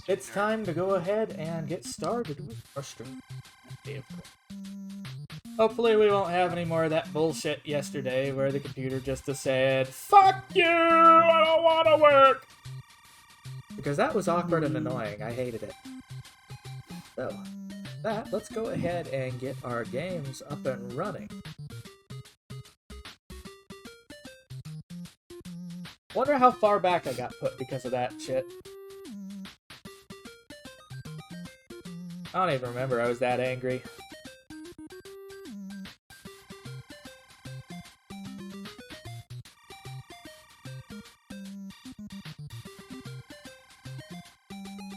it's time to go ahead and get started with frustrating. Hopefully we won't have any more of that bullshit yesterday where the computer just said, "Fuck you, I don't want to work!" Because that was awkward and annoying. I hated it. So, let's go ahead and get our games up and running. Wonder how far back I got put because of that shit. I don't even remember I was that angry.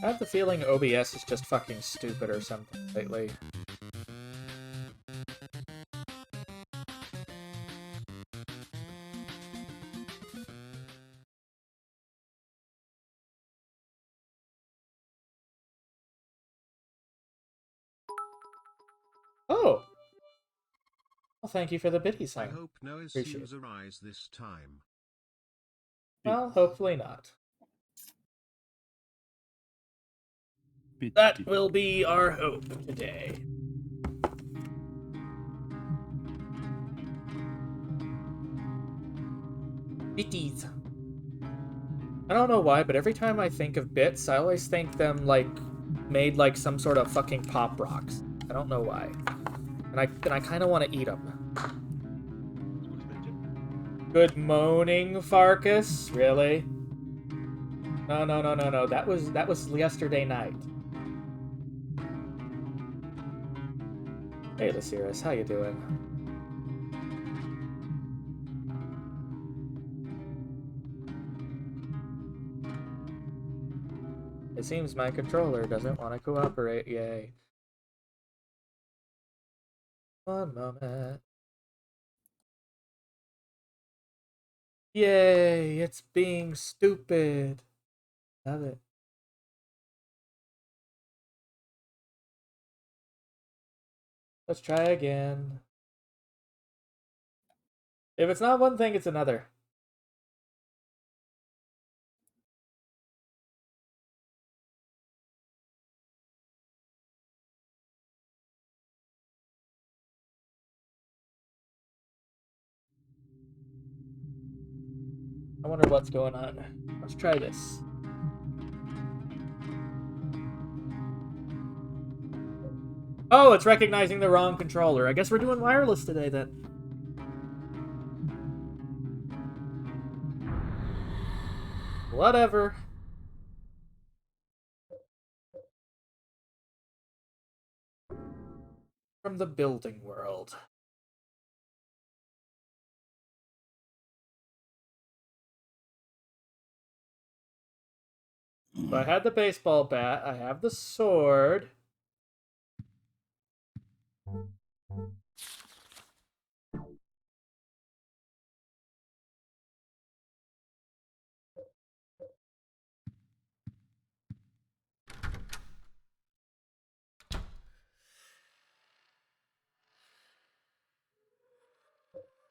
I have the feeling OBS is just fucking stupid or something lately. Oh! Well, thank you for the bitty sign. I hope no issues arise this time. Well, hopefully not. That will be our hope today. Bitties. I don't know why, but every time I think of bits, I always think them, like, made like some sort of fucking pop rocks. I don't know why. And I kind of want to eat them. Good morning, Farkas. Really? No. That was yesterday night. Hey, Lysiris, how you doing? It seems my controller doesn't want to cooperate. Yay. One moment. Yay, it's being stupid. Love it. Let's try again. If it's not one thing, it's another. I wonder what's going on. Let's try this. Oh, it's recognizing the wrong controller. I guess we're doing wireless today then. Whatever. From the building world. So I had the baseball bat, I have the sword.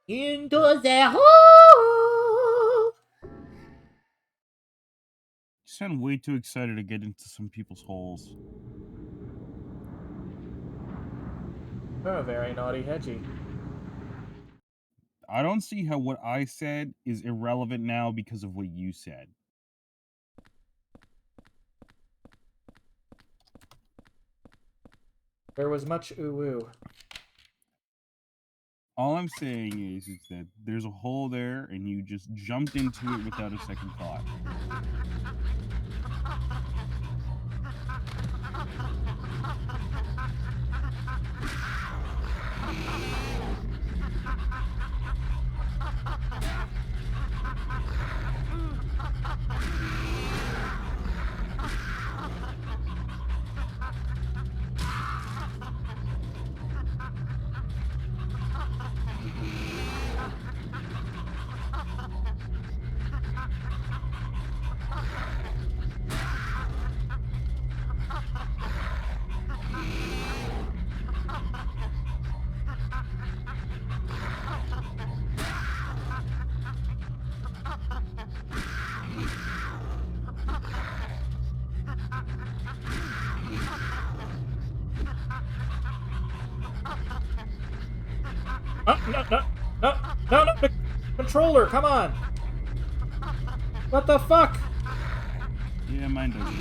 Into the hole! You sound way too excited to get into some people's holes. Oh, very naughty hedgy. I don't see how what I said is irrelevant now because of what you said. There was much ooh-woo. All I'm saying is that there's a hole there and you just jumped into it without a second thought. No, the controller, come on! What the fuck? Yeah, mine doesn't.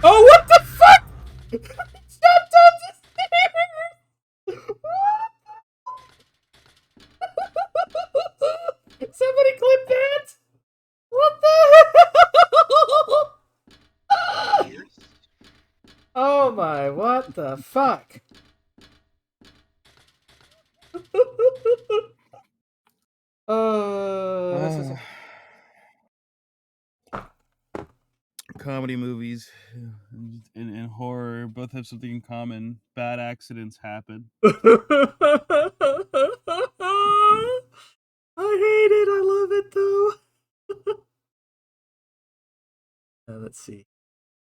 Oh, what the fuck? Jumped on the stairs! Somebody clip that! What the hell? Oh my, what the fuck? This is Comedy movies and horror both have something in common. Bad accidents happen. I hate it. I love it though. Let's see.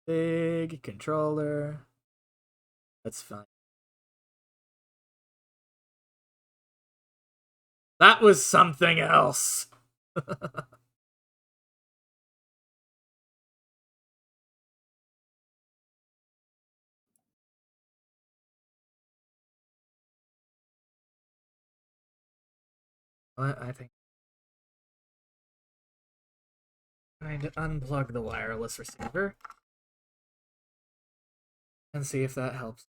Big controller. That's fine. That was something else. I think I'm trying to unplug the wireless receiver and see if that helps.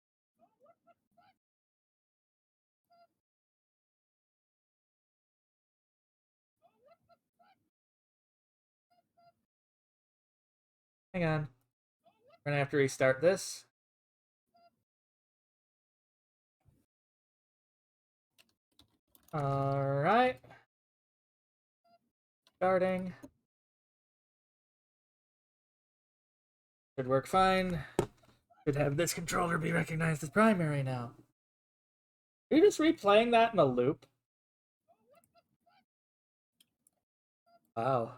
Hang on. We're gonna have to restart this. Alright. Starting. Should work fine. Should have this controller be recognized as primary now. Are you just replaying that in a loop? Wow.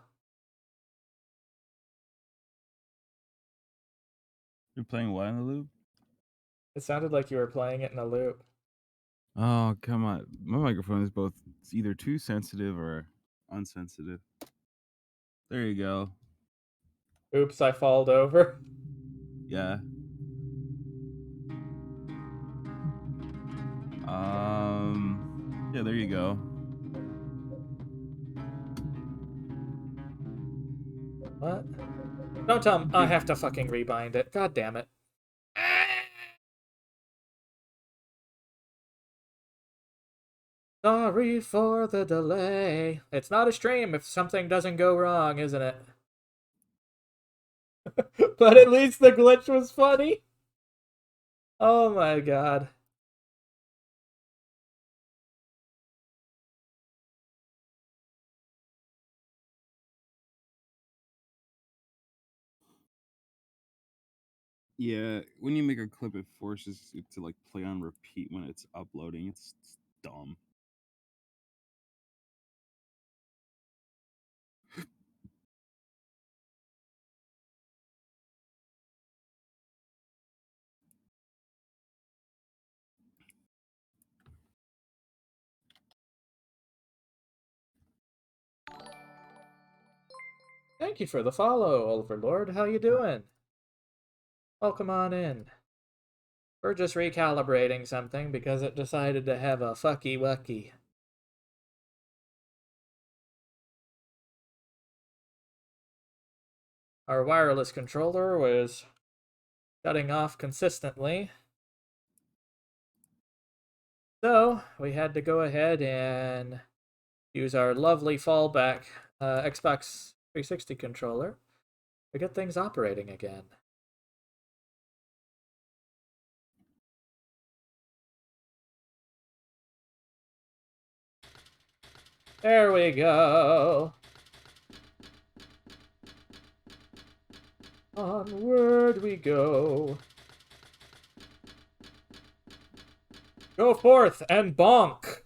You're playing what in a loop? It sounded like you were playing it in a loop. Oh, come on. My microphone is both either too sensitive or unsensitive. There you go. Oops, I falled over. Yeah. Yeah, there you go. What? Don't tell me I have to fucking rebind it. God damn it. Sorry for the delay. It's not a stream if something doesn't go wrong, isn't it? But at least the glitch was funny. Oh my god. Yeah, when you make a clip, it forces it to like play on repeat when it's uploading. It's dumb. Thank you for the follow, Overlord. How you doing? Welcome on in. We're just recalibrating something because it decided to have a fucky wucky. Our wireless controller was shutting off consistently. So we had to go ahead and use our lovely fallback Xbox 360 controller to get things operating again. There we go. Onward we go. Go forth and bonk.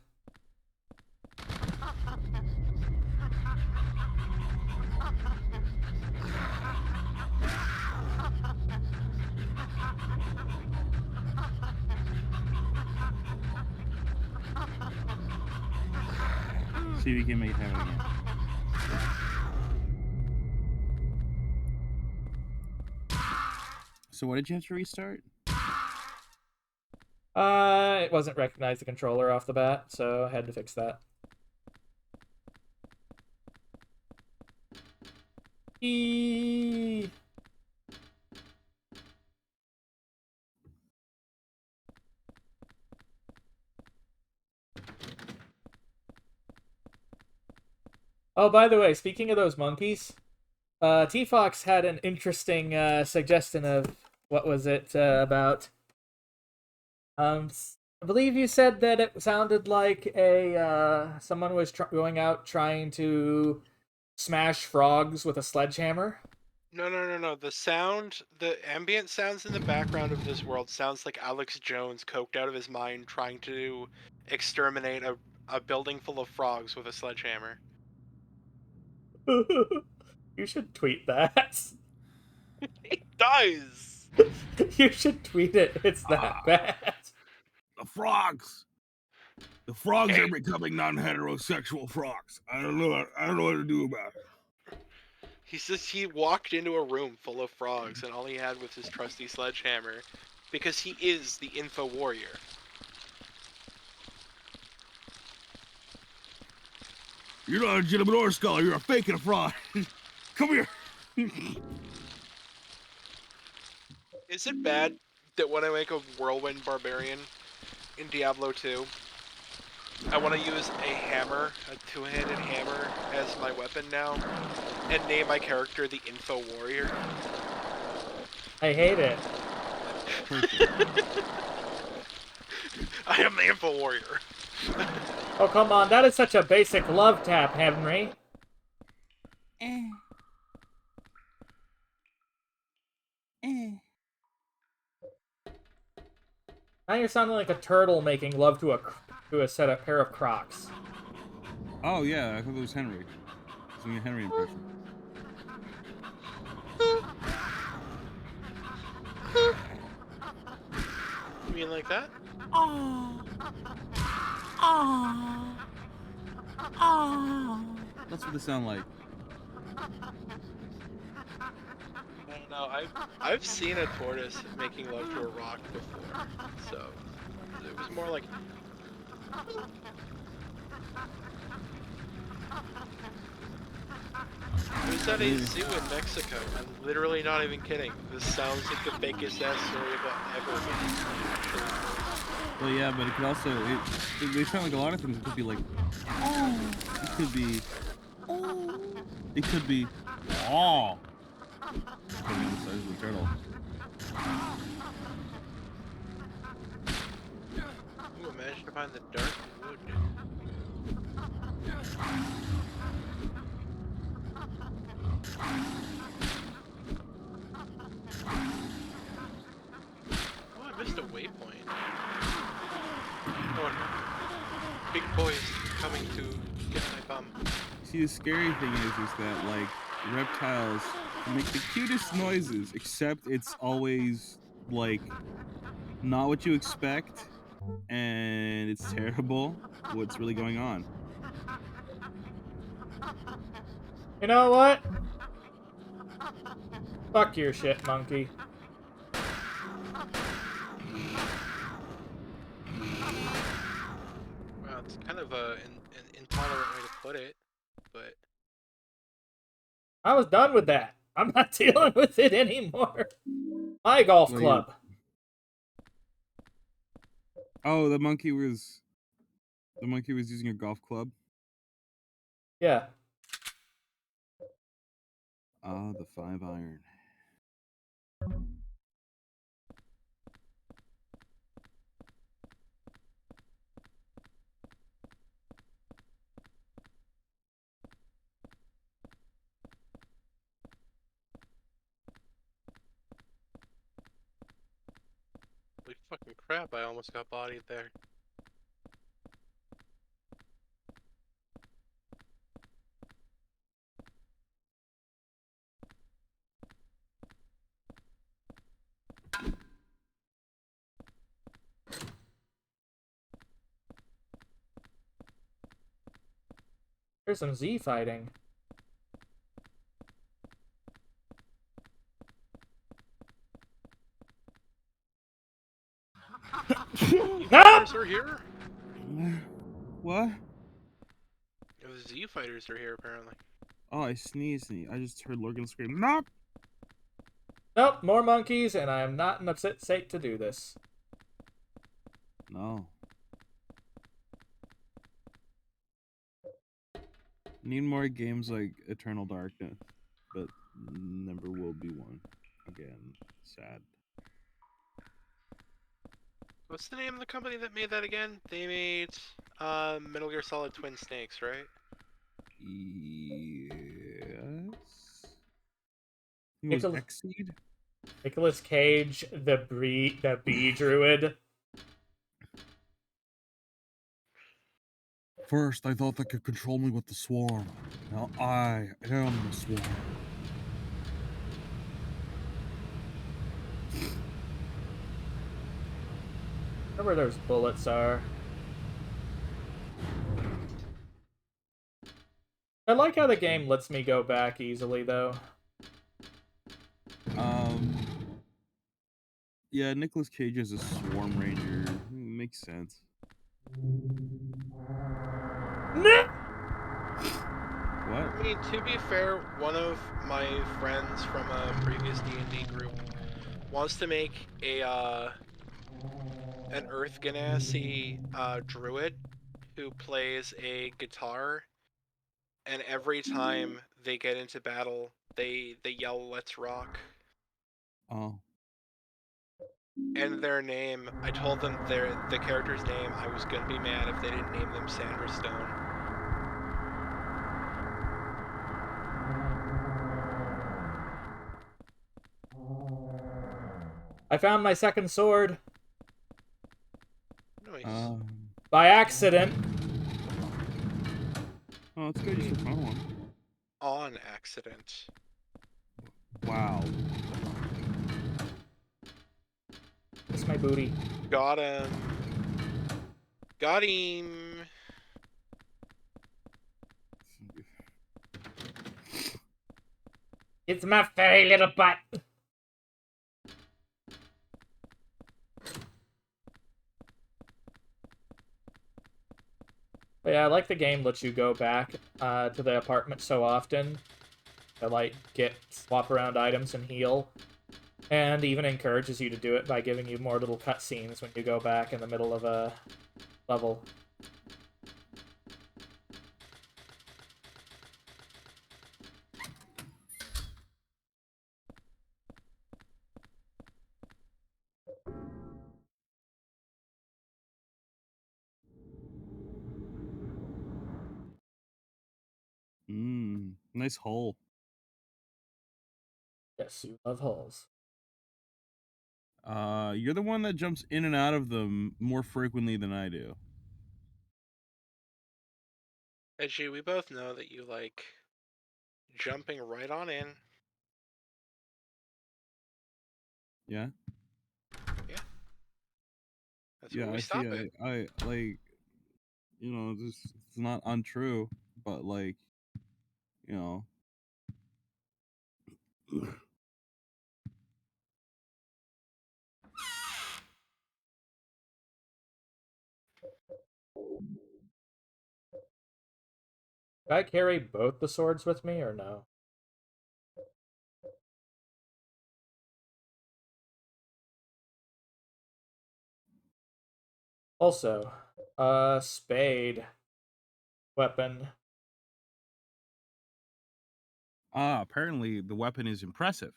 See if you can make it happen again. So what did you have to restart? It wasn't recognized the controller off the bat, so I had to fix that. Eee. Oh, by the way, speaking of those monkeys, T-Fox had an interesting suggestion of what was it about. I believe you said that it sounded like a someone was going out trying to smash frogs with a sledgehammer. No. The ambient sounds in the background of this world sounds like Alex Jones coked out of his mind trying to exterminate a building full of frogs with a sledgehammer. You should tweet that. It does! You should tweet it. It's that bad. The frogs! The frogs are becoming non-heterosexual frogs. I don't know what to do about it. He says he walked into a room full of frogs and all he had was his trusty sledgehammer because he is the info warrior. You're not a legitimate ore scholar, you're a fake and a fraud. Come here. Is it bad that when I make a whirlwind barbarian in Diablo 2, I want to use a hammer, a two-handed hammer, as my weapon now, and name my character the Info Warrior? I hate it. I am the Info Warrior. Oh, come on. That is such a basic love tap, Henry. Now you're sounding like a turtle making love to a pair of Crocs. Oh yeah, I thought it was Henry. It's doing a Henry impression. You mean like that? That's what they sound like. I don't know. I've seen a tortoise making love to a rock before, so it was more like. It was at a zoo in Mexico. I'm literally not even kidding. This sounds like the fakest ass story about ever. Well, yeah, but it could also they sound like a lot of things. It could be like, it could be, it could be, depending on the size of the turtle. Ooh, managed to find the dark wood. Oh, I missed a waypoint. Oh no. Big boy is coming to get my bum. See, the scary thing is that like reptiles make the cutest noises, except it's always like not what you expect, and it's terrible. What's really going on? You know what? Fuck your shit, monkey. Wow, it's kind of an intolerant way to put it, but I was done with that. I'm not dealing with it anymore. My golf club. Oh, the monkey was using a golf club. Yeah. Ah, the 5-iron. holy fucking crap, I almost got bodied there. There's some Z fighting. You No! fighters are here? What? The Z fighters are here apparently. Oh, I sneezed. And I just heard Logan scream, "Nope!" Nope, more monkeys, and I am not in upset state to do this. No. Need more games like Eternal Darkness, but never will be one again. Sad. What's the name of the company that made that again? They made Metal Gear Solid Twin Snakes, right? Yes. It was Nichol- Xseed? Nicolas Cage, the bee druid. First, I thought they could control me with the swarm. Now I am the swarm. Where those bullets are. I like how the game lets me go back easily, though. Yeah, Nicolas Cage is a swarm ranger. Makes sense. No! What? I mean, to be fair, one of my friends from a previous D&D group wants to make a an Earth Ganassi druid who plays a guitar, and every time they get into battle, they yell "Let's rock." Oh. And their name, I told them the character's name. I was gonna be mad if they didn't name them Sandra Stone. I found my second sword. Nice. By accident. Oh, it's good you found one. On accident. Wow. It's my booty. Got him. Got him. It's my furry little butt. But yeah, I like the game lets you go back to the apartment so often to, like, swap around items and heal. And even encourages you to do it by giving you more little cutscenes when you go back in the middle of a level. Nice hole. Yes, you love holes. You're the one that jumps in and out of them more frequently than I do. Edgy, we both know that you like jumping right on in. Yeah? That's Yeah, where we I stop see. it. I like, this it's not untrue, but like, you know. Do I carry both the swords with me or no? Also, spade weapon. Apparently the weapon is impressive.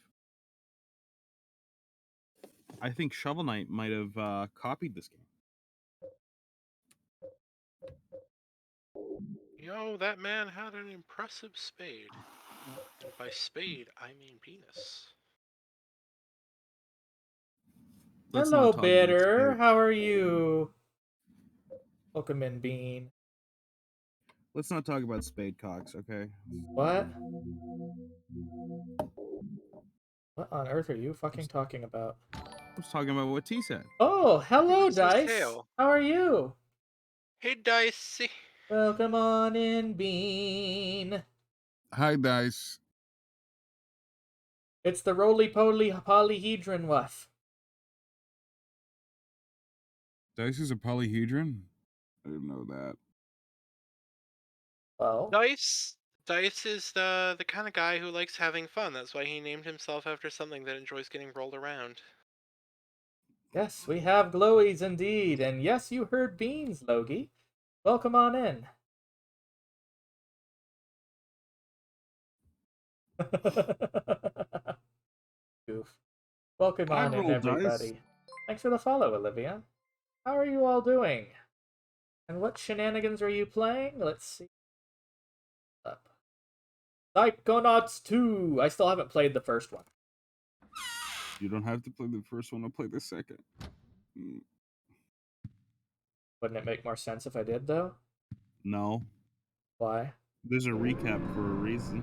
I think Shovel Knight might have copied this game. That man had an impressive spade. And by spade, I mean penis. Let's Hello, not talk about Bitter. spade. How are you? Welcome in, Bean. Let's not talk about spade cocks, okay? What? What on earth are you fucking talking about? I was talking about what T said. Oh, hello, It's his Dice. tail. How are you? Hey, Dicey. Welcome on in, Bean. Hi, Dice. It's the roly-poly polyhedron wuff. Dice is a polyhedron? I didn't know that. Well, Dice is the kind of guy who likes having fun. That's why he named himself after something that enjoys getting rolled around. yes, we have glowies indeed. And yes, you heard Beans, Logie. Welcome on in. Goof. Welcome I on in, roll dice. everybody. Thanks for the follow, Olivia. How are you all doing? And what shenanigans are you playing? Let's see. Up. Psychonauts 2! I still haven't played the first one. You don't have to play the first one, I'll play the second. Wouldn't it make more sense if I did, though? No. Why? There's a recap for a reason.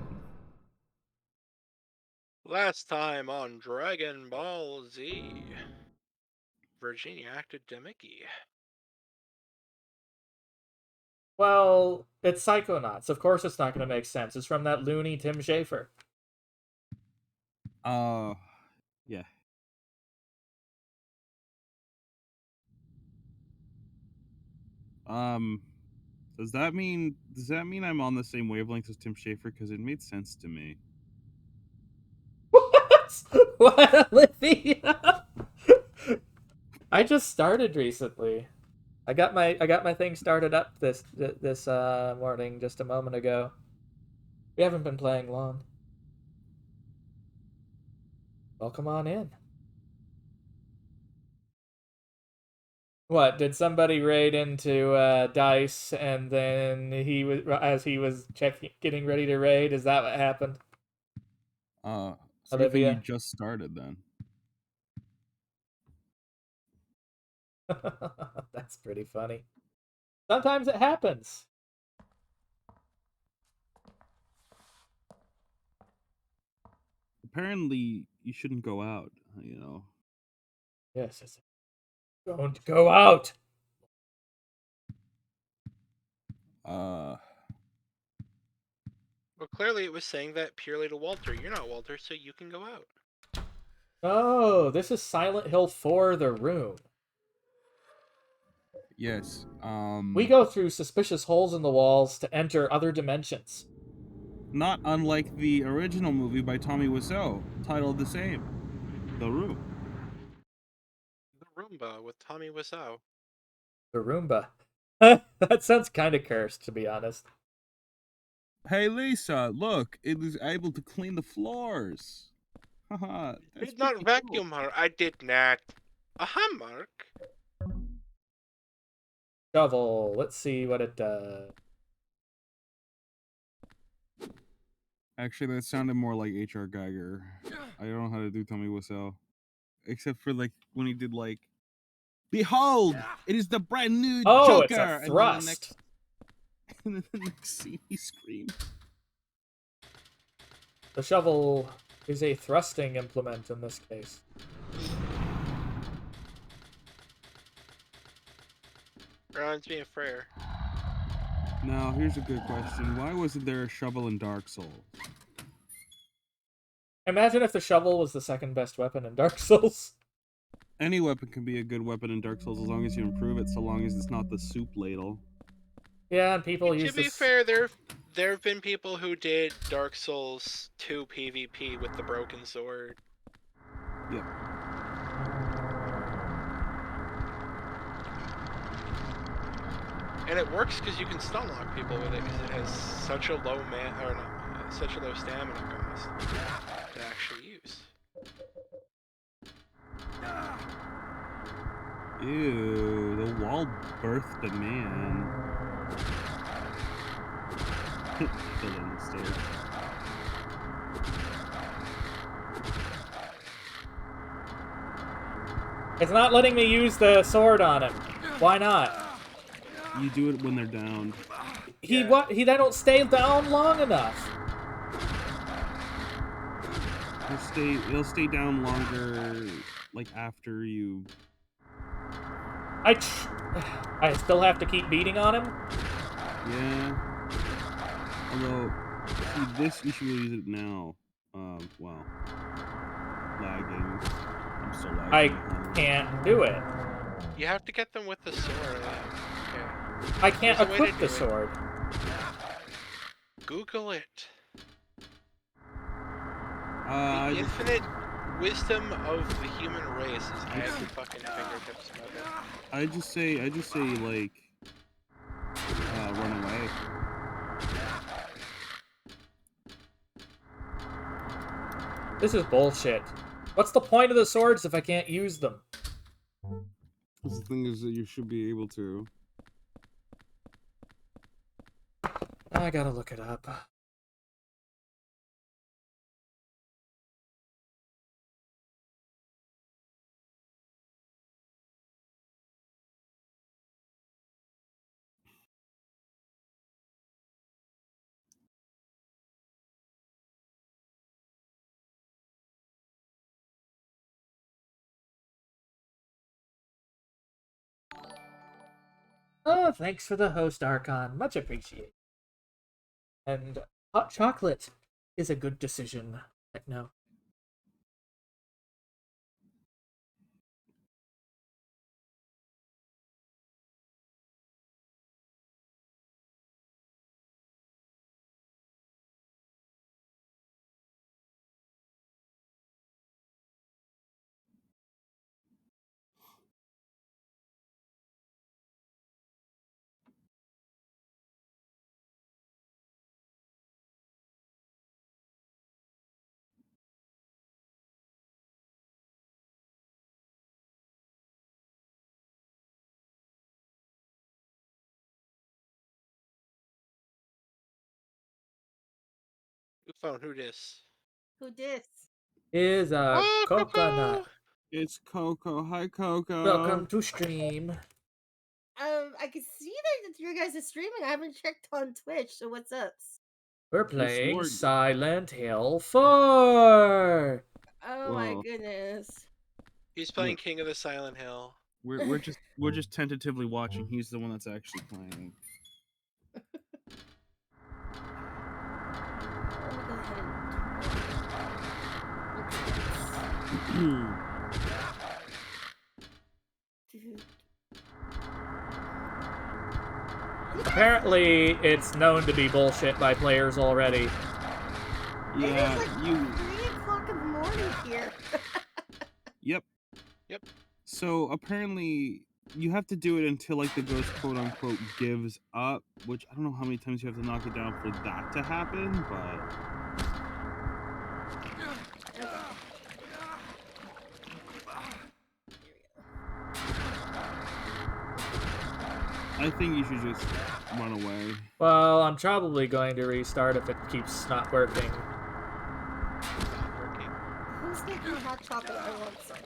Last time on Dragon Ball Z, Virginia acted Demiki. Well, it's Psychonauts. Of course it's not going to make sense. It's from that loony Tim Schafer. Yeah. Does that mean I'm on the same wavelength as Tim Schafer? Because it made sense to me. What? What, Olivia? I just started recently. I got my thing started up this morning just a moment ago. We haven't been playing long. Welcome on in. What, did somebody raid into Dice and then he was getting ready to raid? Is that what happened? It's a good thing Olivia? you just started then. That's pretty funny. Sometimes it happens. Apparently, you shouldn't go out, Yes. Don't go out. Well, clearly it was saying that purely to Walter. You're not Walter, so you can go out. Oh, this is Silent Hill 4: The Room. Yes. We go through suspicious holes in the walls to enter other dimensions. Not unlike the original movie by Tommy Wiseau, titled the same, The Room. The Roomba with Tommy Wiseau. The Roomba. That sounds kind of cursed, to be honest. Hey Lisa, look, it is able to clean the floors. Haha. Did not vacuum her. I did not. Aha, Mark. Shovel. Let's see what it does. Actually, that sounded more like H.R. Geiger. I don't know how to do Tommy Wiseau. Except for, when he did, Behold! It is the brand new Oh, Joker! it's a thrust. And then the next scene, he screamed. The shovel is a thrusting implement in this case. Reminds me of Freyr. Now, here's a good question. Why wasn't there a shovel in Dark Souls? Imagine if the shovel was the second best weapon in Dark Souls. Any weapon can be a good weapon in Dark Souls as long as you improve it, so long as it's not the soup ladle. Yeah, and people To use be this... fair, there have been people who did Dark Souls 2 PvP with the broken sword. Yep. And it works because you can stun lock people with it because it has such a low such a low stamina cost to actually use. Ew, the wall birthed a man. Fell down the stairs. It's not letting me use the sword on him. Why not? You do it when they're down. They don't stay down long enough. They'll stay down longer, after you... I still have to keep beating on him? Yeah. Although, see, this you should really use it now. Wow. Lagging. I'm still lagging. I behind. can't do it. You have to get them with the sword. Okay. I can't There's a way to equip the do it. sword. Google it. The I just, infinite wisdom of the human race is at your fucking fingertips, mother. I just say, like, run away. This is bullshit. What's the point of the swords if I can't use them? The thing is that you should be able to. I gotta look it up. Oh, thanks for the host, Archon. Much appreciated. And hot chocolate is a good decision. No. Who found who dis? Who dis? Is a Oh, coconut. Coco! It's Coco. Hi, Coco. Welcome to stream. I can see that you guys are streaming. I haven't checked on Twitch, so what's up? We're playing Lord. Silent Hill 4. Oh my Whoa. goodness. He's playing King of the Silent Hill. We're just tentatively watching. He's the one that's actually playing. Let me go ahead and Dude. Apparently, it's known to be bullshit by players already. Yeah, It is like 3 o'clock in the morning here. Yep. Yep. So apparently, you have to do it until like the ghost quote unquote gives up, which I don't know how many times you have to knock it down for that to happen, but I think you should just run away. Well, I'm probably going to restart if it keeps not working. Not working. Who's making hot chocolate? I want some.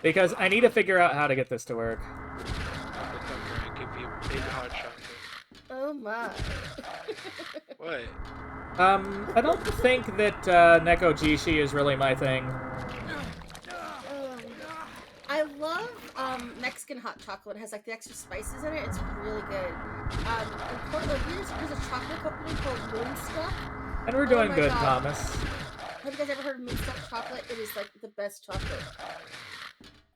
Because I need to figure out how to get this to work. I'll look over and give you big hot chocolate. Oh my. What? I don't think that Neko Jishi is really my thing. I love Mexican hot chocolate. It has like the extra spices in it. It's really good. In Portland, there's a chocolate company called Moonstruck. And we're doing my good, God. Thomas. Have you guys ever heard of Moonstruck chocolate? It is like the best chocolate.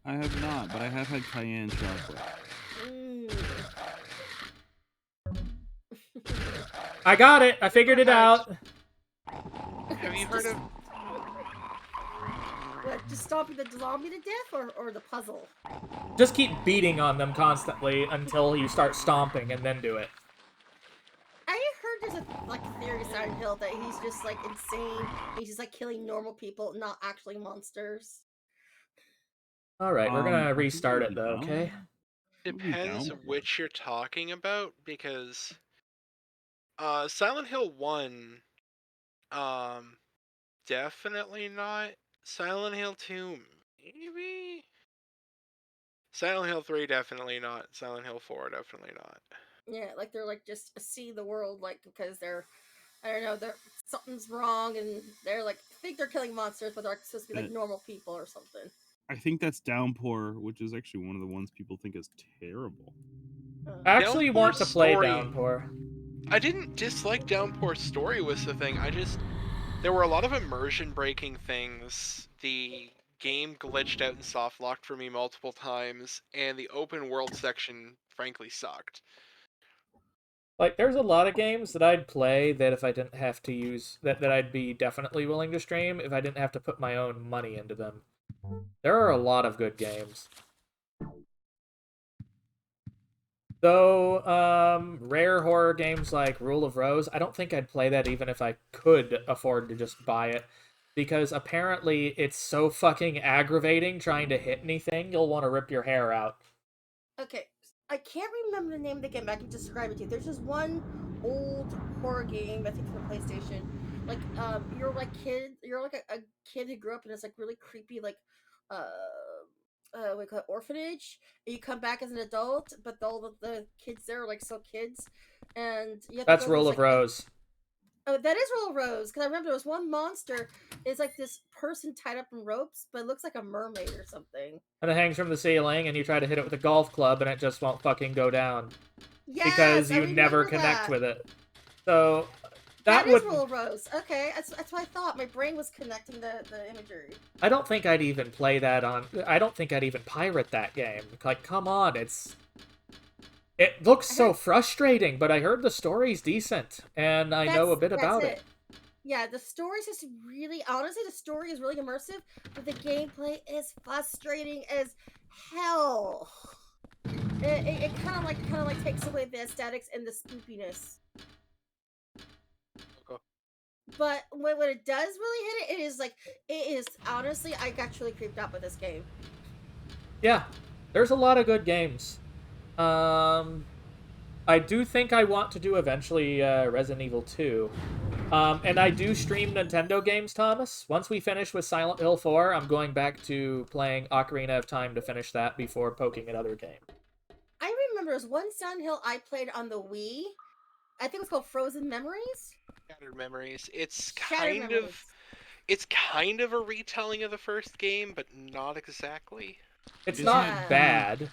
I have not, but I have had cayenne chocolate. I got it. I figured it out. Have you heard of... What, just stomping the zombie to death or the puzzle? Just keep beating on them constantly until you start stomping and then do it. I heard there's a like theory Silent Hill that he's just like insane. He's just like killing normal people, not actually monsters. Alright, we're gonna I think restart I'd it be though, down. okay? Depends down. which you're talking about, because Silent Hill 1, definitely not. Silent Hill 2, maybe? Silent Hill 3, definitely not. Silent Hill 4, definitely not. Yeah, like they're like just see the world like because they're I don't know, something's wrong and they're like think they're killing monsters, but they're like, supposed to be like normal people or something. I think that's Downpour, which is actually one of the ones people think is terrible. I actually Downpour want to play story. Downpour. I didn't dislike Downpour story was the thing. There were a lot of immersion breaking things. The game glitched out and soft locked for me multiple times, and the open world section frankly sucked. Like, there's a lot of games that I'd play that if I didn't have to use that I'd be definitely willing to stream if I didn't have to put my own money into them. There are a lot of good games. Though, rare horror games like Rule of Rose, I don't think I'd play that even if I could afford to just buy it. Because apparently it's so fucking aggravating trying to hit anything, you'll want to rip your hair out. Okay, I can't remember the name of the game, but I can describe it to you. There's just one old horror game, I think from the PlayStation. Like, you're like a kid who grew up in this like really creepy what do you call it, orphanage, and you come back as an adult, but all the kids there are like still kids, and you have to That's go through Rule this, of like, Rose. Oh, that is Roll Rose, because I remember there was one monster. It's like this person tied up in ropes, but it looks like a mermaid or something. And it hangs from the ceiling, and you try to hit it with a golf club, and it just won't fucking go down. Yes, Because I you never remember connect that. with it. So, That would... is Roll Rose. Okay, that's what I thought. My brain was connecting the imagery. I don't think I'd even play that on... I don't think I'd even pirate that game. Like, come on, It looks so frustrating, but I heard the story's decent, and I know a bit about it. Yeah, the story's just really... Honestly, the story is really immersive, but the gameplay is frustrating as hell. It kind of like takes away the aesthetics and the spoopiness. Okay. But when it does really hit it is honestly, I got truly creeped out by this game. Yeah, there's a lot of good games. I do think I want to do eventually Resident Evil 2. And I do stream Nintendo games, Thomas. Once we finish with Silent Hill 4, I'm going back to playing Ocarina of Time to finish that before poking at other games. I remember there was one Silent Hill I played on the Wii. I think it was called Frozen Memories. Shattered Memories. It's kind of a retelling of the first game, but not exactly. It's not bad.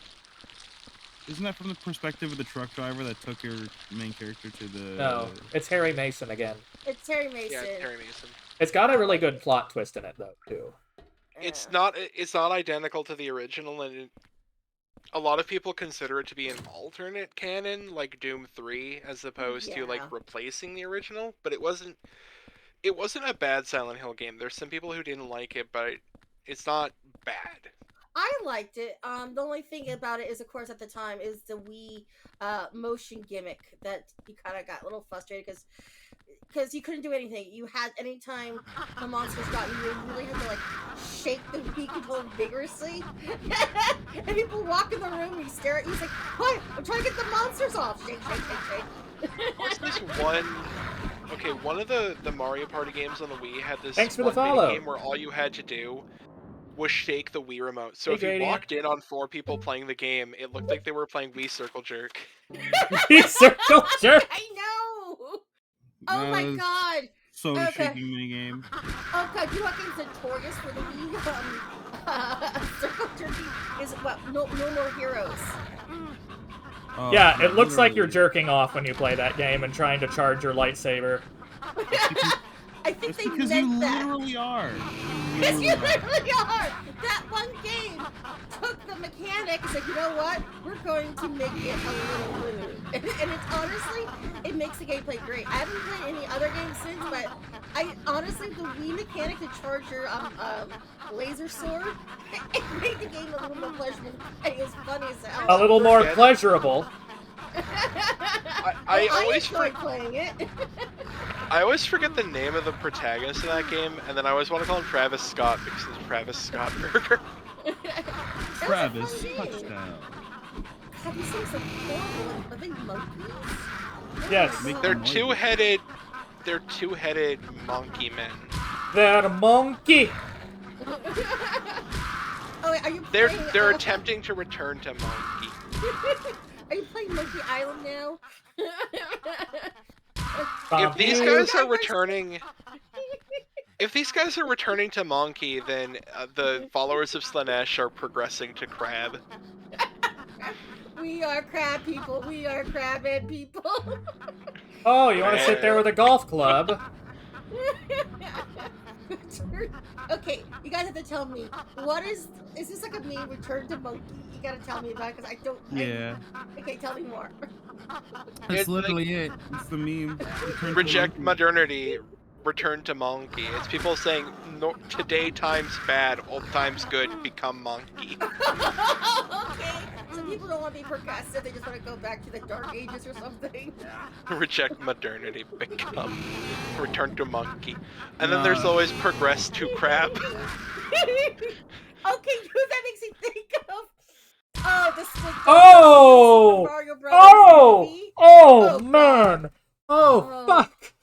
Isn't that from the perspective of the truck driver that took your main character to the... No, it's Harry Mason again. It's Harry Mason. Yeah, it's Harry Mason. It's got a really good plot twist in it, though, too. It's not identical to the original, and a lot of people consider it to be an alternate canon, like Doom 3, as opposed to like replacing the original. But it wasn't a bad Silent Hill game. There's some people who didn't like it, but it's not bad. I liked it. The only thing about it is, of course, at the time, is the Wii motion gimmick that you kind of got a little frustrated because you couldn't do anything. You had anytime the monsters got you really had to like shake the Wii controller vigorously, and people walk in the room and you stare at you. He's like, "What? I'm trying to get the monsters off." Shake, shake, shake, shake. What's this one? Okay, one of the Mario Party games on the Wii had this Thanks for the follow. game where all you had to do was shake the Wii remote. So if you Gradient. walked in on 4 people playing the game, it looked like they were playing Wii Circle Jerk. Wii Circle Jerk? I know! Oh my god! So shaking minigame. Oh god, you know what game's notorious for the Wii? Circle Jerky is what? No More Heroes. Oh, Yeah, it looks like you're jerking off when you play that game and trying to charge your lightsaber. I think That's they because meant you that. literally are. Yes, you literally are! That one game took the mechanic and said, you know what? We're going to make it a little rude. And it's honestly, it makes the gameplay great. I haven't played any other games since, but I honestly, the Wii mechanic to charge your laser sword, it made the game a little more pleasurable. It was funny as hell. A little more pleasurable. I always enjoyed playing it. I always forget the name of the protagonist of that game, and then I always want to call him Travis Scott because it's Travis Scott Burger. Travis, touchdown. Have you seen some horrible? Are they monkeys? Yes. They're two-headed monkey men. They're a monkey. Oh, wait, are you They're playing, attempting to return to monkey. Are you playing Monkey Island now? If these guys are returning, to Monkey, then the followers of Slanesh are progressing to Crab. We are crab people. We are crabhead people. Oh, you want to sit there with a golf club? Okay, you guys have to tell me what is this like a meme? Return to monkey? You gotta tell me about it because I don't. Yeah, Okay, tell me more. that's It's like literally it. It's the meme. Return to reject monkey. modernity, return to monkey. It's people saying no, today times bad, old times good, become monkey. Okay, so people don't want to be progressive; they just want to go back to the dark ages or something. Reject modernity, become return to monkey. And then Nah. there's always progress to crab. Okay, that makes me think of the Oh! Super Mario Brothers Oh! movie. Oh, Oh, man! God. Oh, Oh. fuck!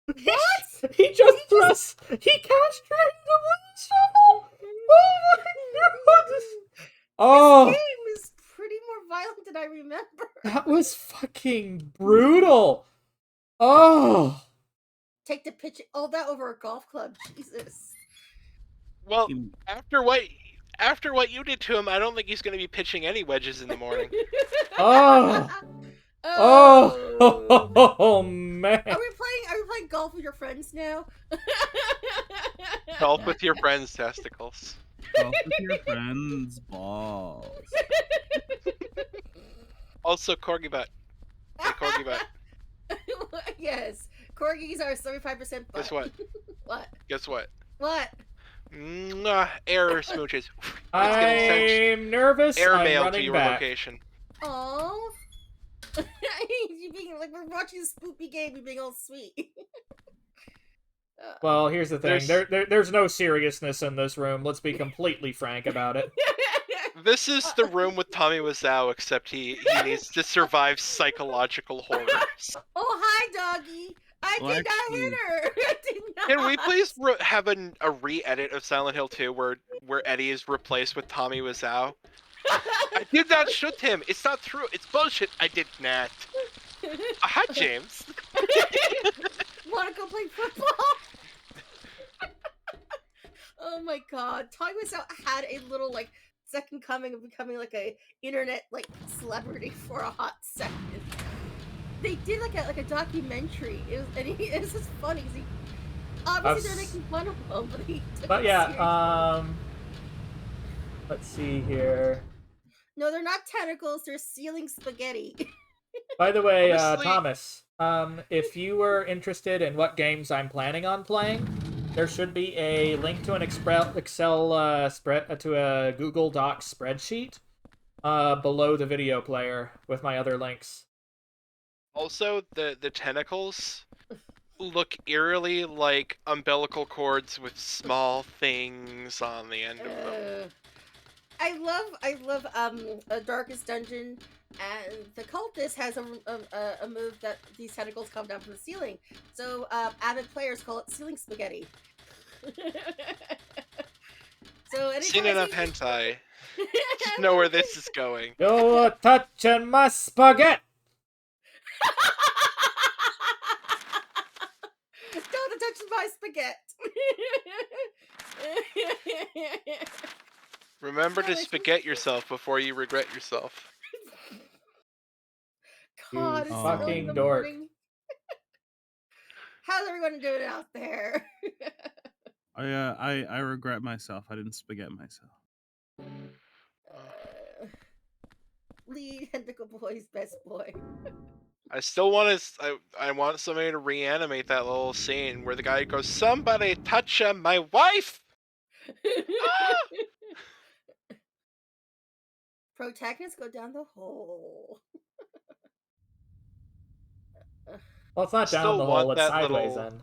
What? He just thrust. He castrated him with a shovel. Oh my god! This Oh, game is pretty more violent than I remember. that was fucking brutal. Oh, Take the pitch. Oh, that over a golf club. Jesus. Well, after what you did to him, I don't think he's going to be pitching any wedges in the morning. oh, Oh. oh, man! Are we playing golf with your friends now? Golf with your friends' testicles. Golf with your friends' balls. Also, corgi butt. Hey, corgi butt. Yes, corgis are 75% butt. Guess what? What? Guess what? What? Mwah, air smooches. It's getting sent I'm nervous. air I'm mail to running your back. location. Oh. You being like we're watching a spoopy game. You being all sweet. Well, here's the thing. There's- There's no seriousness in this room. Let's be completely frank about it. This is the room with Tommy Wiseau, except he needs to survive psychological horrors. Oh, hi, doggy. I Well, did not hit her. I did not. Can we please have a re-edit of Silent Hill 2 where Eddie is replaced with Tommy Wiseau? I did not shoot him. It's not true. It's bullshit. I did not. Hi, James. Want to go play football? Oh my god, Tommy Wiseau had a little like second coming of becoming like a internet like celebrity for a hot second. They did like a documentary. It was just funny. 'Cause he, obviously they're making fun of him, but he took But it seriously. yeah, let's see here. No, they're not tentacles. They're ceiling spaghetti. By the way, Honestly- Thomas, if you were interested in what games I'm planning on playing, there should be a link to an Excel spread to a Google Docs spreadsheet below the video player with my other links. Also, the tentacles look eerily like umbilical cords with small things on the end of them. I love Darkest Dungeon, and the cultist has a move that these tentacles come down from the ceiling. So avid players call it ceiling spaghetti. So Seen enough hentai. Just know where this is going. You're touching my spaghetti! Don't touch my spaghetti. Remember to spaghetti yourself before you regret yourself. God, it's You still in fucking the dork. morning. How's everyone doing out there? I regret myself. I didn't spaghetti myself. Lead Tentacle Boy's best boy. I still want to. I want somebody to reanimate that little scene where the guy goes, "Somebody touch my wife." Protagonists go down the hole. Well, it's not Still down the want hole, it's that sideways little- then.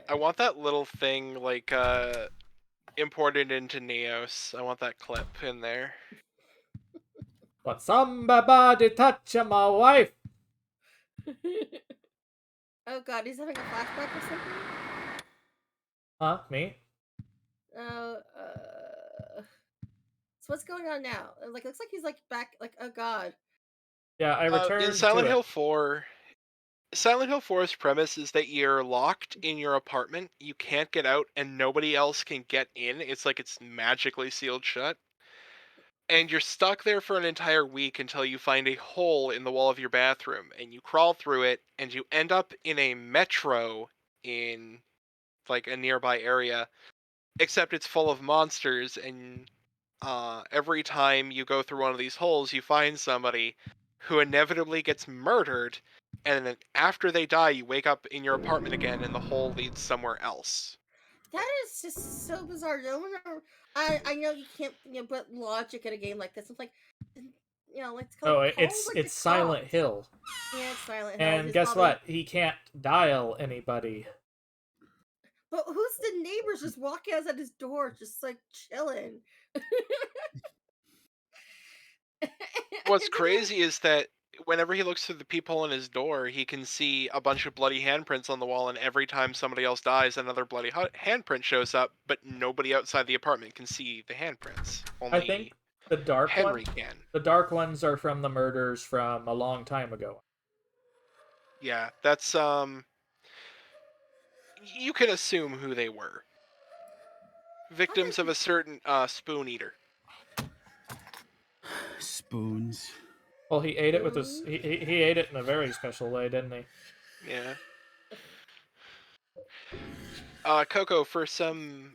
I want that little thing like imported into Neos. I want that clip in there. But somebody touch my wife! Oh god, he's having a flashback or something? Huh? Me? Oh, so what's going on now? Like, looks like he's like back. Like, oh god. Yeah, I returned In Silent to Hill it. 4, Silent Hill 4's premise is that you're locked in your apartment, you can't get out, and nobody else can get in. It's like it's magically sealed shut. and you're stuck there for an entire week until you find a hole in the wall of your bathroom, and you crawl through it, and you end up in a metro in like a nearby area, except it's full of monsters, and every time you go through one of these holes, you find somebody who inevitably gets murdered, and then after they die, you wake up in your apartment again, and the hole leads somewhere else. That is just so bizarre. No one I know you can't put logic in a game like this. It's like, like it's called Oh, call like it's the Silent cops. Hill. Yeah, it's Silent Hill. And It's guess probably, what? He can't dial anybody. but who's the neighbors just walking outside his door, just like chilling? What's crazy is that whenever he looks through the peephole in his door, he can see a bunch of bloody handprints on the wall, and every time somebody else dies, another bloody handprint shows up, but nobody outside the apartment can see the handprints. I think Only the Henry can. the dark ones are from the murders from a long time ago. Yeah, that's you can assume who they were. Victims of a certain spoon eater. Spoons. Well, he ate it with his. He ate it in a very special way, didn't he? Yeah. Coco, for some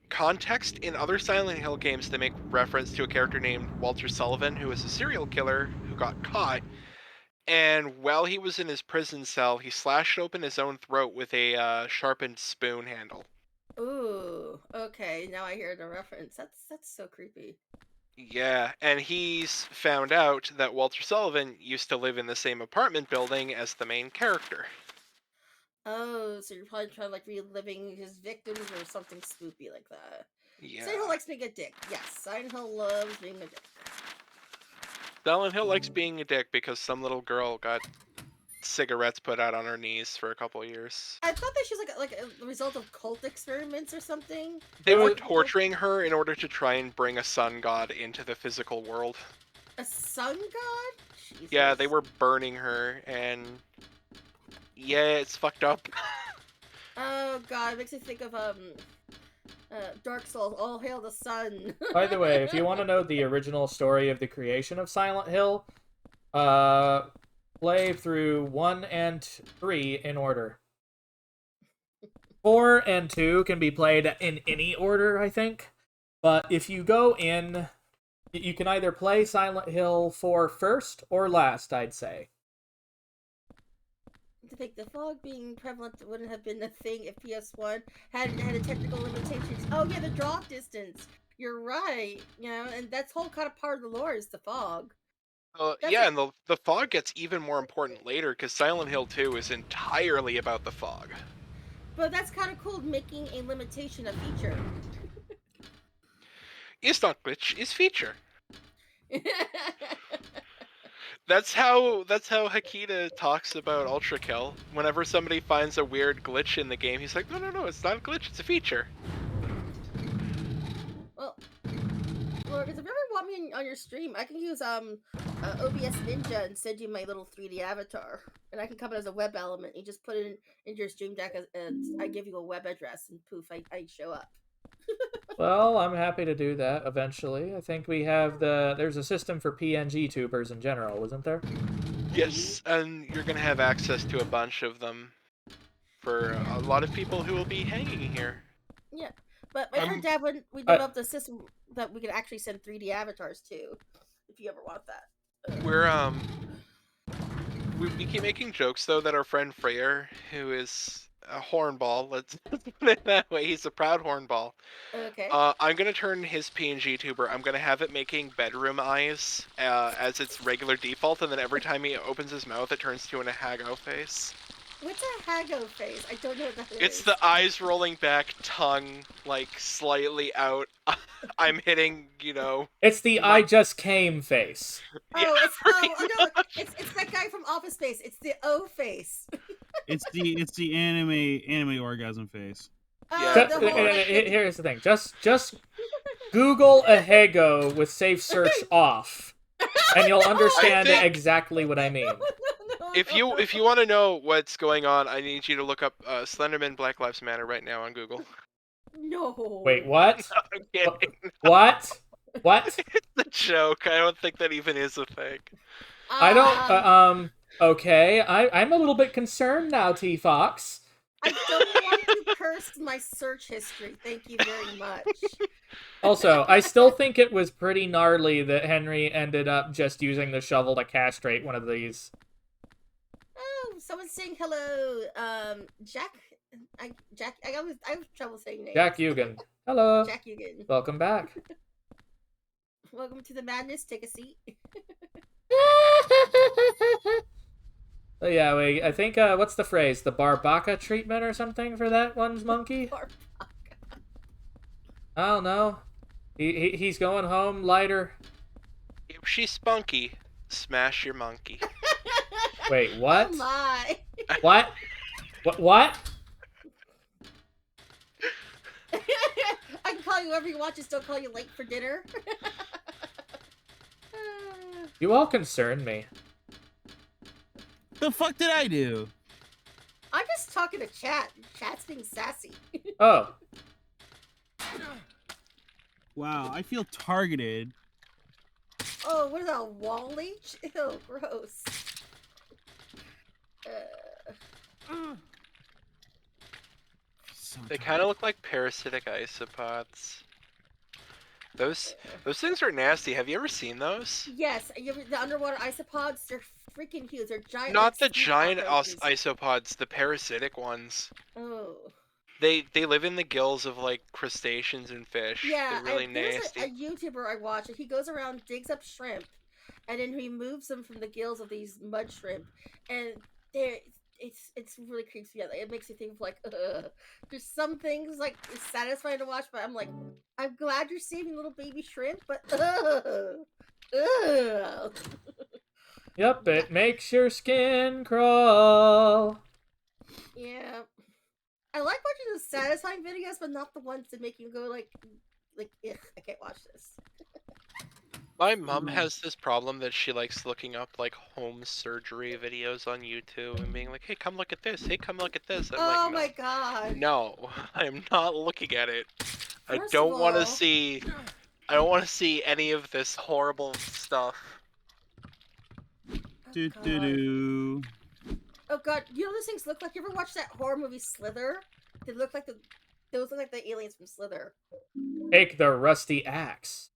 context, in other Silent Hill games, they make reference to a character named Walter Sullivan, who is a serial killer who got caught. And while he was in his prison cell, he slashed open his own throat with a sharpened spoon handle. Ooh, okay. Now I hear the reference. That's so creepy. Yeah, and he's found out that Walter Sullivan used to live in the same apartment building as the main character. Oh, so you're probably trying like reliving his victims or something spoopy like that. Yeah. Silent Hill likes being a dick. Yes, Silent Hill loves being a dick. Silent Hill likes being a dick because some little girl got cigarettes put out on her knees for a couple of years. I thought that she was like a result of cult experiments or something. They were torturing her in order to try and bring a sun god into the physical world. A sun god? Jesus. Yeah, they were burning her, and yeah, it's fucked up. Oh god, it makes me think of Dark Souls. All hail the sun. By the way, if you want to know the original story of the creation of Silent Hill, play through 1 and 3 in order. 4 and 2 can be played in any order, I think. But if you go in, you can either play Silent Hill 4 first or last, I'd say. To think the fog being prevalent wouldn't have been a thing if PS1 hadn't had a technical limitations. Oh yeah, the drop distance. You're right. And that's whole kind of part of the lore is the fog. Yeah, and the fog gets even more important later because Silent Hill 2 is entirely about the fog. But that's kind of cool, making a limitation a feature. It's not glitch, it's feature. That's how Hakita talks about Ultra Kill. Whenever somebody finds a weird glitch in the game, he's like, no, it's not a glitch, it's a feature. Well, because if you ever want me on your stream, I can use OBS Ninja and send you my little 3D avatar, and I can come in as a web element. You just put it into your stream deck, and I give you a web address, and poof, I show up. Well, I'm happy to do that eventually. I think we have there's a system for PNG tubers in general, isn't there? Yes, and you're gonna have access to a bunch of them for a lot of people who will be hanging here. Yeah, but my friend Dad, we developed a system that we could actually send 3D avatars to, if you ever want that. We're we keep making jokes though that our friend Freyr, who is a hornball, let's put it that way, he's a proud hornball. Okay. I'm gonna turn his PNG tuber. I'm gonna have it making bedroom eyes as its regular default, and then every time he opens his mouth, it turns to a Hago face. What's a Hago face? I don't know what that is. It's the eyes rolling back, tongue like slightly out. I'm hitting, It's the I just came face. Oh, Yeah, no, it's that guy from Office Space. It's the O face. It's the anime orgasm face. Yeah. Here's the thing. Just Google Ahego with safe search off, and you'll understand exactly what I mean. If you want to know what's going on, I need you to look up Slenderman Black Lives Matter right now on Google. No. Wait, what? I'm kidding. What? What? It's a joke. I don't think that even is a thing. I don't. Um, Okay, I'm a little bit concerned now, T Fox. I don't want to curse my search history. Thank you very much. Also, I still think it was pretty gnarly that Henry ended up just using the shovel to castrate one of these. Oh, someone's saying hello. Jack. I have trouble saying names. Jack Eugen. Hello. Jack Eugen. Welcome back. Welcome to the madness. Take a seat. Oh, yeah, wait, I think, what's the phrase? The Barbaka treatment or something for that one's monkey? I don't know. He's going home lighter. If she's spunky, smash your monkey. Wait, what? Oh my. What? What? I can call you whoever you want, just don't call you late for dinner. You all concern me. The fuck did I do? I'm just talking to chat. Chat's being sassy. Oh. Wow, I feel targeted. Oh, what is that, a wall leech? Ew, gross. So They kind of look like parasitic isopods. Those things are nasty. Have you ever seen those? Yes, the underwater isopods, they're freaking huge. They're giant. Not like the sea giant cockroaches. isopods, the parasitic ones. Oh. They live in the gills of like crustaceans and fish. Yeah, They're really there's nasty. a YouTuber I watch, and he goes around, digs up shrimp, and then removes them from the gills of these mud shrimp, and it's really creeps me out. It makes you think of like, ugh. There's some things like it's satisfying to watch, but I'm like, I'm glad you're saving little baby shrimp, but ugh. Yep, it makes your skin crawl. Yeah. I like watching those satisfying videos, but not the ones that make you go like, ugh, I can't watch this. My mom has this problem that she likes looking up like home surgery videos on YouTube and being like, "Hey, come look at this. Hey, come look at this." I'm Oh like, my god. no, I'm not looking at it. I First don't of want all- to see. I don't want to see any of this horrible stuff. Do God. do do. Oh god, you know those things look like? You ever watch that horror movie Slither? Those look like the aliens from Slither. Take the rusty axe.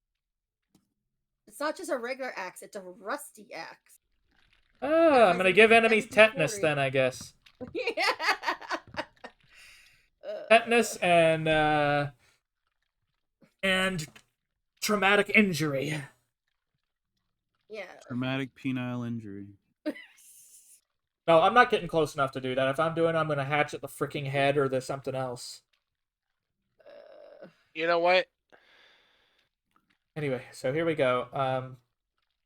It's not just a regular axe; it's a rusty axe. Ah, I'm gonna give enemies 1740. tetanus then, I guess. Yeah. Tetanus and traumatic injury. Yeah. Traumatic penile injury. No, I'm not getting close enough to do that. If I'm doing it, I'm gonna hatchet the freaking head or the something else. You know what? Anyway, so here we go.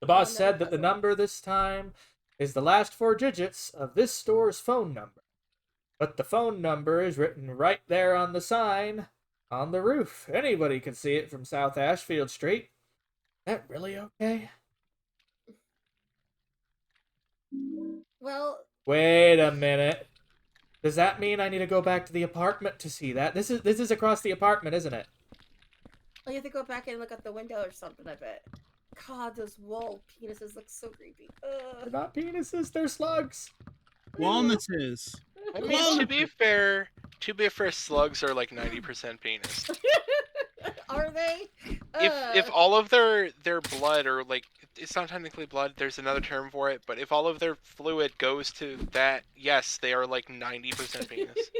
The boss no, said that the puzzle. number this time is the last 4 digits of this store's phone number. But the phone number is written right there on the sign on the roof. Anybody can see it from South Ashfield Street. Is that really okay? Well, Wait a minute. Does that mean I need to go back to the apartment to see that? This is across the apartment, isn't it? you have to go back and look out the window or something. I bet. God, those wall penises look so creepy. They're not penises, they're slugs. Walnuts. I mean, to be fair, slugs are like 90% penis. Are they? If all of their blood, or like, it's not technically blood, there's another term for it, but if all of their fluid goes to that, yes, they are like 90% penis.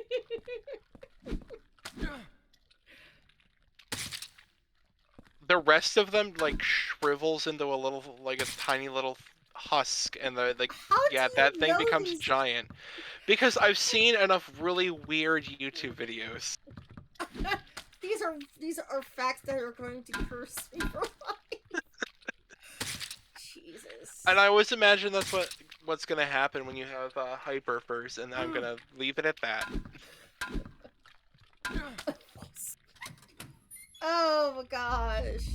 The rest of them like shrivels into a little, like a tiny little husk, and the like, How do yeah, you that thing know becomes these- giant. Because I've seen enough really weird YouTube videos. These are facts that are going to curse me for life. Jesus. And I always imagine that's what's gonna happen when you have hyperfurs, and I'm gonna leave it at that. Oh my gosh.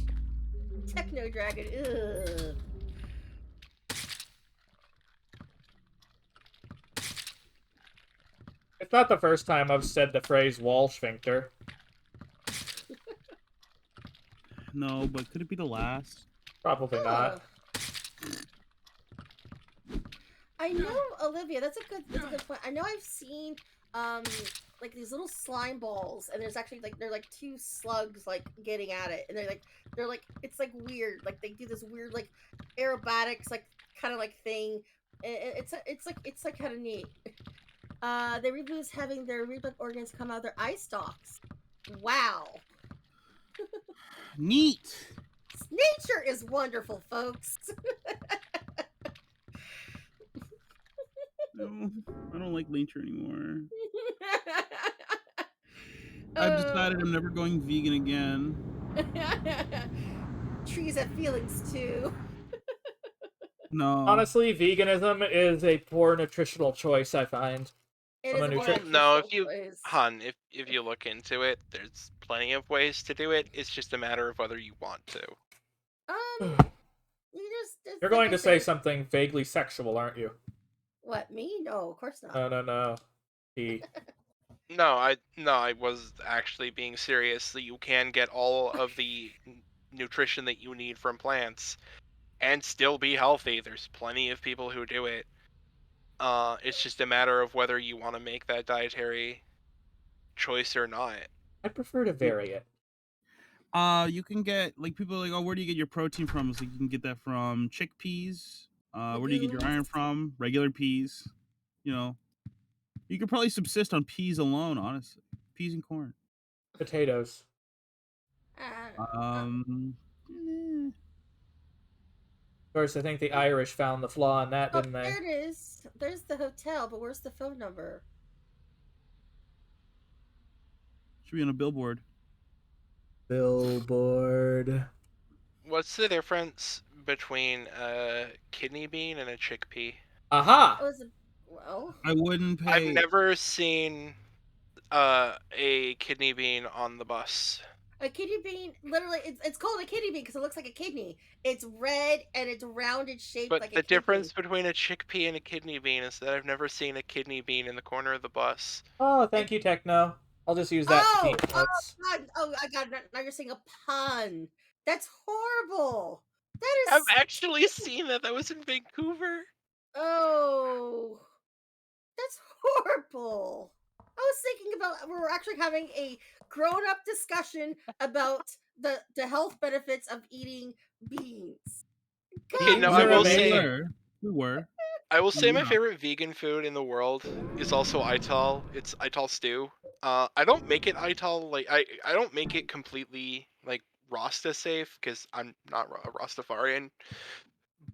Techno Dragon. Ugh. It's not the first time I've said the phrase wall sphincter. No, but could it be the last? Probably not. I know, Olivia. That's a good point. I know I've seen like these little slime balls, and there's actually like they're like two slugs like getting at it, and they're like it's like weird. Like they do this weird like aerobatics like kind of like thing. It's like kind of neat. The reboot is having their reproductive organs come out of their eye stalks. Wow. Neat. Nature is wonderful, folks. No, I don't like nature anymore. I've decided I'm never going vegan again. Trees have feelings too. No. Honestly, veganism is a poor nutritional choice, I find. It I'm is a a nutri- Well, no, if nutritional you, choice. hun, if you look into it, there's plenty of ways to do it. It's just a matter of whether you want to. You just You're like going I to say said, something vaguely sexual, aren't you? what, me? No, of course not. No. He. No, I was actually being serious. That you can get all of the nutrition that you need from plants and still be healthy. There's plenty of people who do it. It's just a matter of whether you want to make that dietary choice or not. I prefer to vary it. You can get like people are like, oh, where do you get your protein from? It's like you can get that from chickpeas. Where do you get your iron Legumes. from? Regular peas. You know, you could probably subsist on peas alone, honestly. Peas and corn. Potatoes. Eh. Of course, I think the Irish found the flaw in that, Oh, didn't they? there it is. There's the hotel, but where's the phone number? Should be on a billboard. Billboard. What's the difference between a kidney bean and a chickpea? Aha! Oh, is it? Well, I wouldn't pay. I've never seen a kidney bean on the bus. a kidney bean. Literally, it's called a kidney bean because it looks like a kidney. It's red and it's rounded shaped But like the a kidney. difference between a chickpea and a kidney bean is that I've never seen a kidney bean in the corner of the bus. Oh, thank you, Techno. I'll just use that to keep notes. God. Oh, I got it. Now you're saying a pun. That's horrible. That I've is. actually seen that. That was in Vancouver. Oh, that's horrible. I was thinking about we were actually having a grown-up discussion about the health benefits of eating beans. Okay, God no, Beans I are will amazing. say, We were. my Yeah. favorite vegan food in the world is also ital. It's ital stew. I don't make it ital like I don't make it completely like Rasta safe because I'm not a Rastafarian,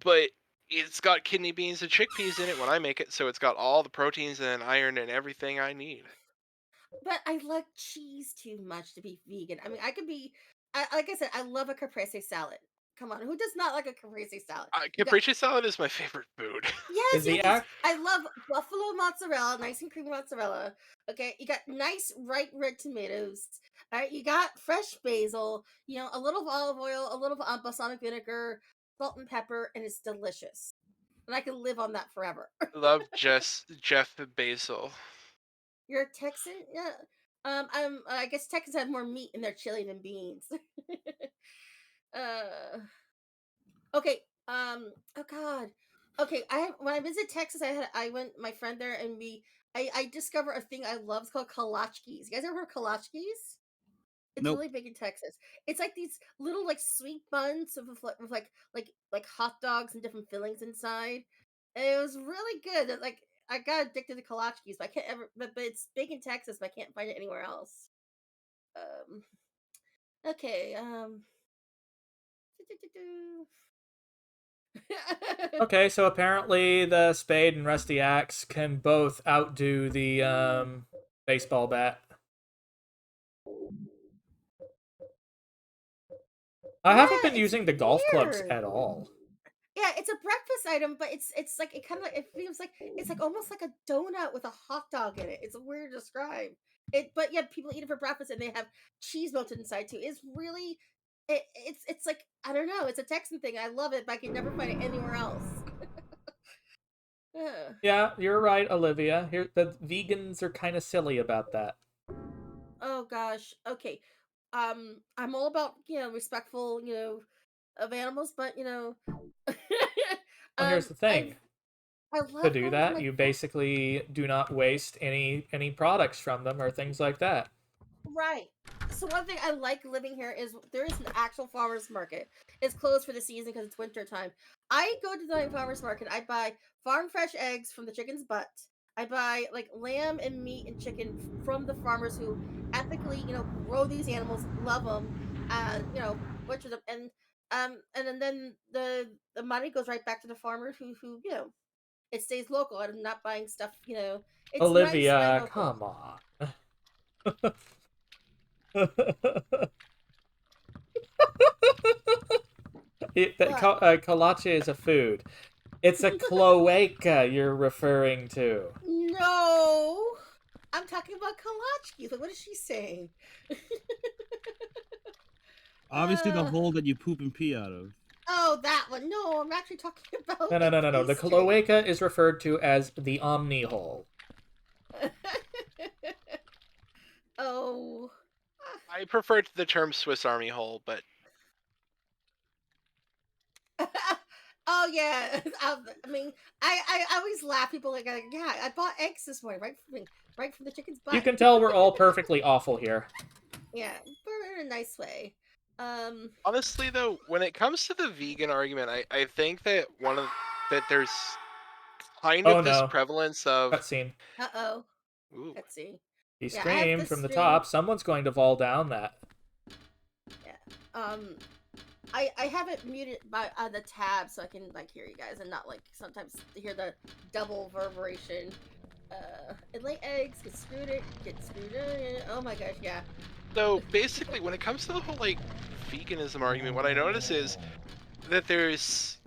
but it's got kidney beans and chickpeas in it when I make it, so it's got all the proteins and iron and everything I need. But I like cheese too much to be vegan. I mean, I could be, like I said, I love a caprese salad. Come on, who does not like a caprese salad? You got Caprese salad is my favorite food. yes, Is the yes. act I love buffalo mozzarella, nice and creamy mozzarella. Okay, you got nice ripe red tomatoes. All right, you got fresh basil. You know, a little olive oil, a little balsamic vinegar, salt and pepper, and it's delicious. And I can live on that forever. Love Jeff Basil. You're a Texan, yeah. I guess Texans have more meat in their chili than beans. uh, okay. Oh God. Okay. When I visit Texas, I went my friend there and I discovered a thing I love. It's called kolachkis. You guys ever heard of kolachkis? It's Nope. really big in Texas. It's like these little like sweet buns with like hot dogs and different fillings inside. And it was really good. Like I got addicted to kolachkis, but I can't ever. But it's big in Texas, but I can't find it anywhere else. Um. Okay. Okay, so apparently the spade and rusty axe can both outdo the baseball bat. I haven't been it's using the golf clubs weird. at all. Yeah, it's a breakfast item, but it's like it kind of it feels like it's like almost like a donut with a hot dog in it. It's weird to describe it, but yeah, people eat it for breakfast and they have cheese melted inside too. It's really it's like I don't know. It's a Texan thing. I love it, but I can never find it anywhere else. Ugh. Yeah, you're right, Olivia. Here, the vegans are kind of silly about that. Oh gosh. Okay. I'm all about respectful of animals, but Well, here's the thing. I To love do going to that, my you basically do not waste any products from them or things like that. right. So one thing I like living here is there is an actual farmers market. It's closed for the season because it's winter time. I go to the farmers market. I buy farm fresh eggs from the chicken's butt. I buy like lamb and meat and chicken from the farmers who ethically, grow these animals, love them, and butcher them, and then the money goes right back to the farmer who it stays local. I'm not buying stuff. It's nice to buy Olivia, local. come on. But Kolache is a food. It's a cloaca you're referring to. no, I'm talking about Kalachki. Like, what is she saying? Obviously, the uh, hole that you poop and pee out of. oh, that one. No, I'm actually talking about No, no, the no, no, no. The pastry. cloaca is referred to as the omni hole. Oh. I prefer the term Swiss Army hole, but Oh yeah. I mean, I always laugh. People like, yeah, I bought eggs this morning, right from the chicken's You butt. can tell we're all perfectly awful here. Yeah, but in a nice way. honestly though, when it comes to the vegan argument, I think that that there's kind Oh of this no. prevalence of Cutscene. Uh-oh. ooh, Let's see. He Yeah, I have screamed this from the thing. top. Someone's going to fall down that. Yeah. I have it muted by the tab so I can like hear you guys and not like sometimes hear the double reverberation. It lay eggs, get screwed in. Oh my gosh, yeah. so basically when it comes to the whole like veganism argument, what I notice is that there's,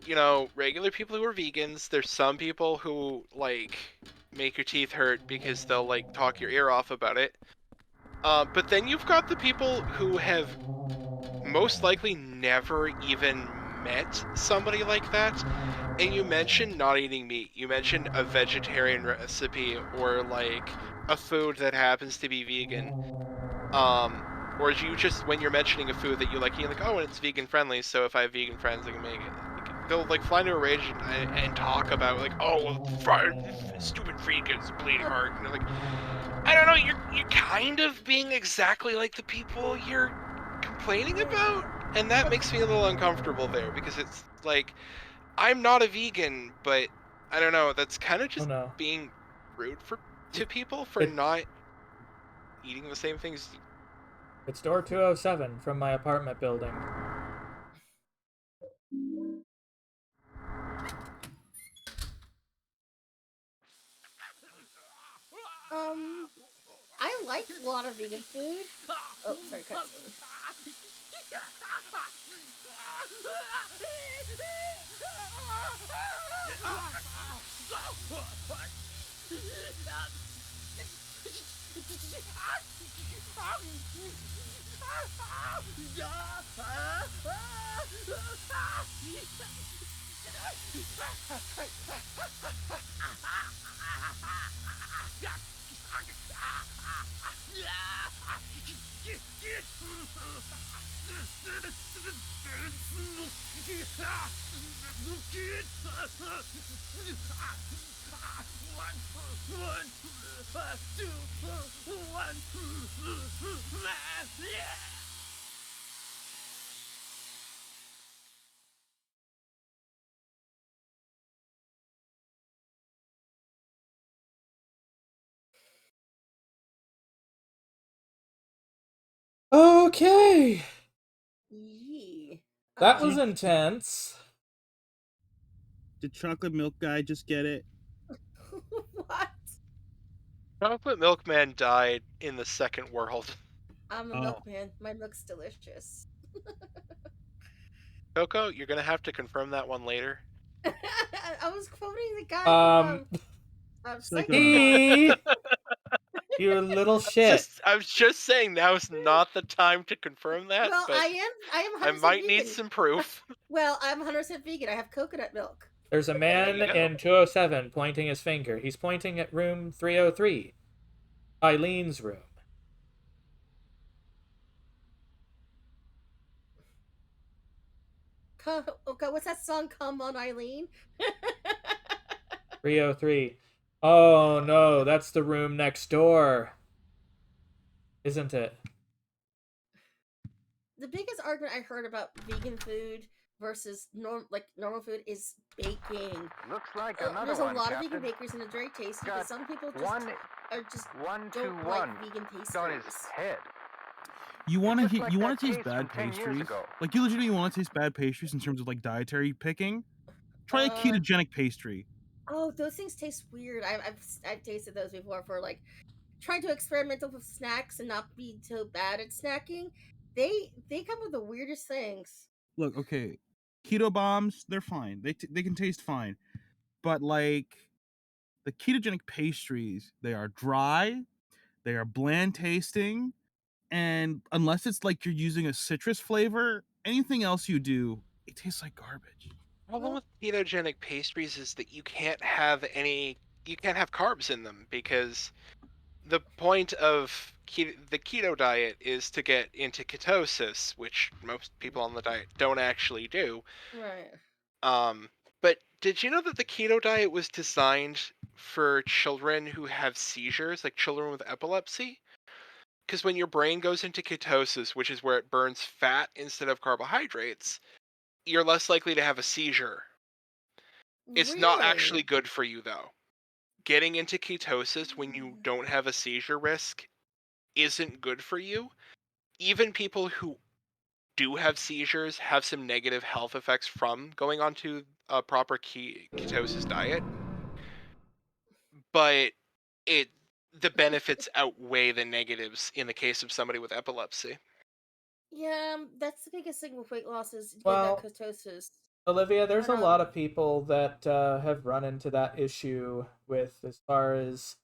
regular people who are vegans, there's some people who like make your teeth hurt because they'll like talk your ear off about it. But then you've got the people who have most likely never even met somebody like that. And you mentioned not eating meat. You mentioned a vegetarian recipe or like a food that happens to be vegan. Or you just when you're mentioning a food that you like, you're like, oh, and it's vegan friendly, so if I have vegan friends, I can make it. Like, they'll like fly into a rage and talk about like, oh, well, stupid vegans, bleeding heart, and they're like, I don't know, you're kind of being exactly like the people you're complaining about, and that makes me a little uncomfortable there because it's like I'm not a vegan, but I don't know, that's kind of Oh just no. being rude to people for It, not eating the same things. it's door 207 from my apartment building. I like a lot of vegan food. Oh, sorry, cutscene. Okay. Yee. That was intense. Did chocolate milk guy just get it? What? Chocolate Milkman died in the Second World. I'm a Oh. milkman. My milk's delicious. Coco, you're gonna have to confirm that one later. I was quoting the guy Um, from Secondhand. Secondhand. You little shit. I was just saying now's not the time to confirm that, Well, but I am 100% I might vegan. need some proof. Well, I'm 100% vegan. I have coconut milk. There's a man There you go. in 207 pointing his finger. He's pointing at room 303. Eileen's room. Okay, what's that song? Come on, Eileen. 303. Oh no, that's the room next door. Isn't it? The biggest argument I heard about vegan food versus normal food is baking. Looks like another There's a one, lot of Captain. vegan bakeries and they're very tasty, Got but some people just one, don't 1-2-1 like vegan on his pastries. head. You want Just to like you want that to taste case bad from 10 years pastries? ago. Like you legitimately want to taste bad pastries in terms of like dietary picking? Try a Uh, ketogenic pastry. Oh, those things taste weird. I've tasted those before for like trying to experiment with snacks and not be so bad at snacking. They come with the weirdest things. Look, okay, keto bombs, they're fine. They can taste fine, but like the ketogenic pastries, they are dry, they are bland tasting, and unless it's like you're using a citrus flavor, anything else you do, it tastes like garbage. Problem with ketogenic pastries is that you can't have carbs in them because the point of the keto diet is to get into ketosis, which most people on the diet don't actually do. Right. But did you know that the keto diet was designed for children who have seizures, like children with epilepsy? Because when your brain goes into ketosis, which is where it burns fat instead of carbohydrates, you're less likely to have a seizure. It's not actually Really? good for you, though. Getting into ketosis when you don't have a seizure risk isn't good for you. Even people who do have seizures have some negative health effects from going onto a proper ketosis diet, but the benefits outweigh the negatives in the case of somebody with epilepsy. Yeah, that's the biggest thing with weight loss is getting that Well, ketosis. Olivia, there's But a lot of people that have run into that issue with as far as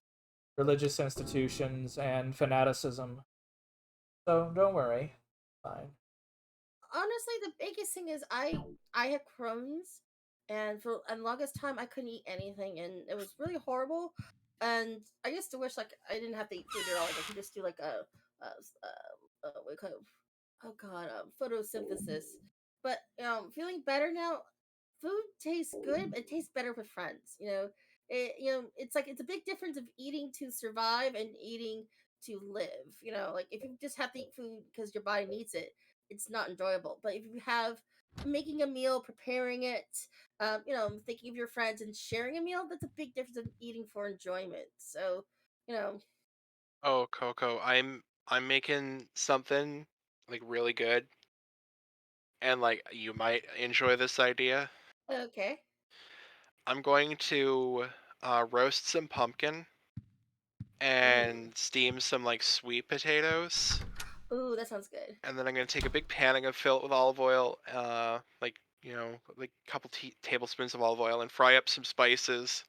religious institutions and fanaticism. So don't worry. Fine. honestly, the biggest thing is I had Crohn's, and for the longest time I couldn't eat anything, and it was really horrible. And I used to wish like I didn't have to eat food at all. Like I could just do like what kind of oh god photosynthesis. But feeling better now. Food tastes good. It tastes better with friends. It's like it's a big difference of eating to survive and eating to live. Like if you just have to eat food because your body needs it, it's not enjoyable. But if you have making a meal, preparing it, thinking of your friends and sharing a meal, that's a big difference of eating for enjoyment. So, you know, Oh, Coco, I'm making something like really good, and like you might enjoy this idea. okay. I'm going to roast some pumpkin Ooh, and steam some like sweet potatoes, ooh, that sounds good. and then I'm gonna take a big pan. I'm gonna fill it with olive oil, like a couple tablespoons of olive oil, and fry up some spices.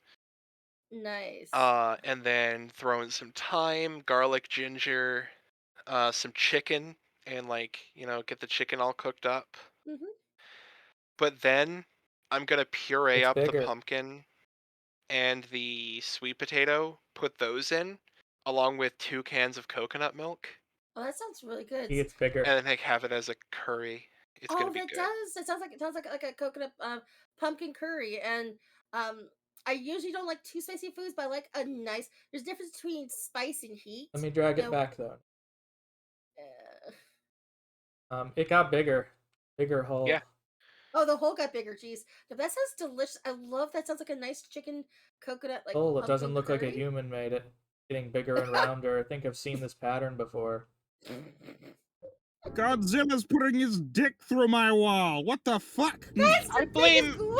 Nice. And then throw in some thyme, garlic, ginger, some chicken, and get the chicken all cooked up. Hmm. But then I'm gonna puree It's up the bigger. pumpkin and the sweet potato, put those in, along with 2 cans of coconut milk, Oh, that sounds really good. He gets bigger. and then like have it as a curry. It's gonna Oh, be that good. does. It sounds like a coconut pumpkin curry, and um, I usually don't like too spicy foods, but I like a nice. There's a difference between spice and heat. Let me drag You it know, back though. uh, It got bigger. Bigger Yeah. hole. oh, the whole got bigger. Jeez, but that sounds delicious. I love that. Sounds like a nice chicken coconut like Oh, it doesn't pumpkin look like a curry. human made it. Getting bigger and rounder. I think I've seen this pattern before. Godzilla's putting his dick through my wall. What the fuck? That's I the biggest blame.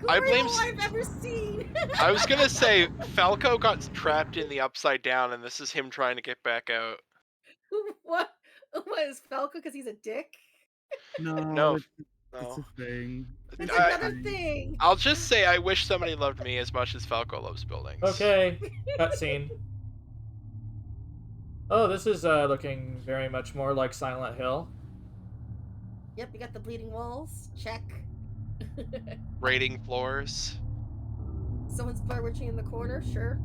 I glory blame. hole I've ever seen. I was gonna say Falco got trapped in the upside down, and this is him trying to get back out. what? What is Falco? Because he's a dick. No, No, it's no. a thing. It's It's a I, another thing. thing. I'll just say I wish somebody loved me as much as Falco loves buildings. Okay. Cutscene. Oh, this is looking very much more like Silent Hill. Yep, you got the bleeding walls. Check. Rating floors. Someone's witching in the corner. Sure.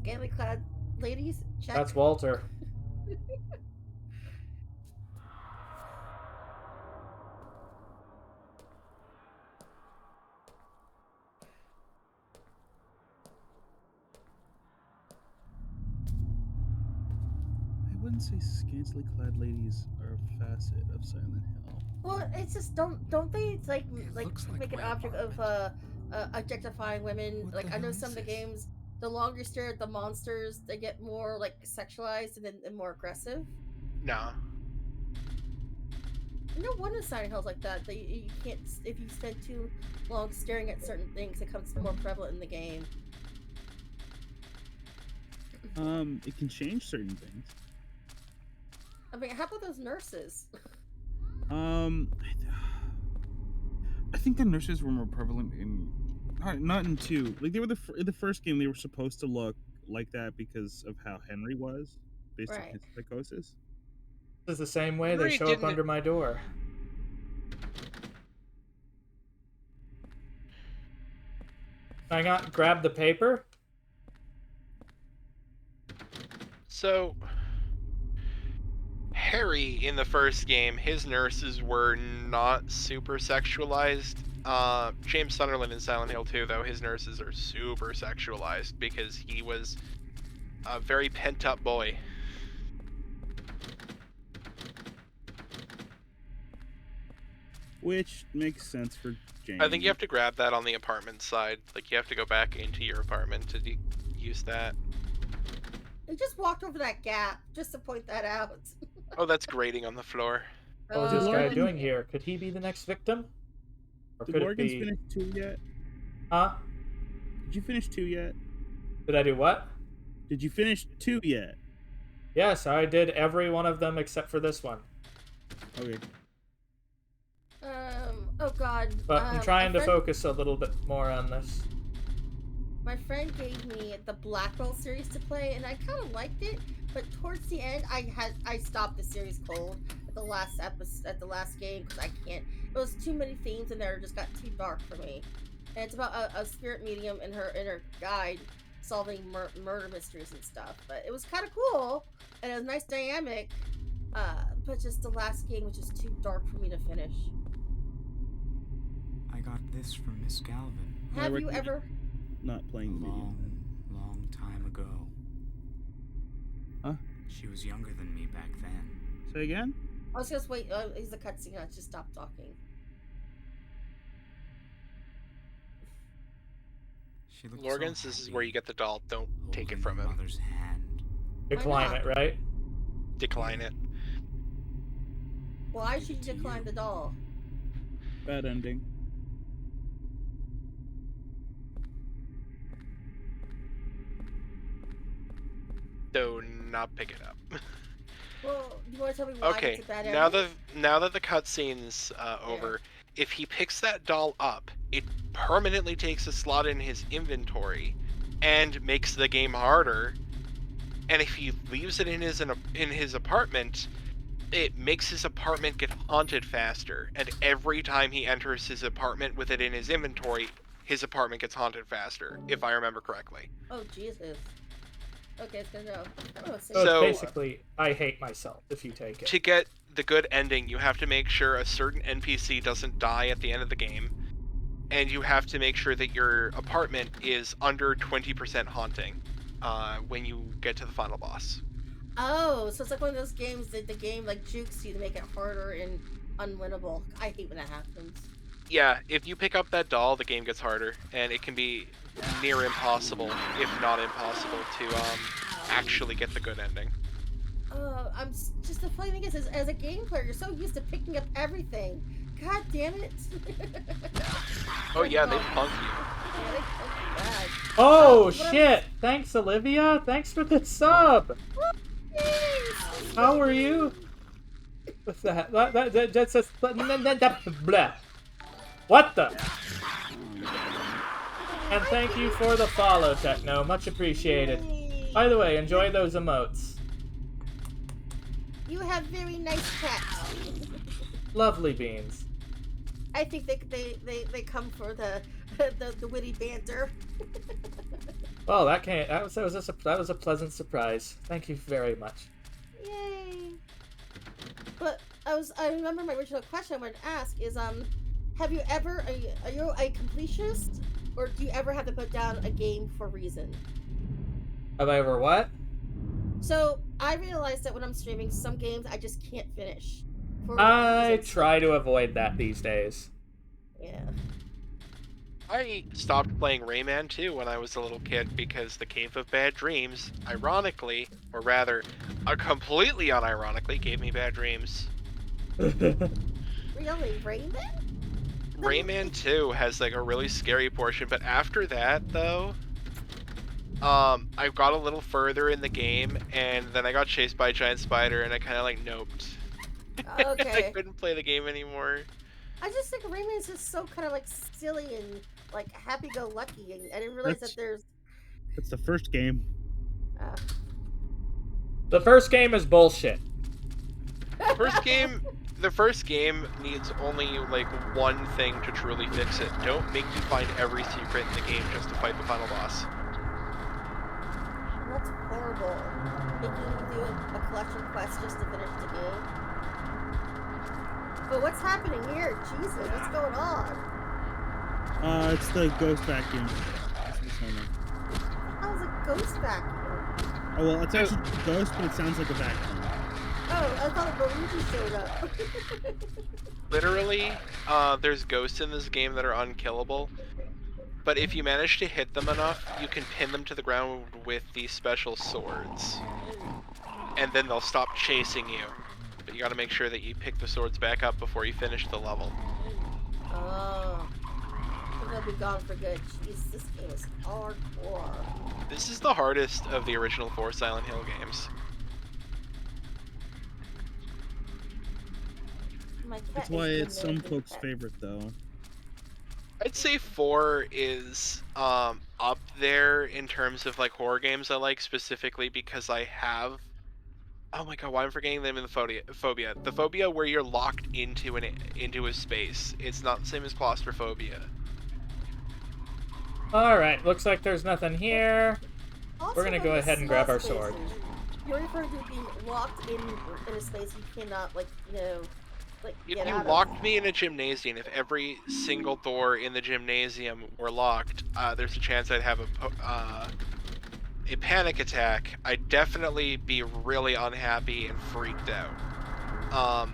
Scantily clad ladies. Check. That's Walter. wouldn't say scantily clad ladies are a facet of Silent Hill. Well, it's just don't they like looks like make an my object of objectifying women? What Like the I know hell some is of the this? games, the longer you stare at the monsters, they get more like sexualized and more aggressive. Nah. No wonder Silent Hill's like that. You can't if you spend too long staring at certain things, it becomes more prevalent in the game. It can change certain things. I mean, how about those nurses? I think the nurses were more prevalent in, not in 2. Like they were in the first game, they were supposed to look like that because of how Henry was, based on Right. his psychosis. This is the same way they Henry show up didn't- under my door. Hang on, grab the paper. So, Harry in the first game, his nurses were not super sexualized. James Sunderland in Silent Hill 2, though, his nurses are super sexualized because he was a very pent-up boy. Which makes sense for James. I think you have to grab that on the apartment side. Like, you have to go back into your apartment to use that. He just walked over that gap just to point that out. Oh, that's grating on the floor. What was this guy Morgan- doing here? Could he be the next victim? Or Did could it Morgan's be... finish 2 yet? Huh? Did you finish 2 yet? Did I do what? Did you finish 2 yet? Yes, I did every one of them except for this one. Okay. Oh god. But I'm trying to focus a little bit more on this. My friend gave me the Blackwell series to play, and I kind of liked it. But towards the end, I stopped the series cold at the last episode, at the last game, because I can't. It was too many themes in there; it just got too dark for me. And it's about a spirit medium and her guide solving murder mysteries and stuff. But it was kind of cool, and it was nice dynamic. But just the last game was just too dark for me to finish. I got this from Miss Galvin Have you recommend- ever? Not a playing the video. long time ago. Huh? She was younger than me back then. Say again? I was just wait. He's a cutscene. I just stop talking. She looked Lorgans, so this is happy, where you get the doll. Don't take it holding from her him. mother's hand. Decline not? it, right? Decline it. Why Give should it you to decline you. the doll? Bad ending. Do not pick it up. Well, you want to tell me why Okay, it's a bad now ending? that the cutscene's over, if he picks that doll up, it permanently takes a slot in his inventory and makes the game harder. And if he leaves it in his apartment, it makes his apartment get haunted faster. And every time he enters his apartment with it in his inventory, his apartment gets haunted faster, if I remember correctly. Oh Jesus. Okay, it's gonna go. Oh, So, So- it's basically, I hate myself if you take it. To get the good ending, you have to make sure a certain NPC doesn't die at the end of the game, and you have to make sure that your apartment is under 20% haunting when you get to the final boss. Oh, so it's like one of those games that the game like jukes you to make it harder and unwinnable. I hate when that happens. Yeah, if you pick up that doll, the game gets harder, and it can be near impossible, if not impossible, to actually get the good ending. Just the funny thing is, as a game player, you're so used to picking up everything. God damn it! Oh yeah, they punk you. Yeah, they punk you bad. Oh, what shit! Thanks, Olivia! Thanks for the sub! Thanks. How are you? What's that? That's just... Blah. What the? And thank you for the follow, Techno. Much appreciated. By the way, enjoy those emotes. You have very nice cats. Lovely beans. I think they come for the witty banter. Well, that was a pleasant surprise. Thank you very much. Yay! But I remember my original question I wanted to ask is have you ever are you a completionist, or do you ever have to put down a game for a reason? Have I ever what? So I realize that when I'm streaming, some games I just can't finish. For I reasons. try to avoid that these days. Yeah. I stopped playing Rayman 2 when I was a little kid because the Cave of Bad Dreams, ironically, or rather, completely unironically, gave me bad dreams. Really, Raven? Rayman 2 has like a really scary portion, but after that, though, I got a little further in the game, and then I got chased by a giant spider, and I kind of like noped. I Okay. couldn't play the game anymore. I just think Rayman is just so kind of like silly and like happy-go-lucky, and I didn't realize that there's. That's the first game. The first game is bullshit. The first game needs only like one thing to truly fix it. Don't make you find every secret in the game just to fight the final boss. That's horrible. Making you do a collection quest just to finish the game. But what's happening here? Jesus, what's going on? It's the ghost vacuum. That's what it's sounding like. How's a ghost vacuum? Oh well, it's actually a ghost, but it sounds like a vacuum. Oh, I thought Luigi showed up. Literally, there's ghosts in this game that are unkillable. But if you manage to hit them enough, you can pin them to the ground with these special swords. And then they'll stop chasing you. But you gotta make sure that you pick the swords back up before you finish the level. Oh. They'll be gone for good. Jeez, this game is hardcore. This is the hardest of the original 4 Silent Hill games. That's why it's some folks' favorite, though. I'd say 4 is up there in terms of like horror games I like, specifically because I have. Oh my god, why am I forgetting them in the phobia? The phobia where you're locked into a space. It's not the same as claustrophobia. Alright, looks like there's nothing here. Also, We're gonna go ahead and grab our sword. You're referring to being locked in a space you cannot, like, like, If get you out locked me in a gymnasium, if every single door in the gymnasium were locked, there's a chance I'd have a panic attack. I'd definitely be really unhappy and freaked out.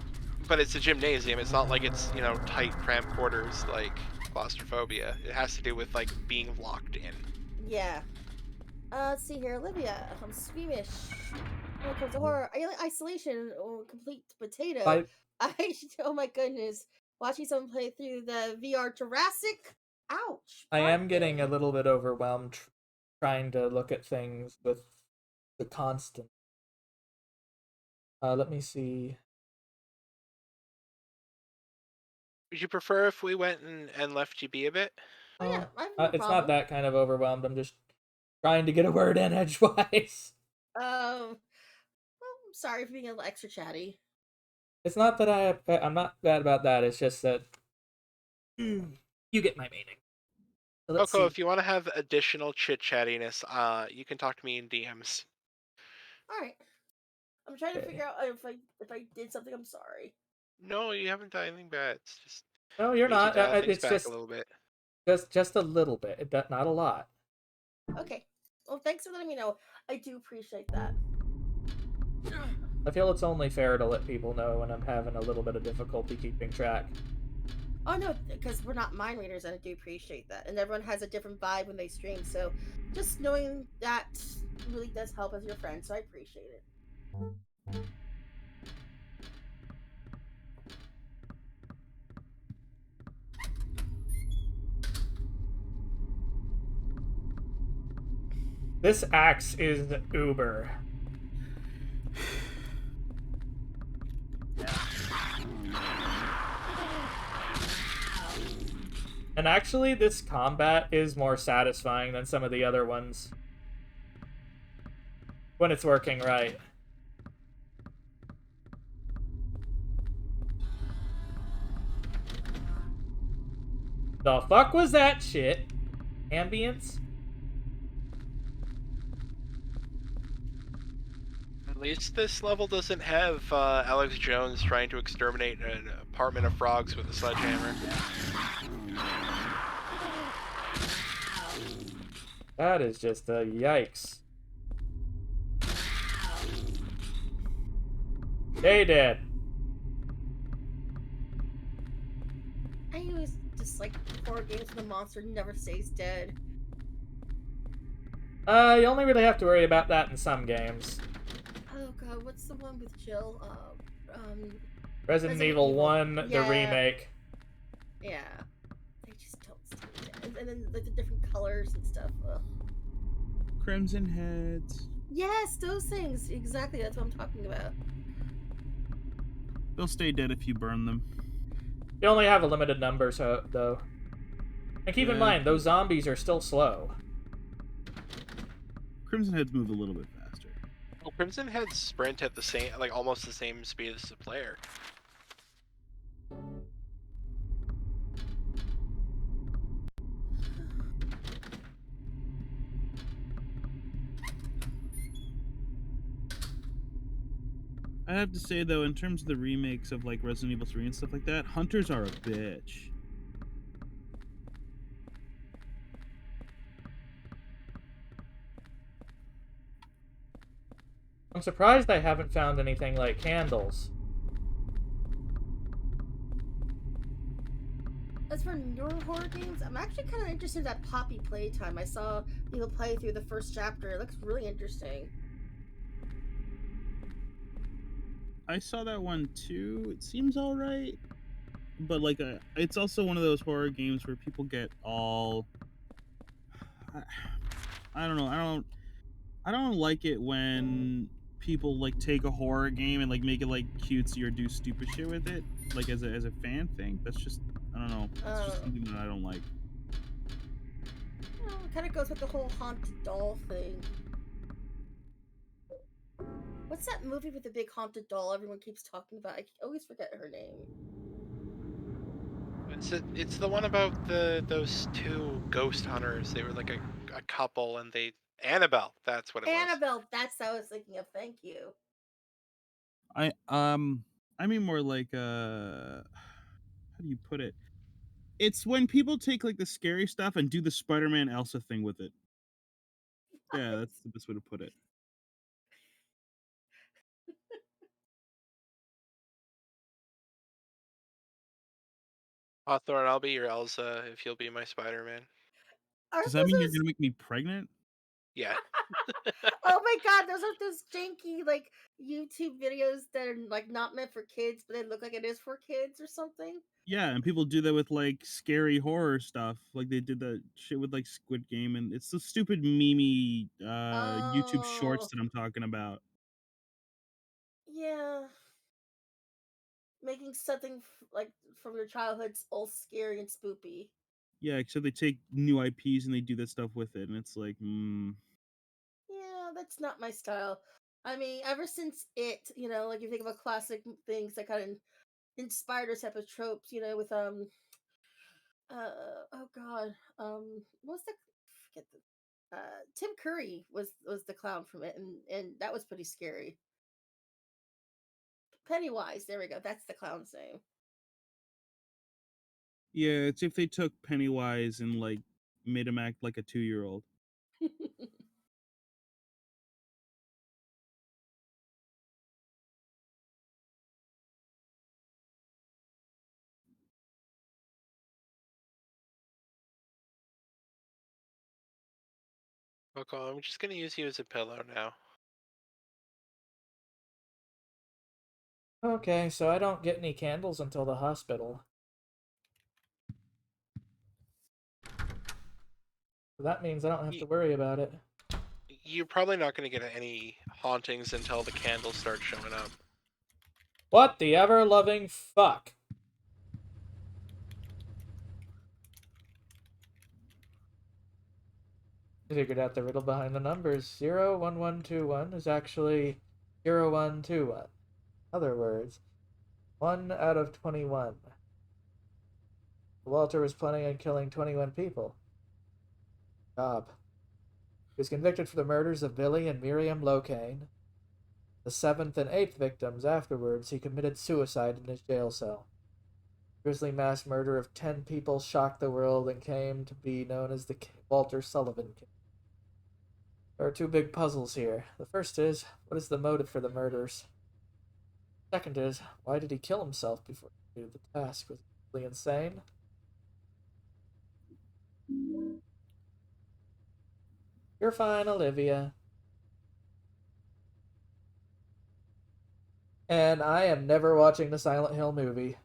But it's a gymnasium. It's not like it's, tight, cramped quarters like claustrophobia. It has to do with, like, being locked in. Yeah. Let's see here, Olivia. I'm squeamish. When it comes to horror, isolation or complete potato. Oh my goodness. Watching someone play through the VR Jurassic. Ouch. I am getting a little bit overwhelmed trying to look at things with the constant. Let me see. Would you prefer if we went and left you be a bit? Oh yeah, I have no It's problem. not that kind of overwhelmed. I'm just trying to get a word in edgewise. Well, I'm sorry for being a little extra chatty. It's not that I'm not bad about that. It's just that you get my meaning. So let's Coco, see. if you want to have additional chit-chattiness, you can talk to me in DMs. All right. I'm trying to figure out if I did something. I'm sorry. No, you haven't done anything bad. It's just No, you're means you not. dial things It's back just a little bit. just a little bit. Not a lot. Okay. Well, thanks for letting me know. I do appreciate that. I feel it's only fair to let people know when I'm having a little bit of difficulty keeping track. Oh no, because we're not mind readers, and I do appreciate that. And everyone has a different vibe when they stream, so just knowing that really does help as your friend. So I appreciate it. This axe is uber. And actually, this combat is more satisfying than some of the other ones. When it's working right. The fuck was that shit? Ambience? At least this level doesn't have Alex Jones trying to exterminate an apartment of frogs with a sledgehammer. That is just a yikes. Stay dead. I always just like horror games where the monster never stays dead. You only really have to worry about that in some games. Oh god, what's the one with Jill? Resident Evil 1, the Yeah. remake. Yeah. They just don't stay dead. And then like the different colors and stuff. Ugh. Crimson Heads. Yes, those things. Exactly, that's what I'm talking about. They'll stay dead if you burn them. You only have a limited number, so though. And keep in Yeah. mind, those zombies are still slow. Crimson Heads move a little bit faster. Well, Crimson Heads sprint at the same, like almost the same speed as the player. I have to say though, in terms of the remakes of like Resident Evil 3 and stuff like that, hunters are a bitch. I'm surprised I haven't found anything like candles. As for newer horror games, I'm actually kind of interested in that Poppy playtime. I saw people play through the first chapter. It looks really interesting. I saw that one too. It seems all right, but like, it's also one of those horror games where people get all. I don't know. I don't like it when people like take a horror game and like make it like cutesy or do stupid shit with it. Like as a fan thing. That's just, I don't know. That's just something that I don't like. Well, it kind of goes with the whole haunted doll thing. What's that movie with the big haunted doll everyone keeps talking about? I always forget her name. It's the one about those two ghost hunters. They were like a couple, and they Annabelle. That's what it was. Annabelle, that's what I was thinking of. Thank you. I mean more like how do you put it? It's when people take like the scary stuff and do the Spider-Man Elsa thing with it. Yeah, that's the best way to put it. Hawthorne, I'll be your Elsa if you'll be my Spider-Man. Does that mean you're gonna make me pregnant? Yeah. Oh my god, those are those janky like YouTube videos that are like not meant for kids, but they look like it is for kids or something. Yeah, and people do that with like scary horror stuff. Like they did that shit with like Squid Game, and it's the stupid memey YouTube shorts Oh. that I'm talking about. Yeah. Making something like from your childhood all scary and spoopy. Yeah, except they take new IPs and they do that stuff with it, and it's like, Yeah, that's not my style. I mean, ever since it, like you think of a classic things that kind of inspired us type of tropes, with oh god, what's the forget the Tim Curry was the clown from it, and that was pretty scary. Pennywise, there we go. That's the clown's name. yeah, it's if they took Pennywise and like made him act like a 2-year-old. Okay, I'm just gonna use you as a pillow now. Okay, so I don't get any candles until the hospital. So that means I don't have to worry about it. You're probably not gonna get any hauntings until the candles start showing up. What the ever-loving fuck? I figured out the riddle behind the numbers. 01121 is actually 0121. In other words, 1 out of 21. Walter was planning on killing 21 people. Job. He was convicted for the murders of Billy and Miriam Locane. The 7th and 8th victims afterwards, he committed suicide in his jail cell. Grisly mass murder of 10 people shocked the world and came to be known as the Walter Sullivan case. There are two big puzzles here. The first is, what is the motive for the murders? Second is, why did he kill himself before he completed the task? Was he really insane? You're fine, Olivia. And I am never watching the Silent Hill movie.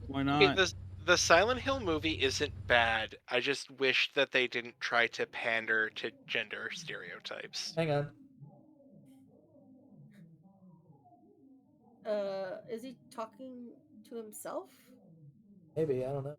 Why Okay, not? the Silent Hill movie isn't bad. I just wish that they didn't try to pander to gender stereotypes. Hang on. Is he talking to himself? Maybe, I don't know.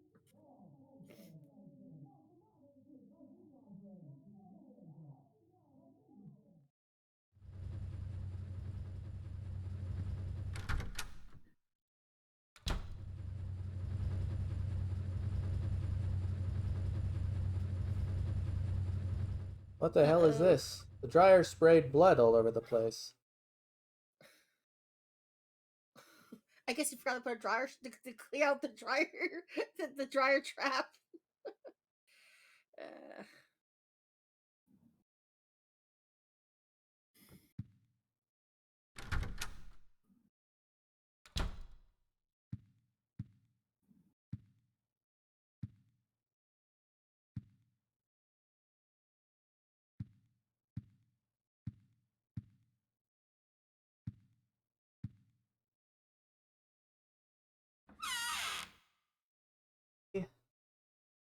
What the hell is Uh-oh. this? The dryer sprayed blood all over the place. I guess you forgot to put a dryer to clean out the dryer, the dryer trap. uh,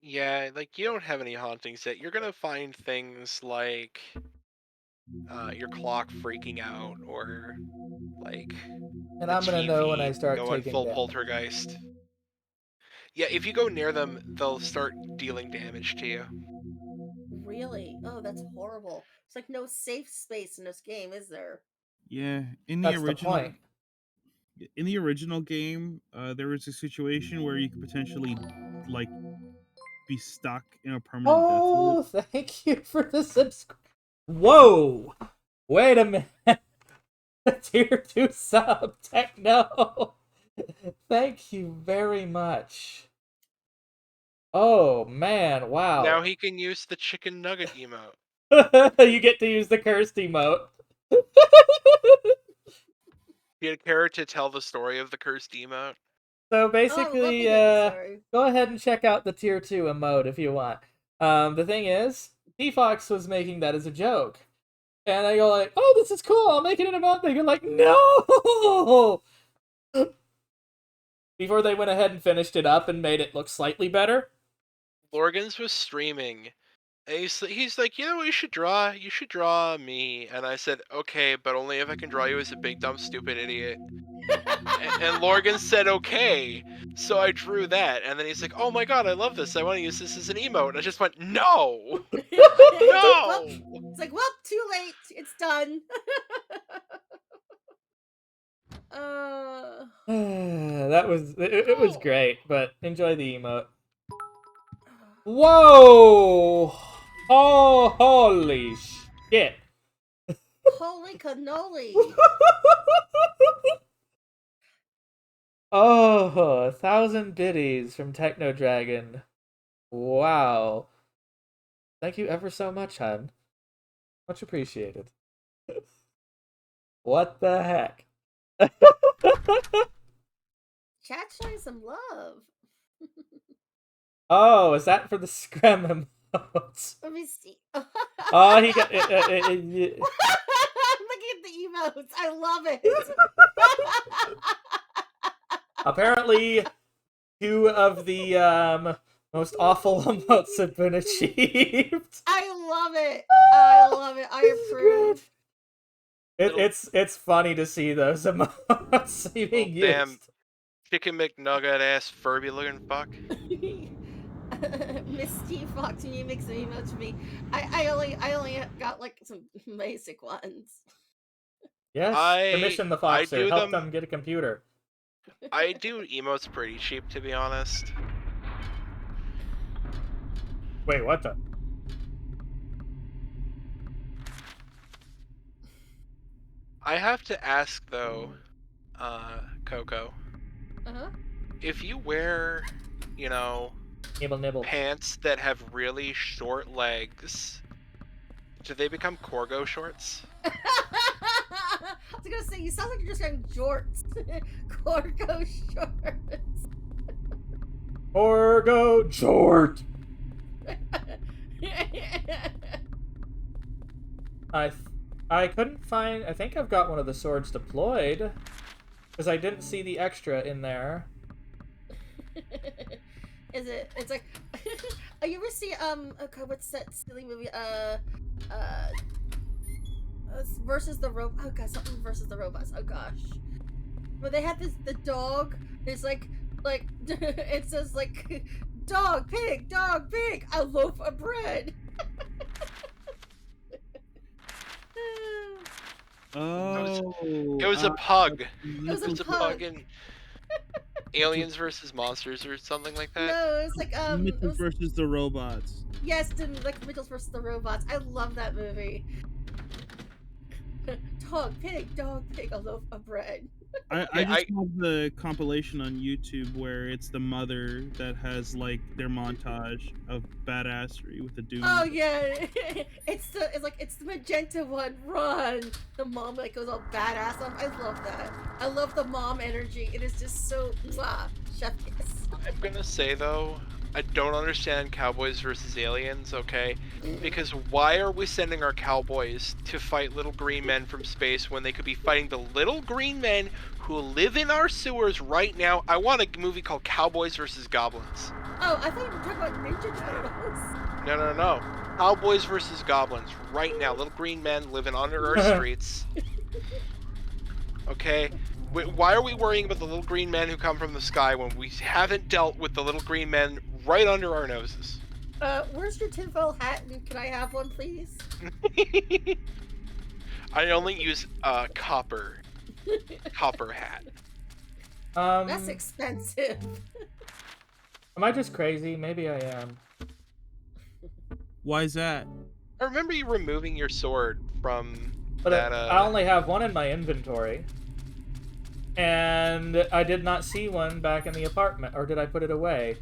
Yeah, like you don't have any hauntings yet. You're gonna find things like your clock freaking out, or like And the I'm gonna know when I TV start going taking full damage. poltergeist. Yeah, if you go near them, they'll start dealing damage to you. really? Oh, that's horrible. It's like no safe space in this game, is there? Yeah, in the That's the original point. game, there was a situation where you could potentially like be stuck in a permanent death loop. Oh, thank you for the subscribe. Whoa! Wait a minute. Tier 2 sub, Techno. Thank you very much. Oh, man, wow. Now he can use the chicken nugget emote. You get to use the cursed emote. You care to tell the story of the cursed emote? So Oh, I would love basically, to hear the story. go ahead and check out the tier 2 emote if you want. The thing is, T-Fox was making that as a joke. And I go like, oh, this is cool, I'll make it in a month. They go like, no! Before they went ahead and finished it up and made it look slightly better. Lorgans was streaming. And he's like, you know what you should draw? You should draw me. And I said, okay, but only if I can draw you as a big, dumb, stupid idiot. And Lorgan said, okay. So I drew that. And then he's like, oh my god, I love this. I want to use this as an emote. And I just went, no! No! It's like, well, too late. It's done. That was, it was great, but enjoy the emote. Whoa! Oh, holy shit. Holy cannoli. Oh, 1,000 biddies from Techno Dragon. Wow. Thank you ever so much, hun. Much appreciated. What the heck? Chat showing some love. Oh, is that for the Scram emotes? Let me see. Oh, he got... I'm looking at the emotes. I love it. Apparently, 2 of the most awful emotes have been achieved. I love it. I love it. I approve. It's funny to see those emotes being used. Damn chicken McNugget ass Furby looking fuck. Miss Steve Fox makes some emotes for me. I only got like some basic ones. Yes, commission the I Foxer. do Help them- them get a computer. I do emotes pretty cheap, to be honest. Wait, what the? I have to ask though, Coco, Uh-huh. if you wear, you know, Nibble, nibble. pants that have really short legs, do they become Corgo shorts? was gonna say, you sound like you're just wearing jorts. Corgo shorts. Orgo Jort. I couldn't find. I think I've got one of the swords deployed because I didn't see the extra in there. Is it? It's like. You ever see okay, what's that silly movie? Versus the robot. Oh god, something versus the robots. Oh gosh. But they had the dog. It's like it says like dog, pig, a loaf of bread. Oh, It was a pug. was It was a a pug. pug in Aliens versus Monsters or something like that. No, it's like it Mitchell was, versus the robots. yes, like Mitchell's versus the robots. I love that movie. Dog, pig, a loaf of bread. I just love the compilation on YouTube where it's the mother that has like their montage of badassery with the dude. Oh yeah, it's the magenta one. Run! The mom like goes all badass. I love that. I love the mom energy. It is just so chef kiss. I'm gonna say though, I don't understand Cowboys versus Aliens, okay? Because why are we sending our cowboys to fight little green men from space when they could be fighting the little green men who live in our sewers right now? I want a movie called Cowboys versus Goblins. Oh, I thought you were talking about Ninja Turtles. No. Cowboys versus Goblins right now. Little green men living under our streets. Okay? Why are we worrying about the little green men who come from the sky when we haven't dealt with the little green men right under our noses? Where's your tinfoil hat? And can I have one, please? I only use copper hat. That's expensive. Am I just crazy? Maybe I am. Why is that? I remember you removing your sword from But that. I only have one in my inventory. And I did not see one back in the apartment. Or did I put it away?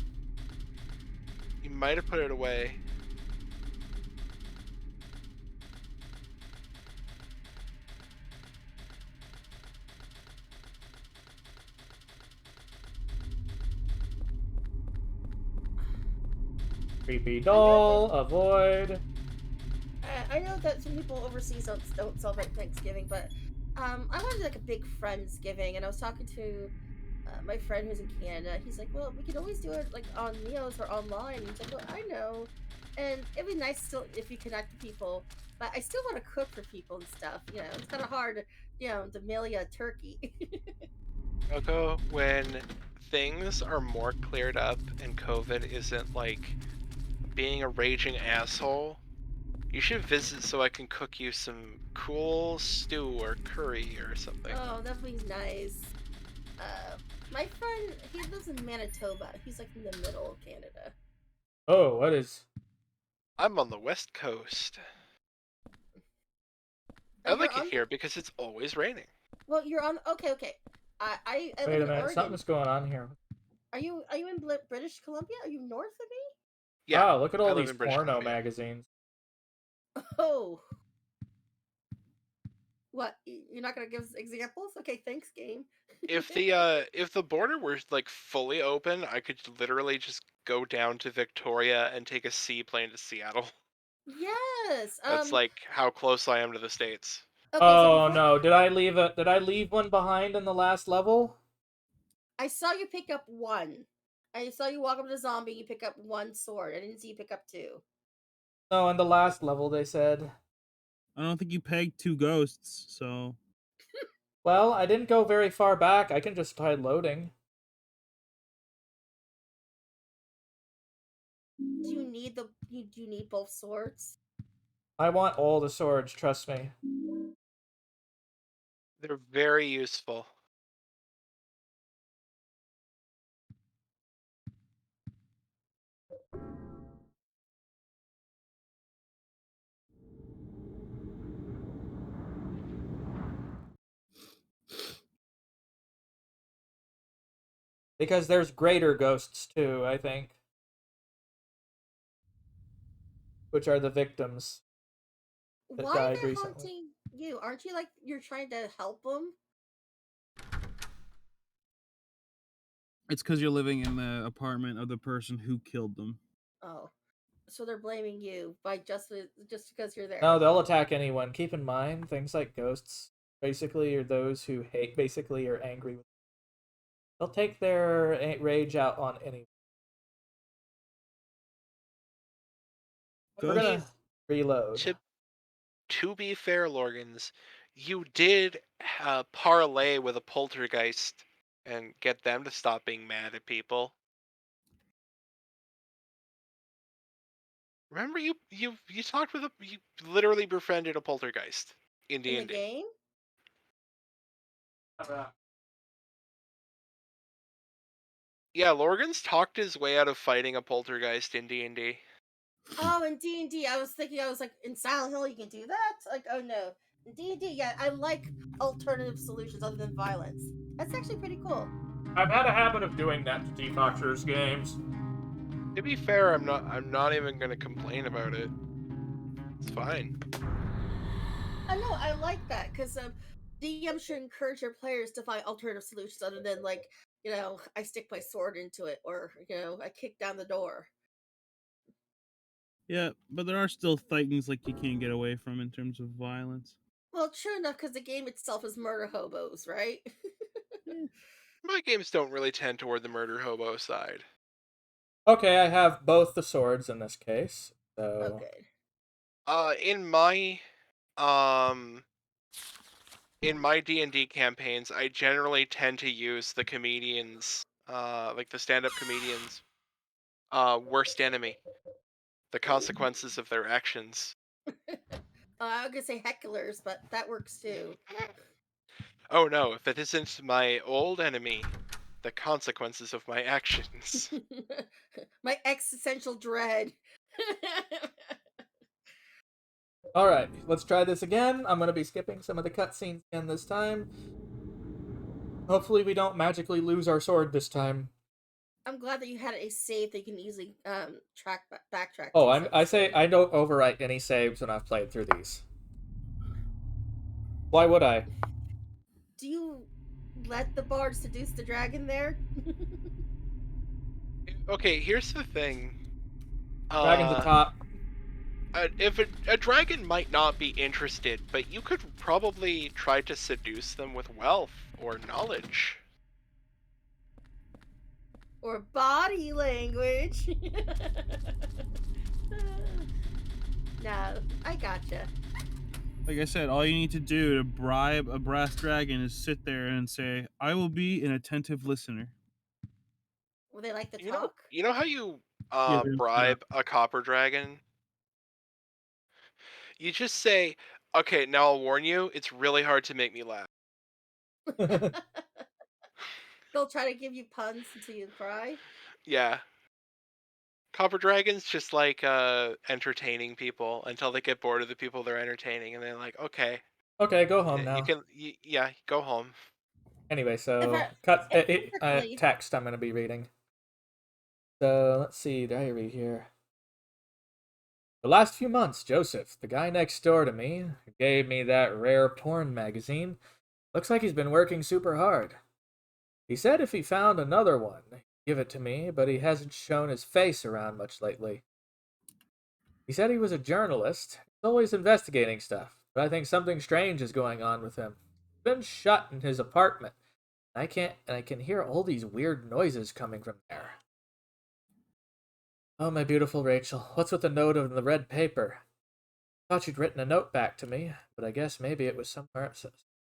You might have put it away. Creepy doll, avoid. I know that some people overseas don't celebrate Thanksgiving, but I wanted like a big Friendsgiving, and I was talking to my friend who's in Canada. He's like, well, we can always do it like on Neos or online. He's like, well, I know, and it'd be nice still if you connect to people, but I still want to cook for people and stuff. You know, it's kind of hard, to mail you a turkey. Coco, when things are more cleared up and COVID isn't like being a raging asshole, you should visit so I can cook you some cool stew or curry or something. Oh, that'd be nice. My friend, he lives in Manitoba. He's like in the middle of Canada. Oh, what is... I'm on the west coast. I You're like on- it here because it's always raining. Well, you're on. Okay. I live Wait a in minute, Oregon. something's going on here. Are you in British Columbia? Are you north of me? Yeah. Wow, look at I all live these in British porno Columbia. magazines. Oh. What? You're not gonna give us examples? Okay, thanks, game. If the border were like fully open, I could literally just go down to Victoria and take a seaplane to Seattle. Yes. That's like how close I am to the States. Okay, Oh so no, did I leave one behind in the last level? I saw you pick up one. I saw you walk up to the zombie. You pick up one sword. I didn't see you pick up two. No, in the last level they said. I don't think you pegged two ghosts, so Well, I didn't go very far back. I can just try loading. Do you need you need both swords? I want all the swords, trust me. They're very useful. Because there's greater ghosts too, I think. Which are the victims that Why died they're recently. haunting? You aren't you like you're trying to help them? It's because you're living in the apartment of the person who killed them. Oh, so they're blaming you by just because you're there. No, they'll attack anyone. Keep in mind, things like ghosts basically are those who hate, basically are angry. They'll take their rage out on anyone. We're Ghost? gonna reload. To be fair, Lorgans, you did parlay with a poltergeist and get them to stop being mad at people. Remember, you talked with you literally befriended a poltergeist in In the D&D. game? Yeah, Lorgans talked his way out of fighting a poltergeist in D&D. Oh, in D&D, I was thinking, I was like, in Silent Hill you can do that? Like, oh no. In D&D, yeah, I like alternative solutions other than violence. That's actually pretty cool. I've had a habit of doing that to Defoxer's games. To be fair, I'm not even gonna complain about it. It's fine. I know, I like that, because DM should encourage their players to find alternative solutions other than, like, I stick my sword into it, or, I kick down the door. Yeah, but there are still things like you can't get away from in terms of violence. Well, true enough, because the game itself is murder hobos, right? My games don't really tend toward the murder hobo side. Okay, I have both the swords in this case. Oh, So good. In my D&D campaigns, I generally tend to use the comedians, like the stand-up comedians, worst enemy, the consequences of their actions. I was gonna say hecklers, but that works too. Oh no, if it isn't my old enemy, the consequences of my actions. My existential dread. alright, let's try this again. I'm gonna be skipping some of the cutscenes again this time. Hopefully we don't magically lose our sword this time. I'm glad that you had a save that you can easily backtrack. Oh, to, so I to say speak. I don't overwrite any saves when I've played through these. Why would I? Do you let the bard seduce the dragon there? Okay, here's the thing. Dragon's a top. If a dragon might not be interested, but you could probably try to seduce them with wealth or knowledge. Or body language? No, I gotcha. Like I said, all you need to do to bribe a brass dragon is sit there and say, "I will be an attentive listener." Well, they like to talk. You know how you Yeah, they're bribe a copper dragon? You just say, "Okay, now I'll warn you, it's really hard to make me laugh." They'll try to give you puns until you cry. Yeah. Copper dragons just like entertaining people until they get bored of the people they're entertaining and they're like, "Okay, Okay, go home you now. can yeah, go home." Anyway, so If perfectly. text I'm gonna be reading. So let's see, did I read here? The last few months, Joseph, the guy next door to me, who gave me that rare porn magazine, looks like he's been working super hard. He said if he found another one, he'd give it to me, but he hasn't shown his face around much lately. He said he was a journalist, he's always investigating stuff, but I think something strange is going on with him. He's been shut in his apartment. I can hear all these weird noises coming from there. Oh, my beautiful Rachel, what's with the note of the red paper? Thought you'd written a note back to me, but I guess maybe it was somewhere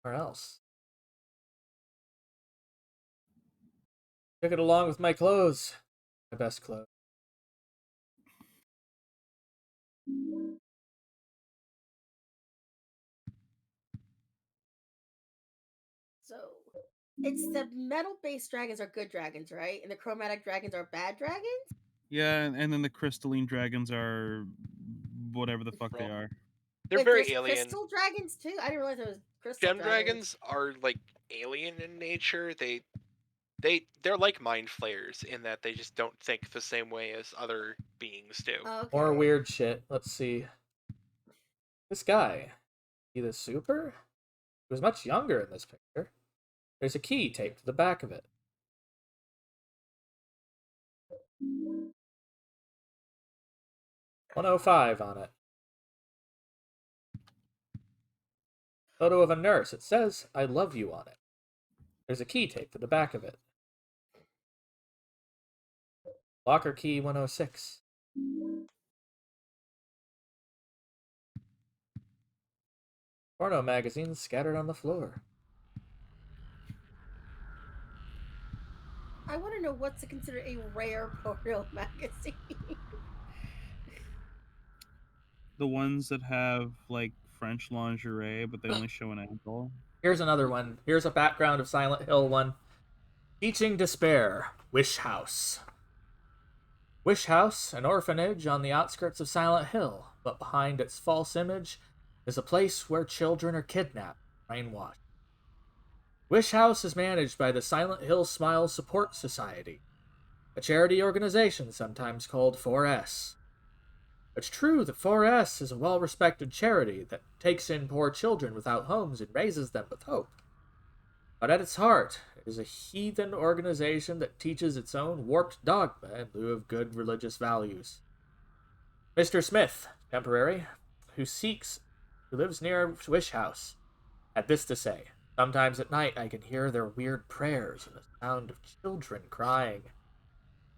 else. Took it along with my clothes. My best clothes. So, it's the metal-based dragons are good dragons, right? And the chromatic dragons are bad dragons? Yeah, and then the crystalline dragons are whatever the fuck they are. They're Wait, there's very alien. crystal dragons too? I didn't realize there was crystal Gem dragons. dragons are like alien in nature. They're like mind flayers in that they just don't think the same way as other beings do. Okay. More weird shit. Let's see. This guy. He the super? He was much younger in this picture. There's a key taped to the back of it. "105" on it. Photo of a nurse. It says, "I love you" on it. There's a key taped to the back of it. Locker key 106. Porno magazines scattered on the floor. I want to know what's considered a rare porno magazine. The ones that have like French lingerie, but they only show an ankle. Here's another one. Here's a background of Silent Hill one. Teaching Despair. Wish House. Wish House, an orphanage on the outskirts of Silent Hill, but behind its false image is a place where children are kidnapped, brainwashed. Wish House is managed by the Silent Hill Smile Support Society, a charity organization sometimes called 4S. It's true that 4S is a well-respected charity that takes in poor children without homes and raises them with hope. But at its heart, it is a heathen organization that teaches its own warped dogma in lieu of good religious values. Mr. Smith, temporary, who lives near Wish House, had this to say: "Sometimes at night I can hear their weird prayers and the sound of children crying.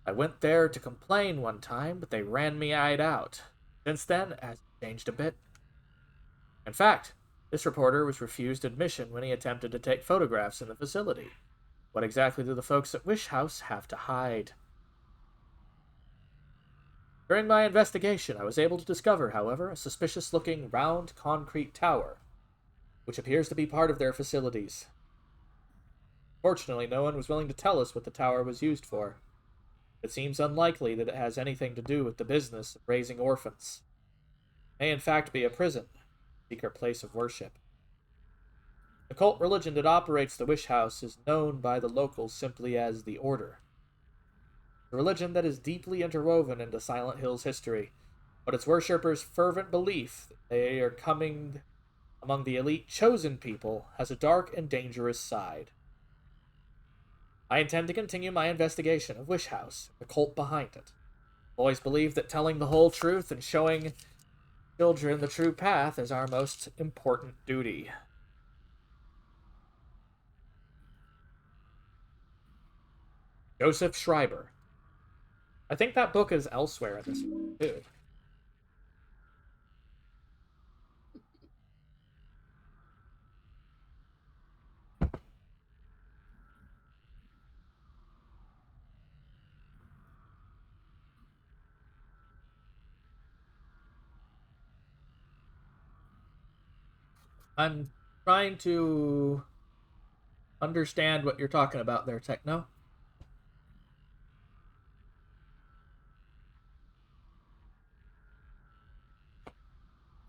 I went there to complain one time, but they ran me out. Since then, it has changed a bit. In fact, this reporter was refused admission when he attempted to take photographs in the facility. What exactly do the folks at Wish House have to hide?" During my investigation, I was able to discover, however, a suspicious-looking round concrete tower, which appears to be part of their facilities. Fortunately, no one was willing to tell us what the tower was used for. It seems unlikely that it has anything to do with the business of raising orphans. It may in fact be a prison, a secret place of worship. The cult religion that operates the Wish House is known by the locals simply as the Order. A religion that is deeply interwoven into Silent Hill's history, but its worshippers' fervent belief that they are coming among the elite chosen people has a dark and dangerous side. I intend to continue my investigation of Wish House and the cult behind it. I've always believed that telling the whole truth and showing children the true path is our most important duty. Joseph Schreiber. I think that book is elsewhere in this one, too. I'm trying to understand what you're talking about there, Techno.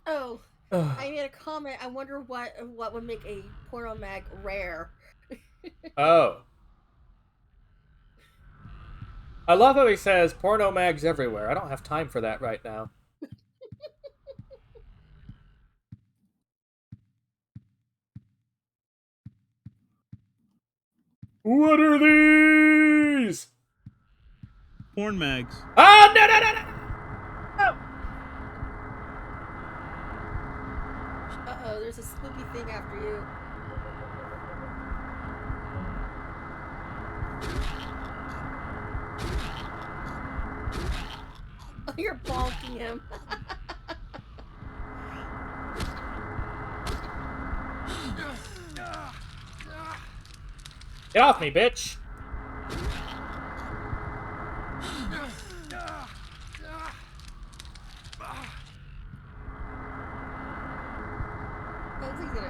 Oh, I made a comment. I wonder what would make a porno mag rare. Oh. I love how he says porno mags everywhere. I don't have time for that right now. What are these? Porn mags. Oh, no, no, no, no! Uh-oh, there's a spooky thing after you. Oh, you're bonking him. Get off me, bitch!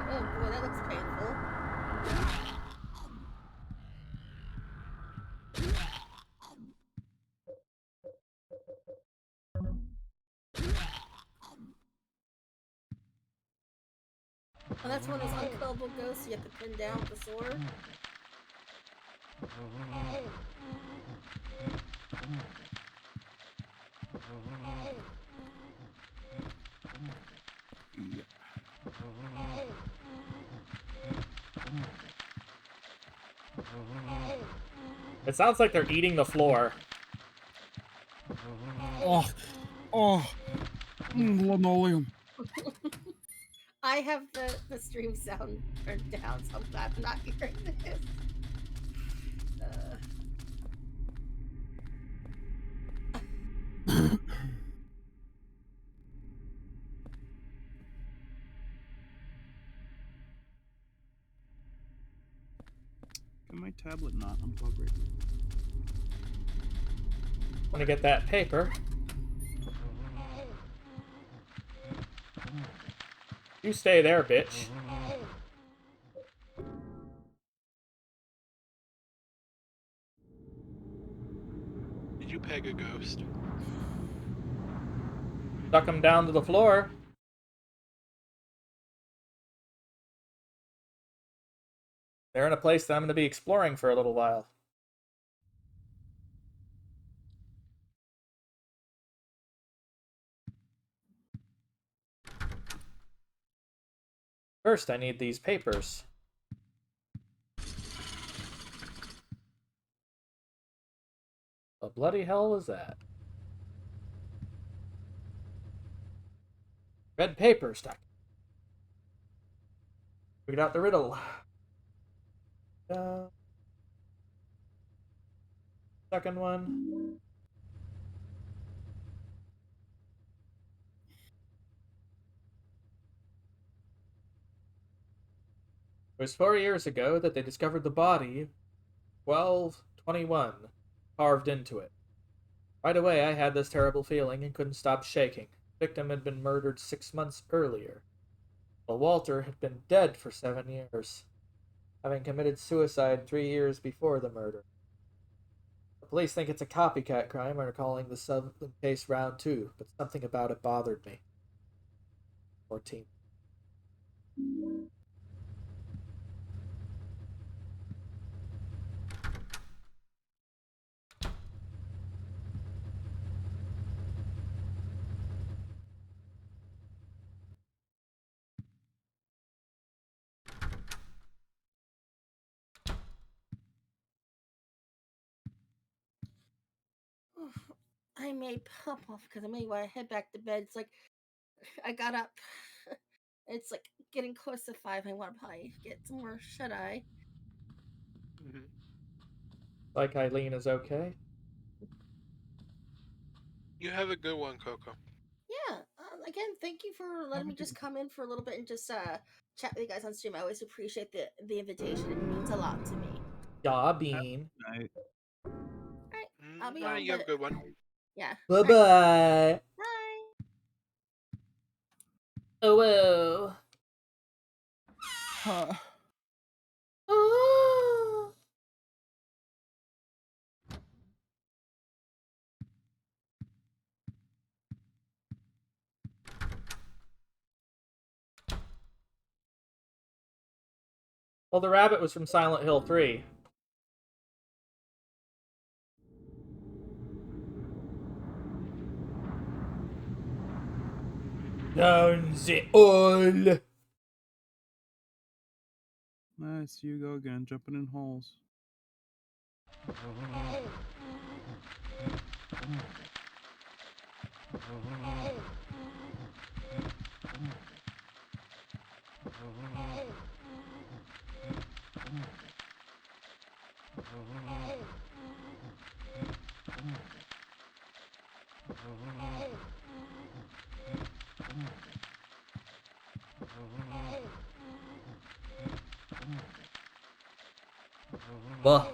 Oh boy, that looks painful. Oh, that's one of those unkillable ghosts you have to pin down with the sword. It sounds like they're eating the floor. Oh, linoleum. I have the stream sound turned down, so I'm glad I'm not hearing this. Can my tablet not unplug right now? I'm gonna get that paper. You stay there, bitch. Did you peg a ghost? Stuck him down to the floor. They're in a place that I'm going to be exploring for a little while. First, I need these papers. The bloody hell was that? Red paper stuck. Figured out the riddle. Second one. It was 4 years ago that they discovered the body, 12/21, carved into it. Right away, I had this terrible feeling and couldn't stop shaking. The victim had been murdered 6 months earlier, while Walter had been dead for 7 years, having committed suicide 3 years before the murder. The police think it's a copycat crime and are calling the sub case round 2, but something about it bothered me. 14. I may pop off because I may want to head back to bed. It's like I got up. It's like getting close to 5. I want to probably get some more shut eye. Mm-hmm. Like Eileen is okay. You have a good one, Coco. Yeah. Again, thank you for letting me just come in for a little bit and just chat with you guys on stream. I always appreciate the invitation. It means a lot to me. Yeah, Bean. Night. All right. I'll be No, on. you have a good one. Yeah. Bye All right. bye. Bye. Oh, whoa. Huh. Oh. Well, the rabbit was from Silent Hill 3. Down the hall. Nice, you go again, jumping in holes. Bah.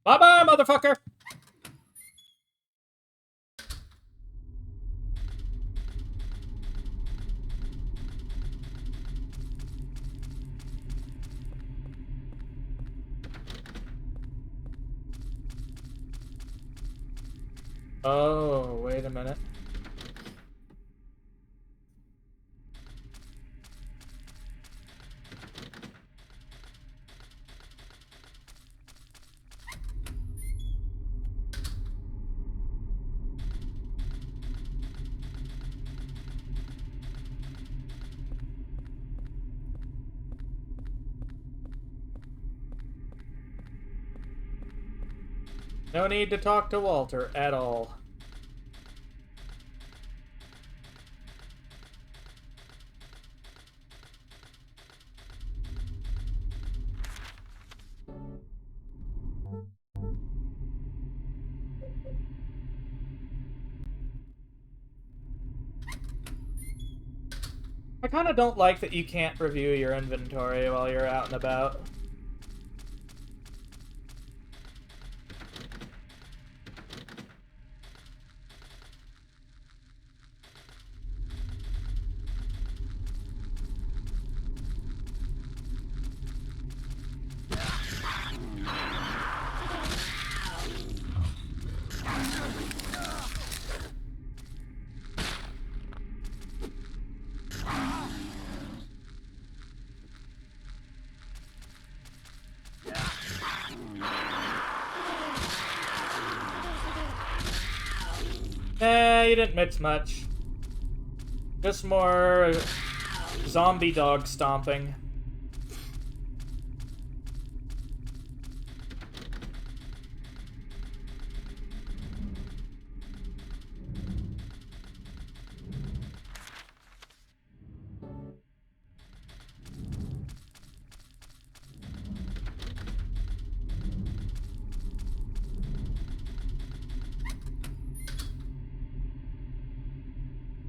Bye-bye, motherfucker! Oh, wait a minute. No need to talk to Walter at all. I kind of don't like that you can't review your inventory while you're out and about. You didn't miss much. Just more zombie dog stomping.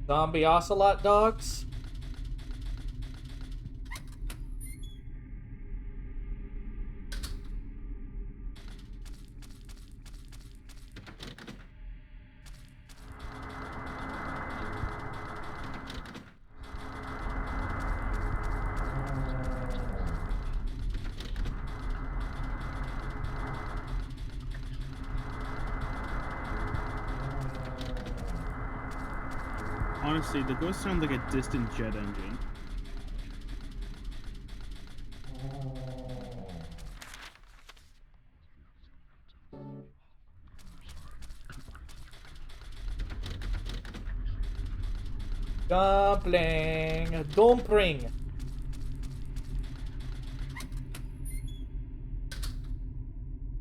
Zombie ocelot dogs? Honestly, the ghosts sound like a distant jet engine. Dumpling. Dumpling.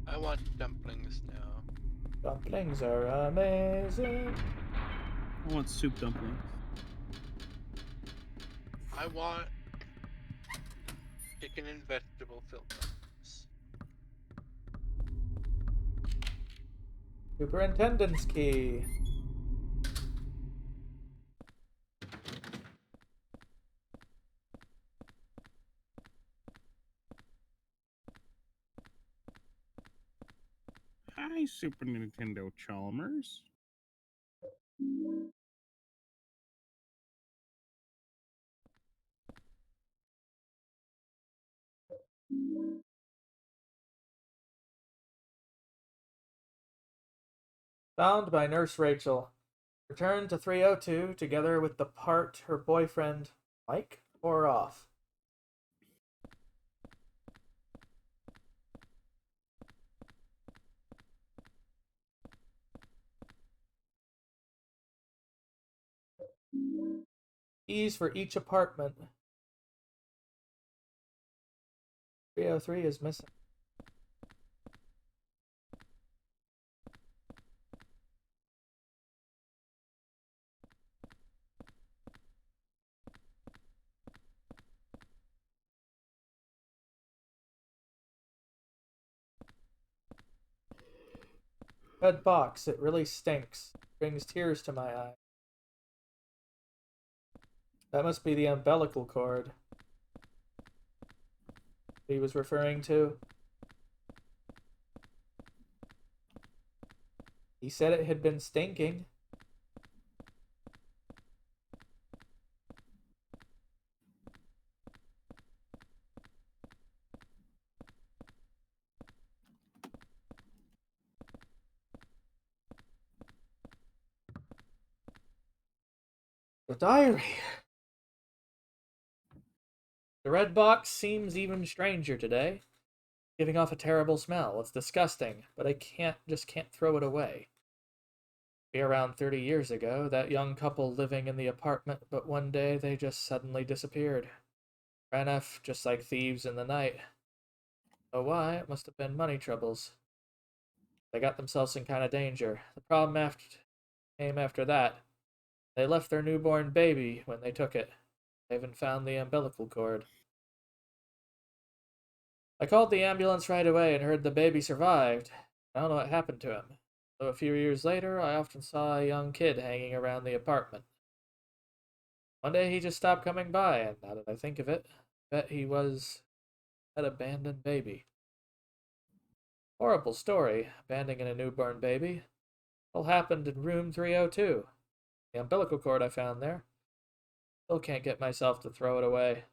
I want dumplings now. Dumplings are amazing. I want soup dumplings. I want chicken and vegetable filled dumplings. Superintendent's key. Hi, Super Nintendo Chalmers. Found by Nurse Rachel. Returned to 302 together with the part her boyfriend, Mike, tore off. Keys for each apartment. 303 is missing. Red box, it really stinks. Brings tears to my eye. That must be the umbilical cord he was referring to. He said it had been stinking. The diary. The red box seems even stranger today, giving off a terrible smell. It's disgusting, but I just can't throw it away. Be around 30 years ago, that young couple living in the apartment, but one day they just suddenly disappeared. Ran off just like thieves in the night. Oh, why? It must have been money troubles. They got themselves in kind of danger. The problem came after that. They left their newborn baby when they took it. They haven't found the umbilical cord. I called the ambulance right away and heard the baby survived. I don't know what happened to him. So a few years later, I often saw a young kid hanging around the apartment. One day he just stopped coming by, and now that I think of it, I bet he was that abandoned baby. Horrible story, abandoning a newborn baby. All happened in room 302. The umbilical cord I found there. Still can't get myself to throw it away.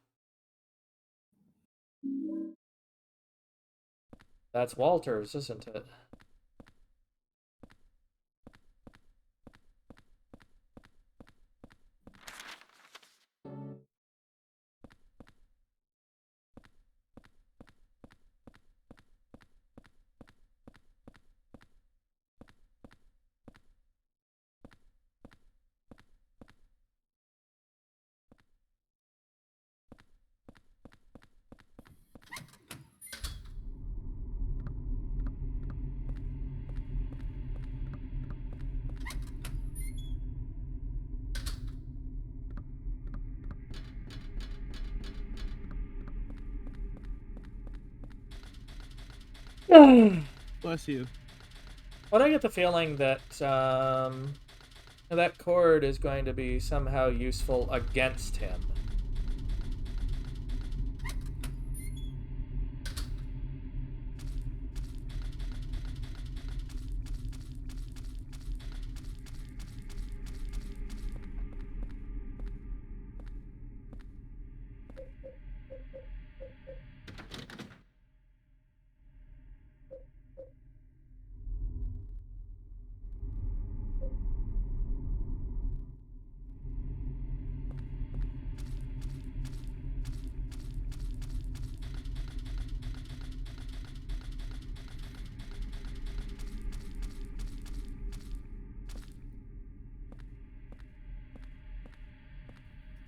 That's Walter's, isn't it? Bless you. But I get the feeling that that cord is going to be somehow useful against him.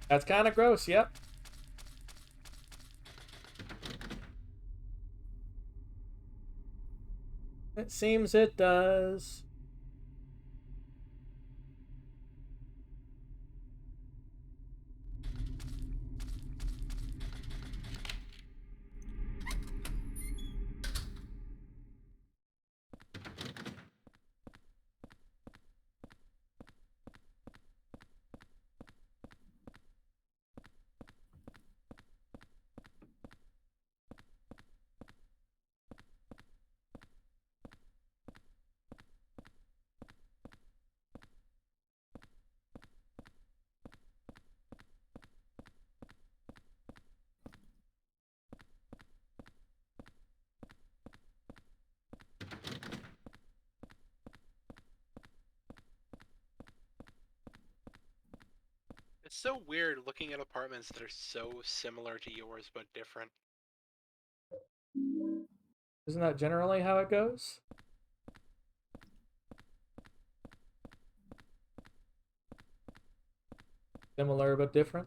That's kind of gross, yep. It seems it does. It's so weird looking at apartments that are so similar to yours but different. Isn't that generally how it goes? Similar but different?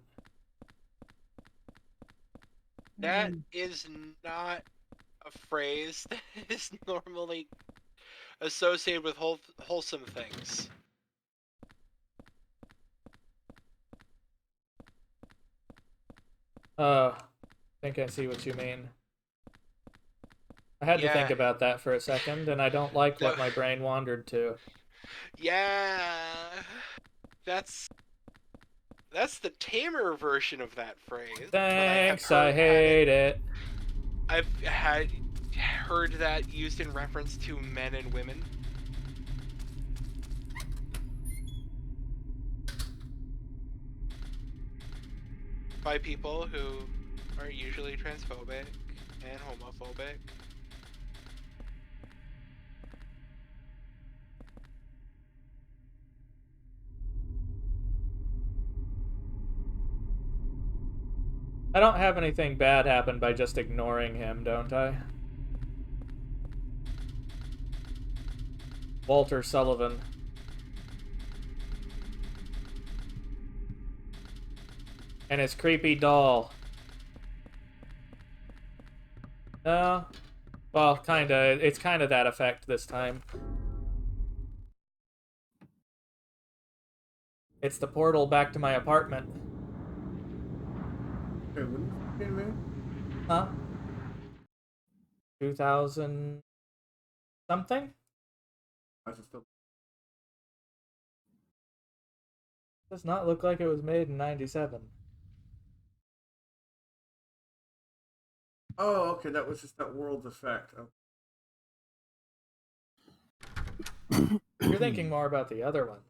That is not a phrase that is normally associated with wholesome things. I think I see what you mean. I had to think Yeah. about that for a second, and I don't like what my brain wandered to. Yeah, that's the tamer version of that phrase. Thanks, I hate it. I've heard that used in reference to men and women. by people who are usually transphobic and homophobic. I don't have anything bad happen by just ignoring him, don't I? Walter Sullivan. And his creepy doll. No. Well, kinda. It's kinda that effect this time. It's the portal back to my apartment. Wait, when came in? Huh? 2000 something? I just still. Does not look like it was made in 97. Oh, okay, that was just that world effect. Oh. You're thinking more about the other ones.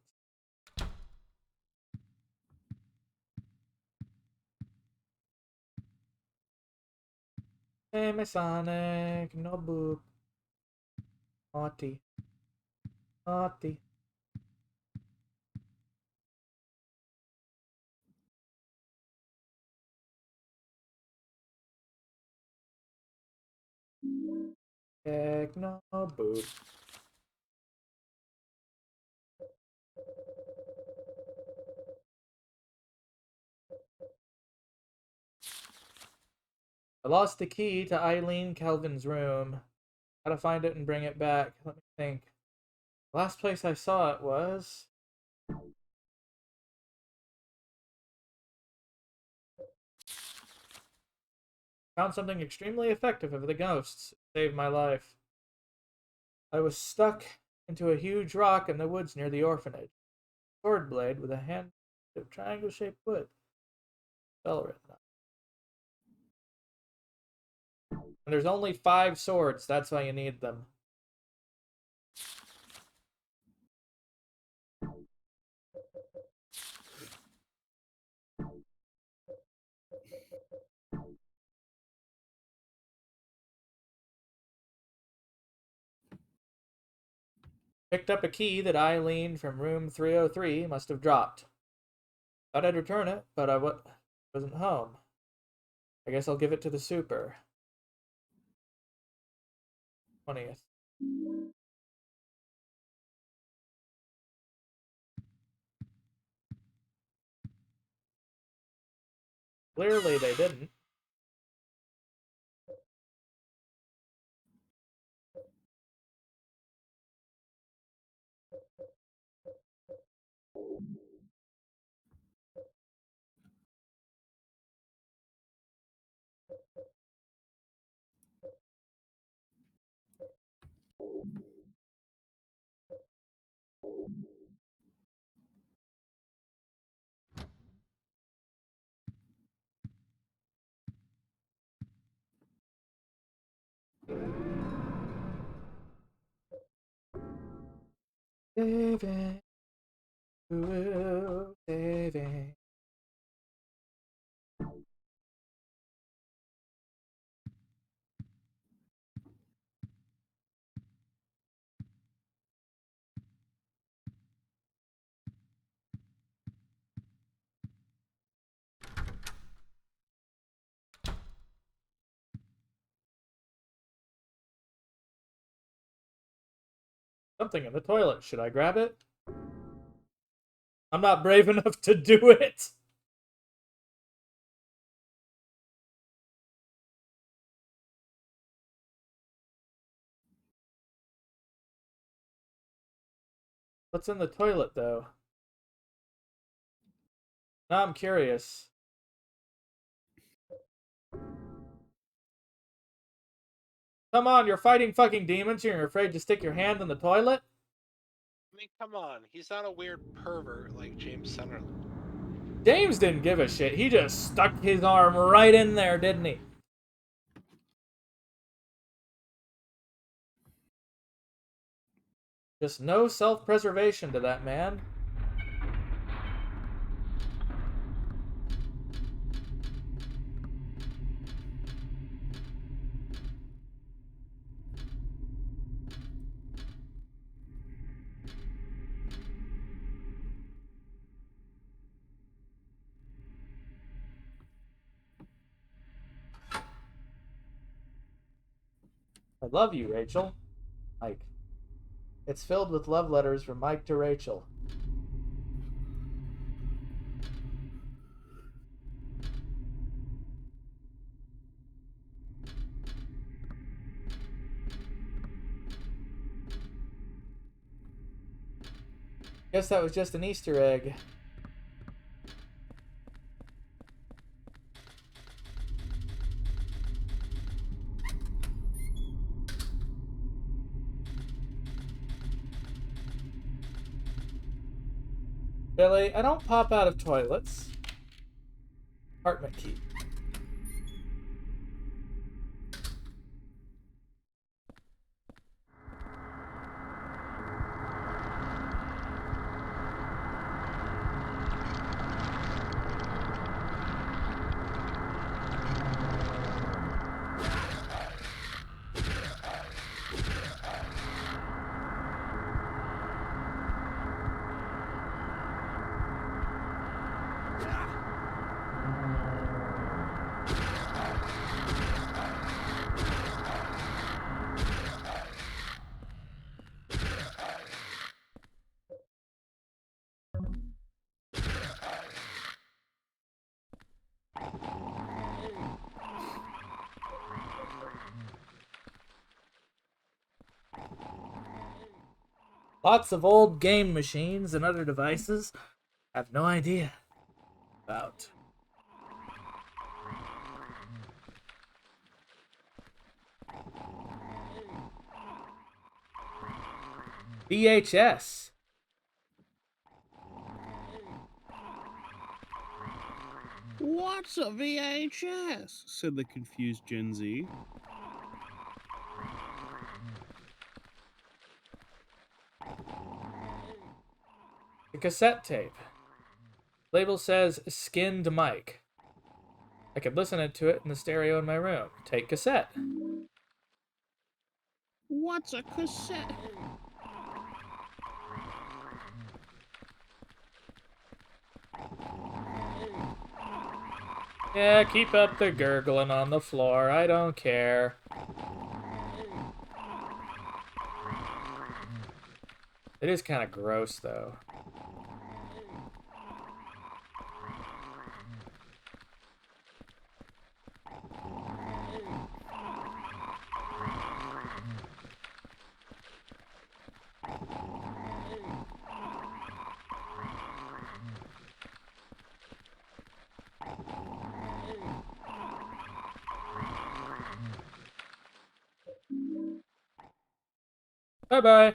Hey, my Sonic, no boop. Naughty. Naughty. Heck, no boop. I lost the key to Eileen Kelvin's room. Gotta find it and bring it back. Let me think. The last place I saw it was... Found something extremely effective for the ghosts. It saved my life. I was stuck into a huge rock in the woods near the orphanage. Sword blade with a hand of triangle-shaped wood. Spell written on it. And there's only 5 swords. That's why you need them. Picked up a key that Eileen from room 303 must have dropped. Thought I'd return it, but I wasn't home. I guess I'll give it to the super. 20th. Clearly they didn't. Saving. Ooh, saving. Something in the toilet. Should I grab it? I'm not brave enough to do it. What's in the toilet, though? Now I'm curious. Come on, you're fighting fucking demons and you're afraid to stick your hand in the toilet? I mean, come on. He's not a weird pervert like James Sunderland. James didn't give a shit. He just stuck his arm right in there, didn't he? Just no self-preservation to that, man. I love you, Rachel. Mike. It's filled with love letters from Mike to Rachel. Guess that was just an Easter egg. Billy, I don't pop out of toilets. Apartment key. Lots of old game machines and other devices I have no idea about. VHS. What's a VHS? Said the confused Gen Z. A cassette tape. Label says skinned mic. I could listen to it in the stereo in my room. Take cassette. What's a cassette? Yeah, keep up the gurgling on the floor. I don't care. It is kind of gross, though. Bye-bye.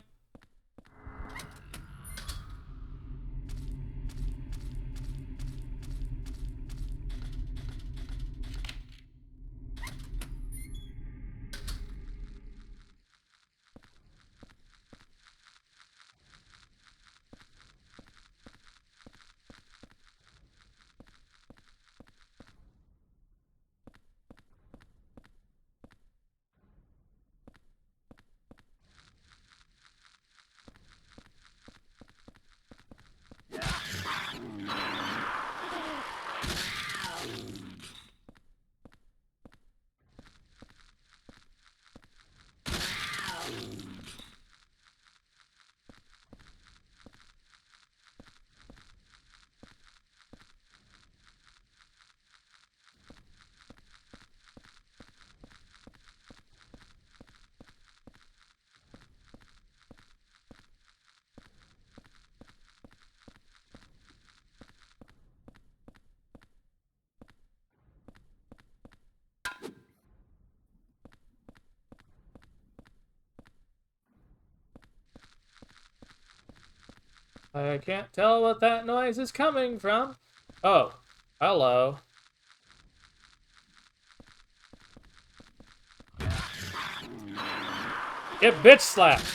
I can't tell what that noise is coming from. Oh, hello. Get bitch slapped.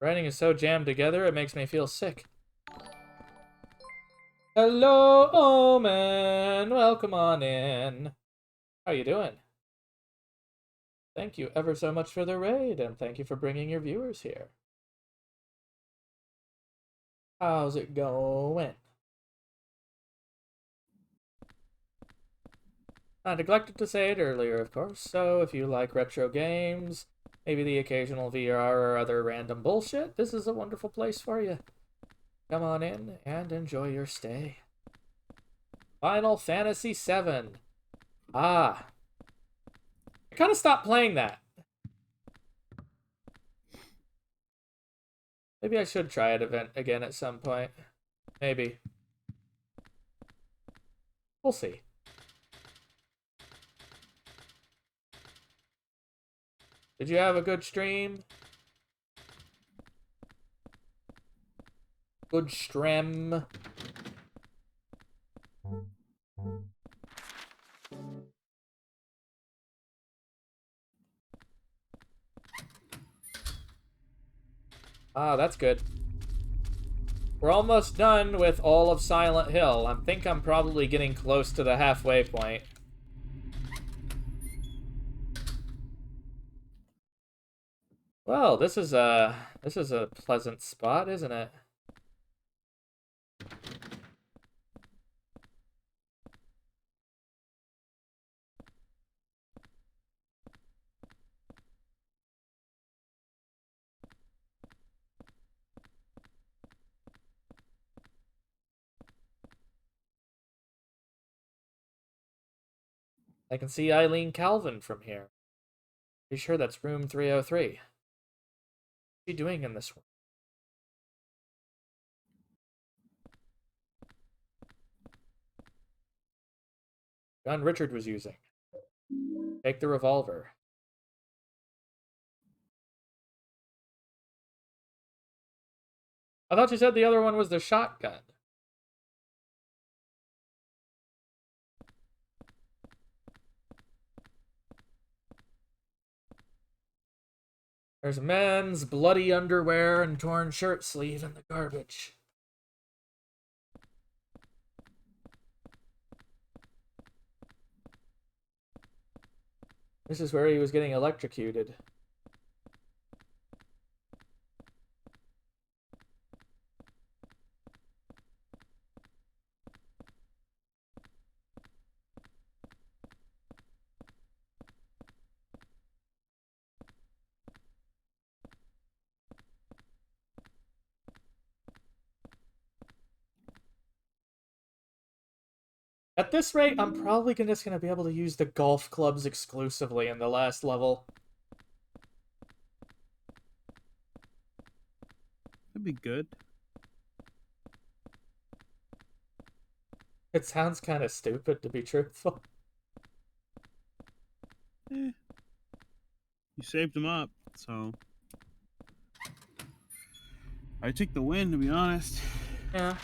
Writing is so jammed together, it makes me feel sick. Hello, Omen. Welcome on in. How you doing? Thank you ever so much for the raid, and thank you for bringing your viewers here. How's it going? I neglected to say it earlier, of course, so if you like retro games, maybe the occasional VR or other random bullshit, this is a wonderful place for you. Come on in and enjoy your stay. Final Fantasy VII. Ah. I kind of stopped playing that. Maybe I should try it again at some point. Maybe. We'll see. Did you have a good stream? Good stream. Ah, that's good. We're almost done with all of Silent Hill. I think I'm probably getting close to the halfway point. Well, this is a pleasant spot, isn't it? I can see Eileen Calvin from here. Pretty sure that's room 303. What's she doing in this room? Gun Richard was using. Take the revolver. I thought you said the other one was the shotgun. There's men's bloody underwear and torn shirt sleeve in the garbage. This is where he was getting electrocuted. At this rate, I'm probably just going to be able to use the golf clubs exclusively in the last level. That'd be good. It sounds kind of stupid, to be truthful. You saved him up, so I took the win, to be honest. Yeah.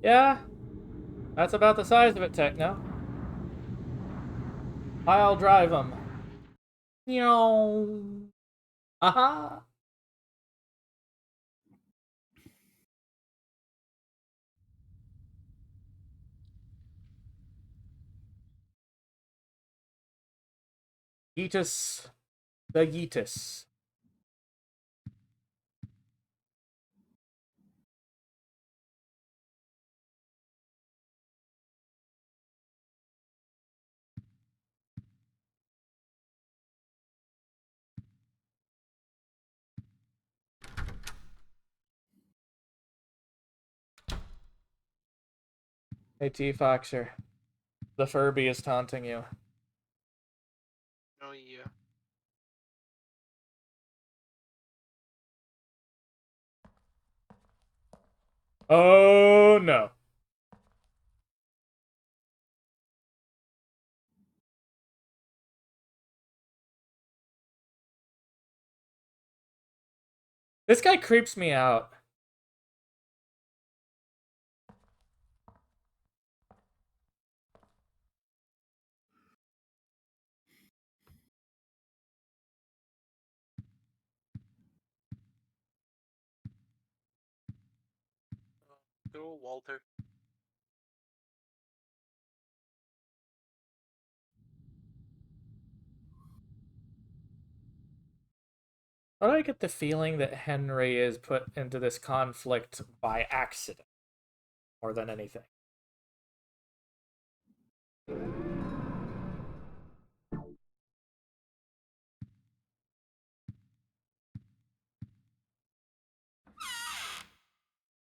Yeah, that's about the size of it, Techno. I'll drive them. Yo. Aha. Yeetus. The Yeetus. Hey, T-Foxer. The Furby is taunting you. Oh yeah. Oh, no. This guy creeps me out. Go, Walter. But I get the feeling that Henry is put into this conflict by accident more than anything.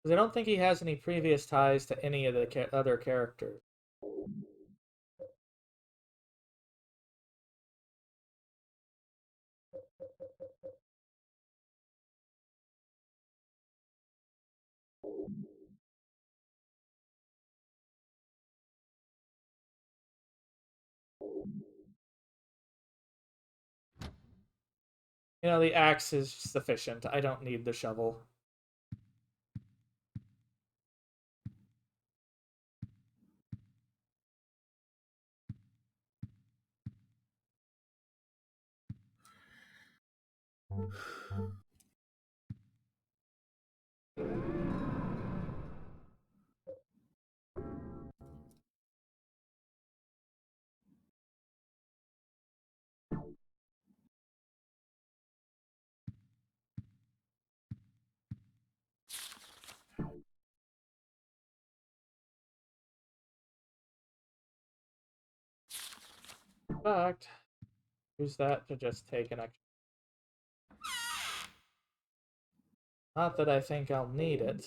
Because I don't think he has any previous ties to any of the other characters. You know, the axe is sufficient. I don't need the shovel. In fact, use that to just take an extra. Not that I think I'll need it.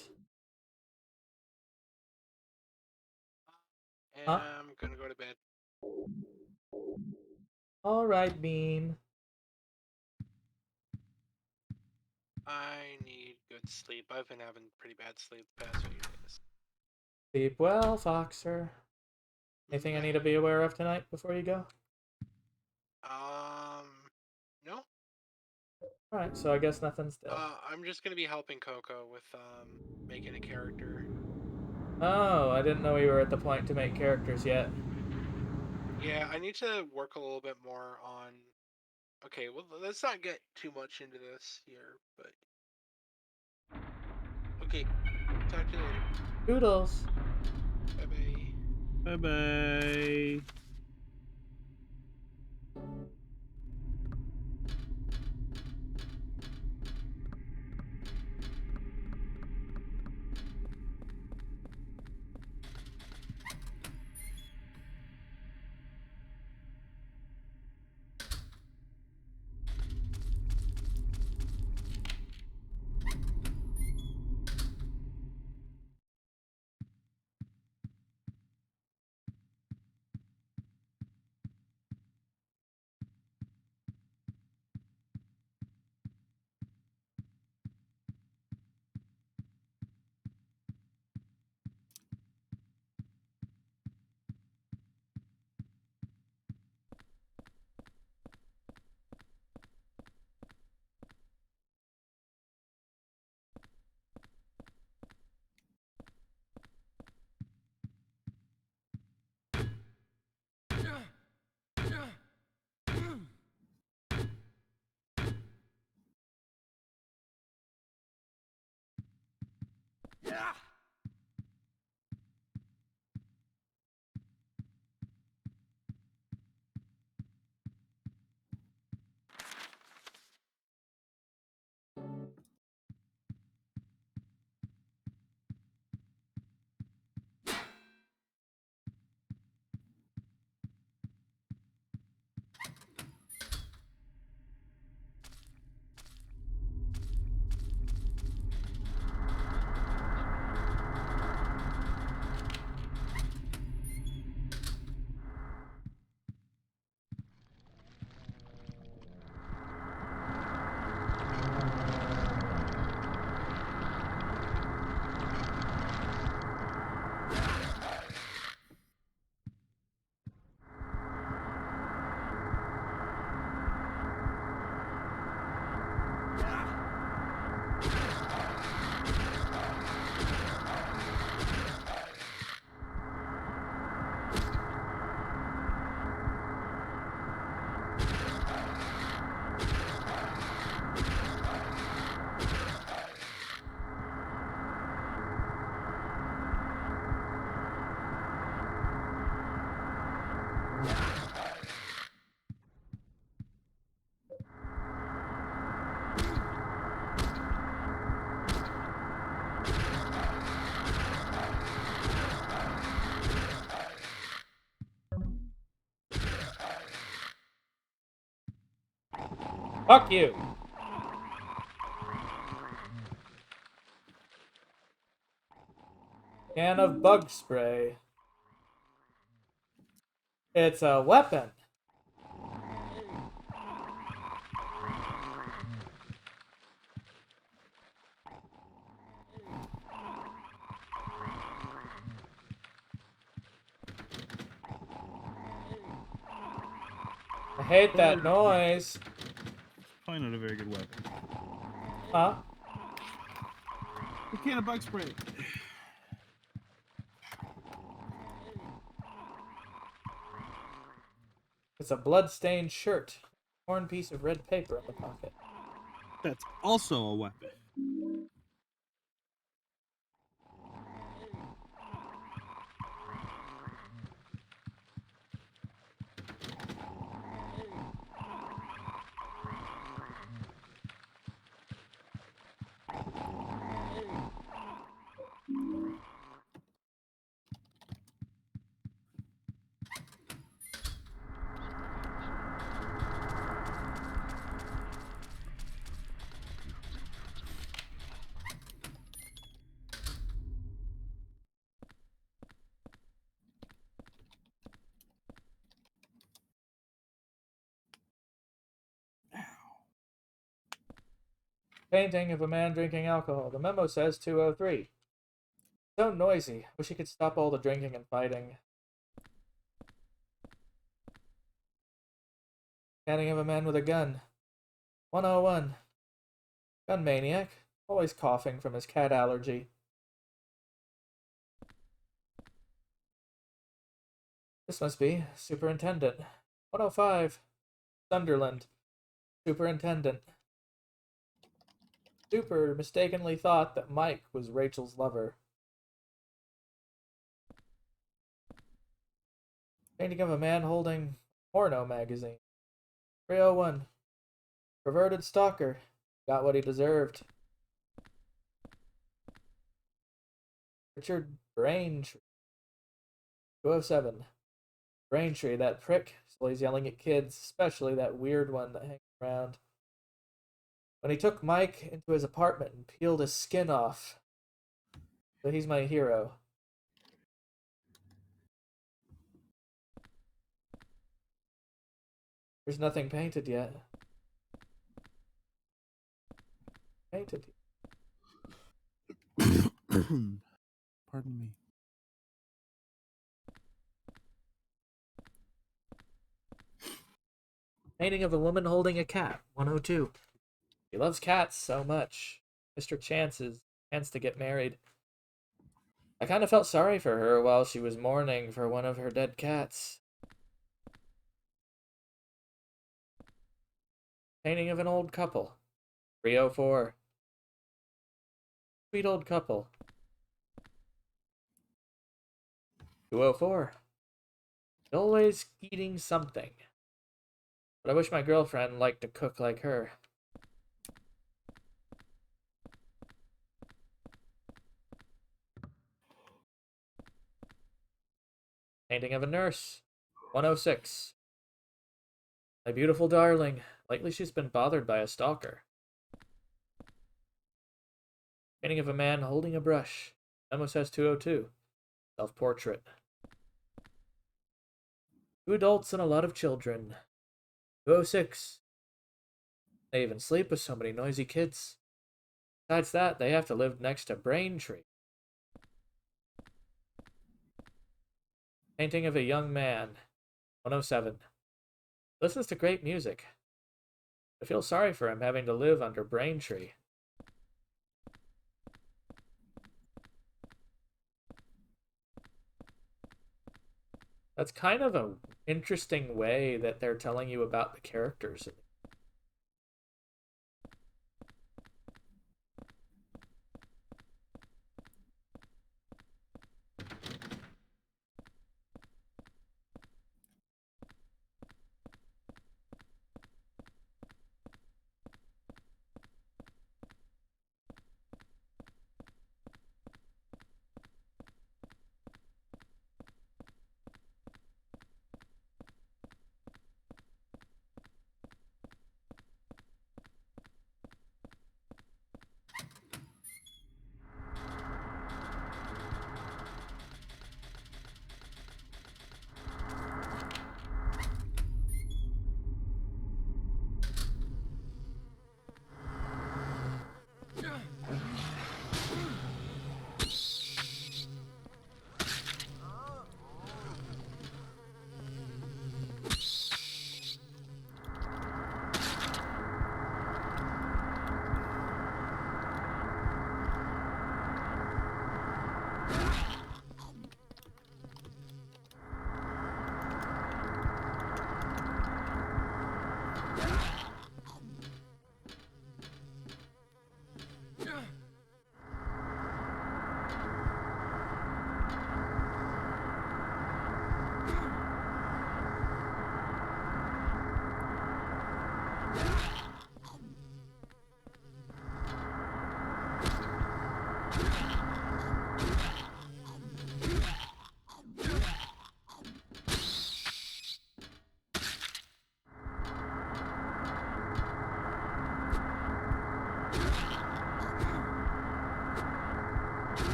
Huh? I'm gonna go to bed. Alright, Bean. I need good sleep. I've been having pretty bad sleep the past few days. Sleep well, Foxer. Anything I need to be aware of tonight before you go? No. Alright, so I guess nothing still. I'm just gonna be helping Coco with making a character. Oh, I didn't know we were at the point to make characters yet. Yeah, I need to work a little bit more on. Okay, well, let's not get too much into this here, but okay. Talk to you later. Doodles. Bye bye. Bye bye. Fuck you. Can of bug spray. It's a weapon. I hate that noise. Probably not a very good weapon. Huh? A can of bug spray. It's a blood-stained shirt. Torn piece of red paper in the pocket. That's also a weapon. Painting of a man drinking alcohol. The memo says 203. So noisy. Wish he could stop all the drinking and fighting. Painting of a man with a gun. 101. Gun maniac. Always coughing from his cat allergy. This must be Superintendent. 105. Sunderland. Superintendent. Super mistakenly thought that Mike was Rachel's lover. Painting of a man holding a porno magazine. 301. Perverted stalker. Got what he deserved. Richard Braintree. 207. Braintree, that prick. Still he's yelling at kids, especially that weird one that hangs around. When he took Mike into his apartment and peeled his skin off. So he's my hero. There's nothing painted yet. Painted. Pardon me. Painting of a woman holding a cat. 102. He loves cats so much. Mr. Chance to get married. I kind of felt sorry for her while she was mourning for one of her dead cats. Painting of an old couple. 304. Sweet old couple. 204. Always eating something. But I wish my girlfriend liked to cook like her. Painting of a nurse. 106. My beautiful darling. Lately she's been bothered by a stalker. Painting of a man holding a brush. Memo says 202. Self-portrait. 2 adults and a lot of children. 206. They even sleep with so many noisy kids. Besides that, they have to live next to Braintree. Painting of a young man. 107. Listens to great music. I feel sorry for him having to live under Braintree. That's kind of an interesting way that they're telling you about the characters.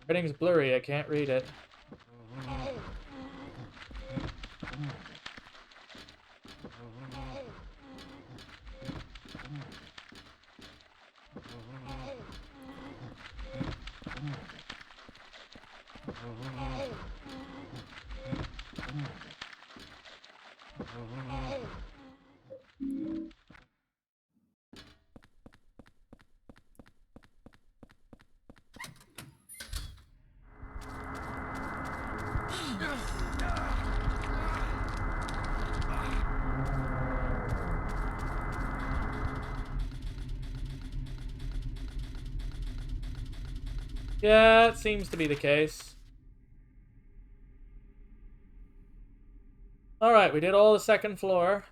Writing's blurry, I can't read it. Yeah, it seems to be the case. Alright, we did all the second floor.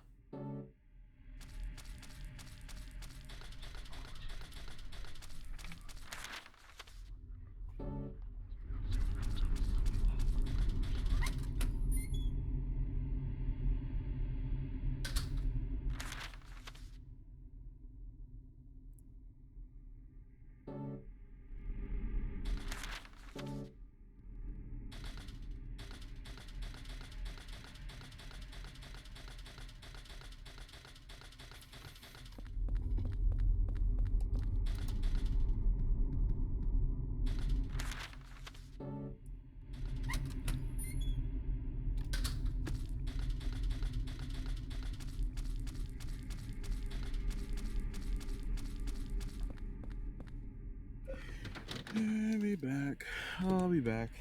I'll be back. I'll be back.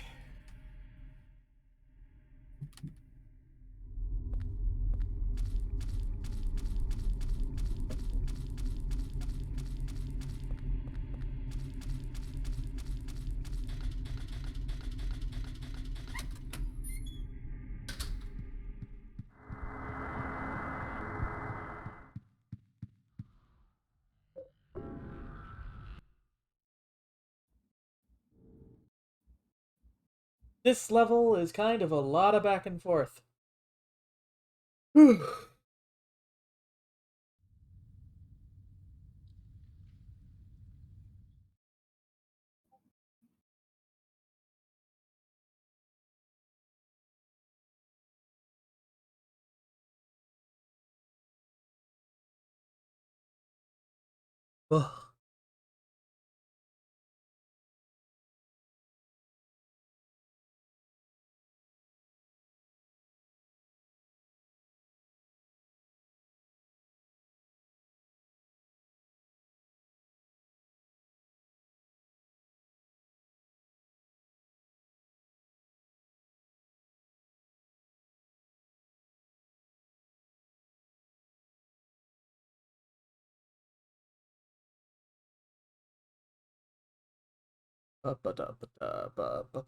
This level is kind of a lot of back and forth. Whew. Ugh. Ba-ba-da-ba-da-ba-ba-ba.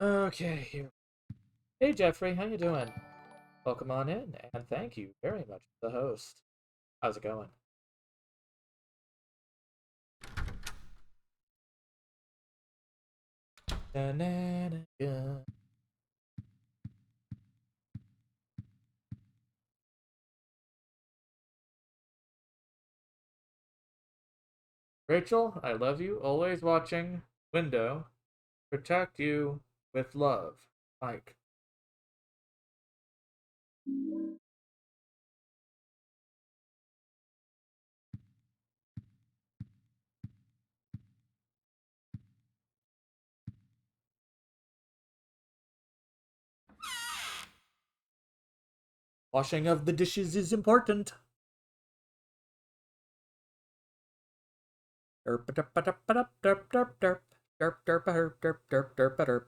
Okay, here. Hey Jeffrey, how you doing? Welcome on in, and thank you very much for the host. How's it going? Da-na-na-na. Rachel, I love you. Always watching. Window. Protect you with love. Mike. Washing of the dishes is important. Derp derp derp derp derp derp derp derp derp derp derp derp derp.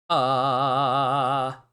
Ah.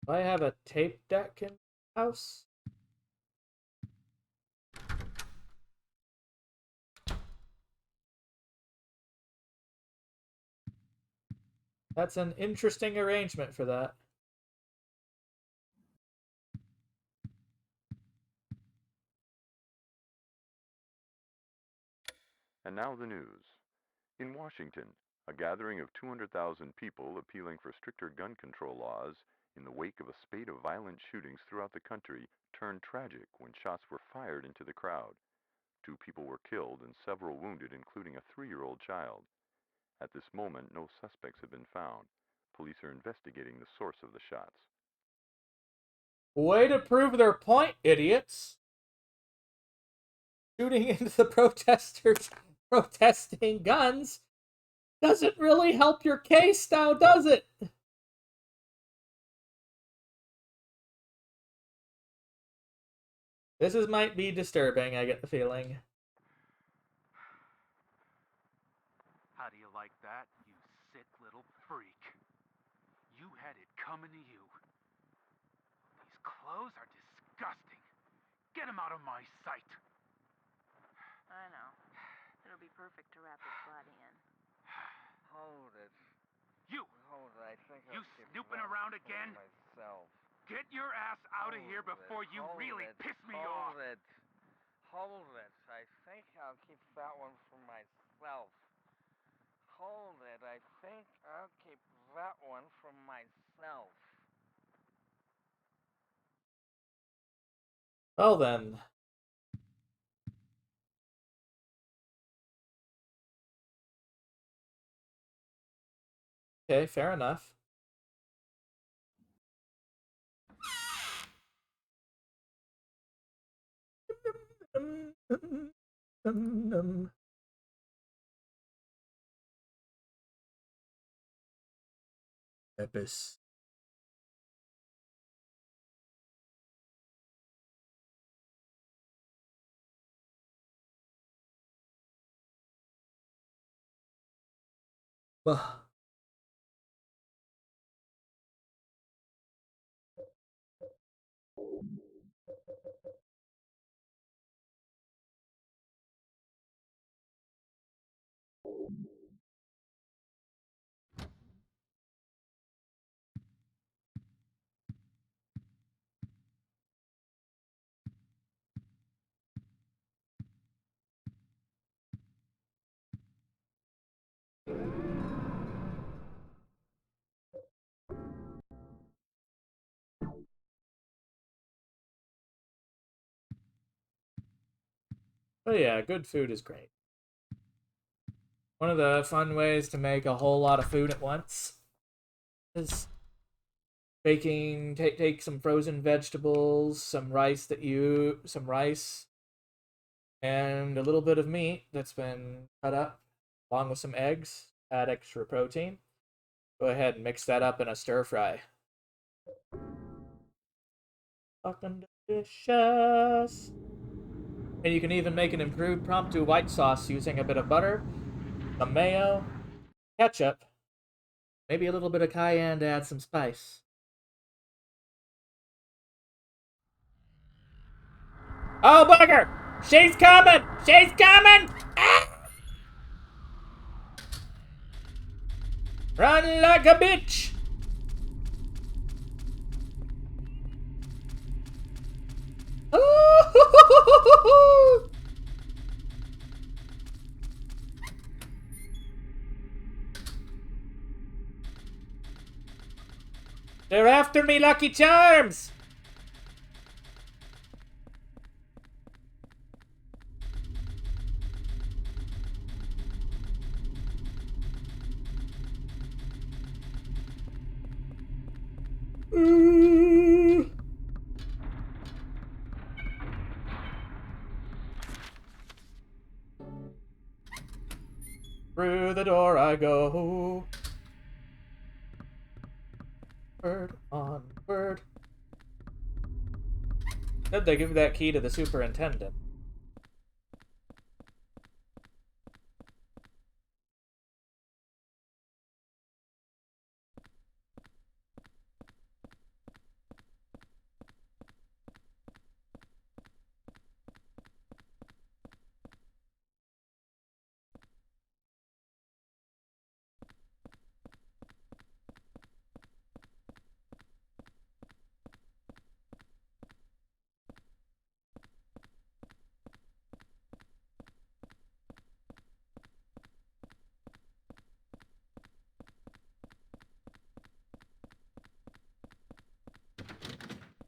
Do I have a tape deck in the house? That's an interesting arrangement for that. And now the news. In Washington, a gathering of 200,000 people appealing for stricter gun control laws in the wake of a spate of violent shootings throughout the country turned tragic when shots were fired into the crowd. 2 people were killed and several wounded, including a 3-year-old child. At this moment, no suspects have been found. Police are investigating the source of the shots. Way to prove their point, idiots! Shooting into the protesters protesting guns doesn't really help your case now, does it? Might be disturbing, I get the feeling. How do you like that, you sick little freak? You had it coming to you. These clothes are disgusting. Get them out of my sight. I know. It'll be perfect to wrap his body in. Hold it. You! Hold it. I think You I'll keep snooping that around for again? myself. Get your ass out of here before you really piss me off. Hold it. Hold it. I think I'll keep that one for myself. Hold it. I think I'll keep that one for myself. Well then. Okay, fair enough. Epis. Bah. But yeah, good food is great. One of the fun ways to make a whole lot of food at once is take some frozen vegetables, some rice and a little bit of meat that's been cut up, along with some eggs, add extra protein. Go ahead and mix that up in a stir fry. Fucking delicious. And you can even make an improved impromptu white sauce using a bit of butter, some mayo, ketchup, maybe a little bit of cayenne to add some spice. Oh, bugger! She's coming! She's coming! Ah! Run like a bitch! Ooh! They're after me, Lucky Charms! Ooh. Through the door I go. Word on word. Said they give that key to the superintendent.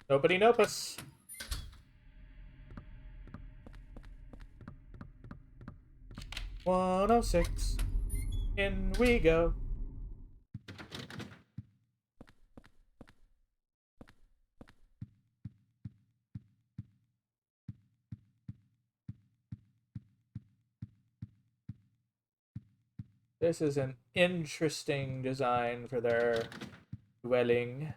Nobody nope us. "106. In we go." This is an interesting design for their dwelling.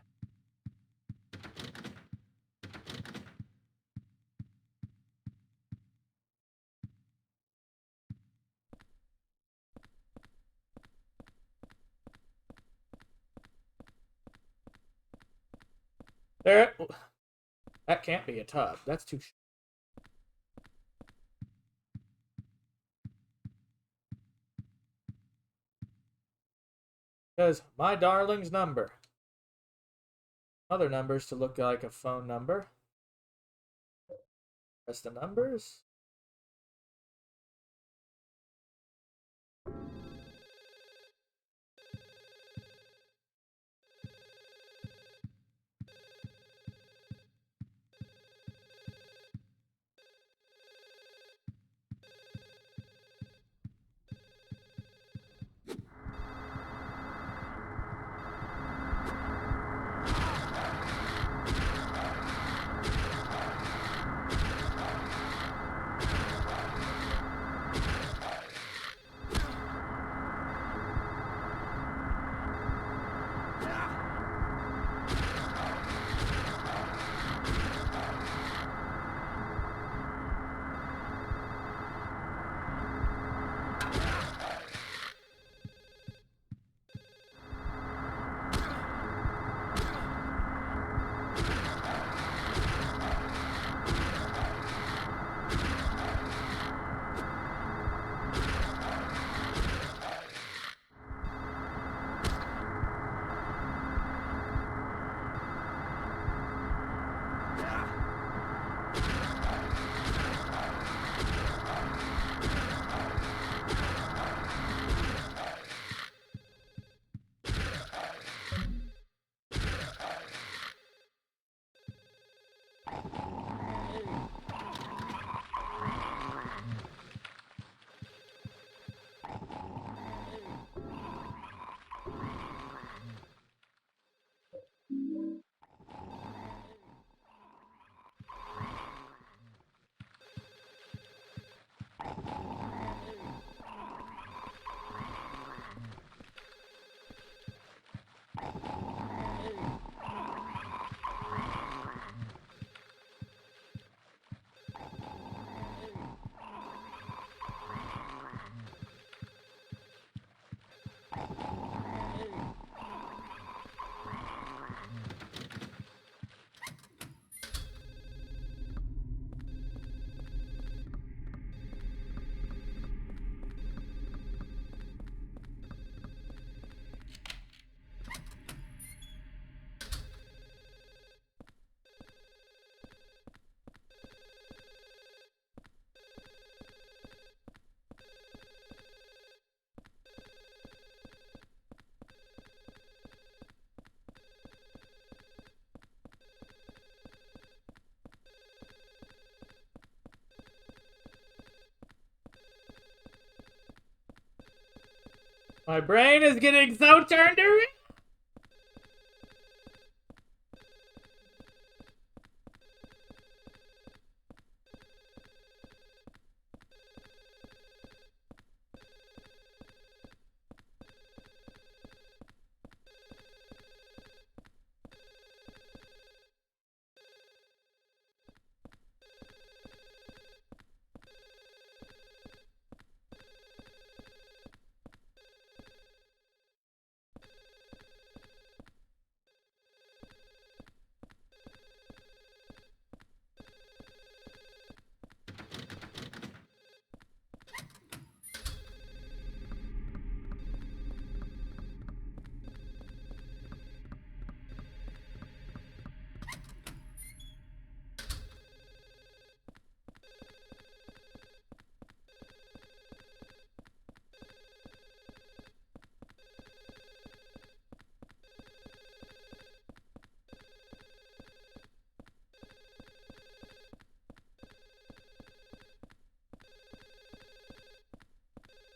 There. That can't be a tub. That's too. Says my darling's number. Other numbers to look like a phone number. Press the numbers. My brain is getting so turned around.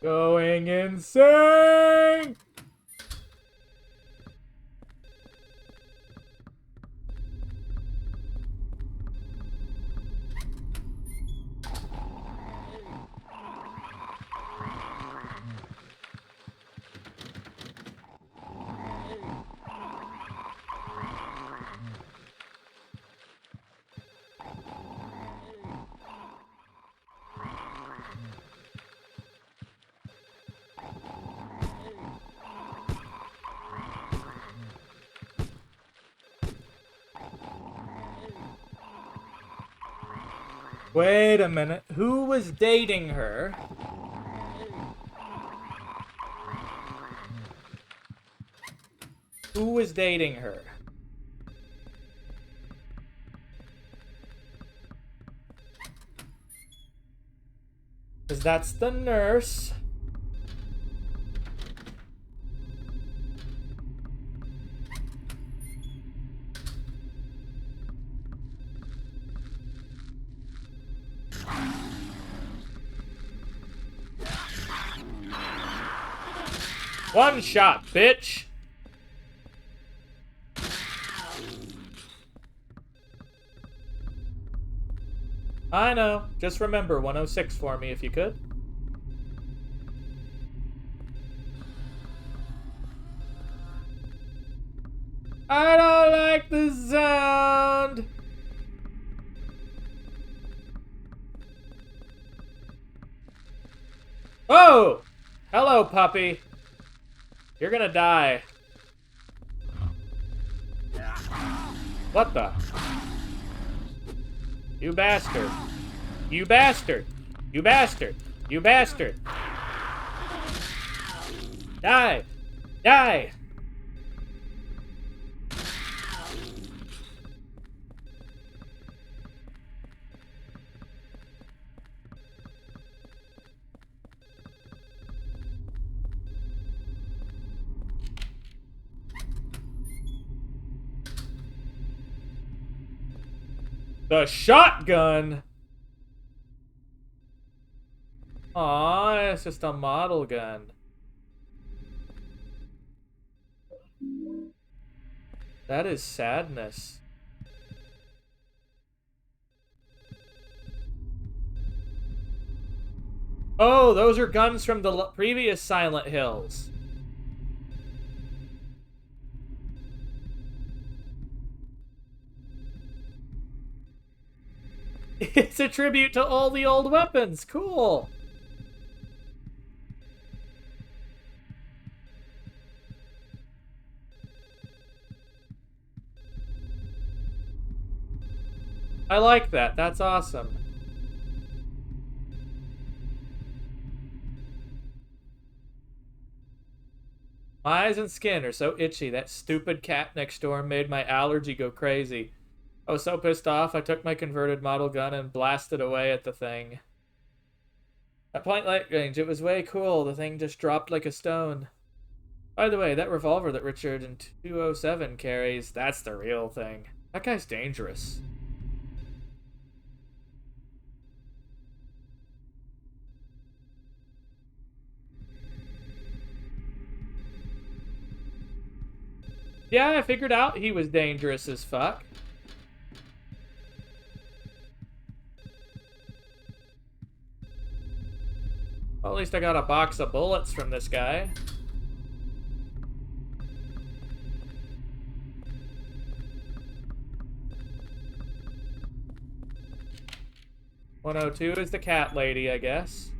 Going insane! Wait a minute. Who was dating her? Who was dating her? Because that's the nurse. One shot, bitch! I know. Just remember 106 for me if you could. I don't like the sound! Oh! Hello, puppy. You're gonna die. What the? You bastard. You bastard. You bastard. You bastard. Die. Die. The shotgun? Aw, it's just a model gun. That is sadness. Oh, those are guns from the previous Silent Hills. It's a tribute to all the old weapons. Cool. I like that. That's awesome. My eyes and skin are so itchy. That stupid cat next door made my allergy go crazy. I was so pissed off, I took my converted model gun and blasted away at the thing. At point blank range, it was way cool. The thing just dropped like a stone. By the way, that revolver that Richard in 207 carries, that's the real thing. That guy's dangerous. Yeah, I figured out he was dangerous as fuck. Well, at least I got a box of bullets from this guy. "102 is the cat lady, I guess.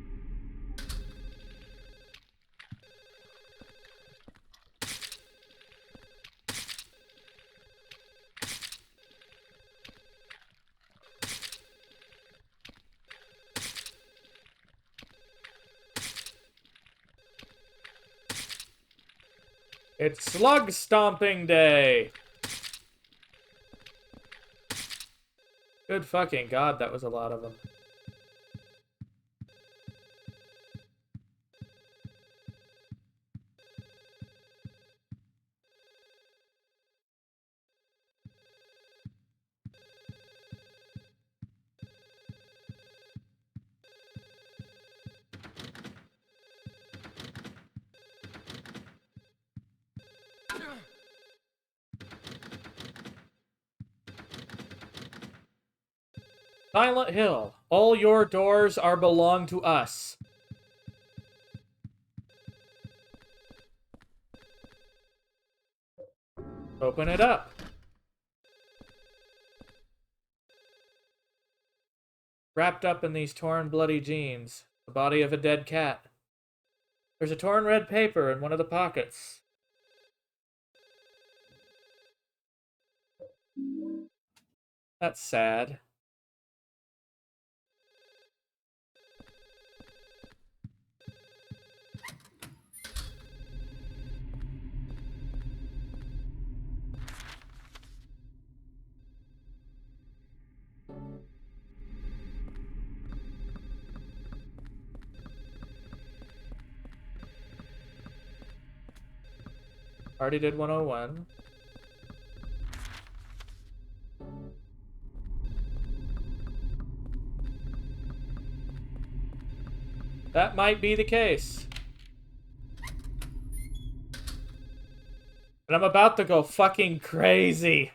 It's slug stomping day! Good fucking god, that was a lot of them. Silent Hill. All your doors are belong to us. Open it up. Wrapped up in these torn, bloody jeans. The body of a dead cat. There's a torn red paper in one of the pockets. That's sad. Already did 101. That might be the case. And I'm about to go fucking crazy.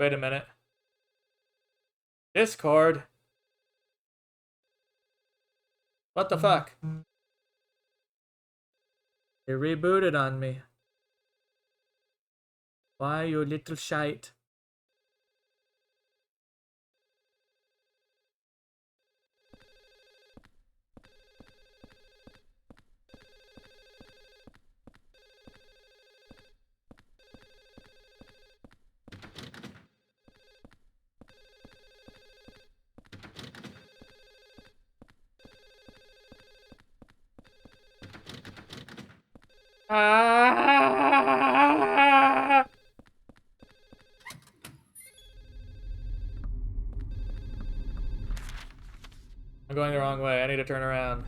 Wait a minute. Discord. What the fuck? It rebooted on me. Why, you little shite? Ah! I'm going the wrong way. I need to turn around.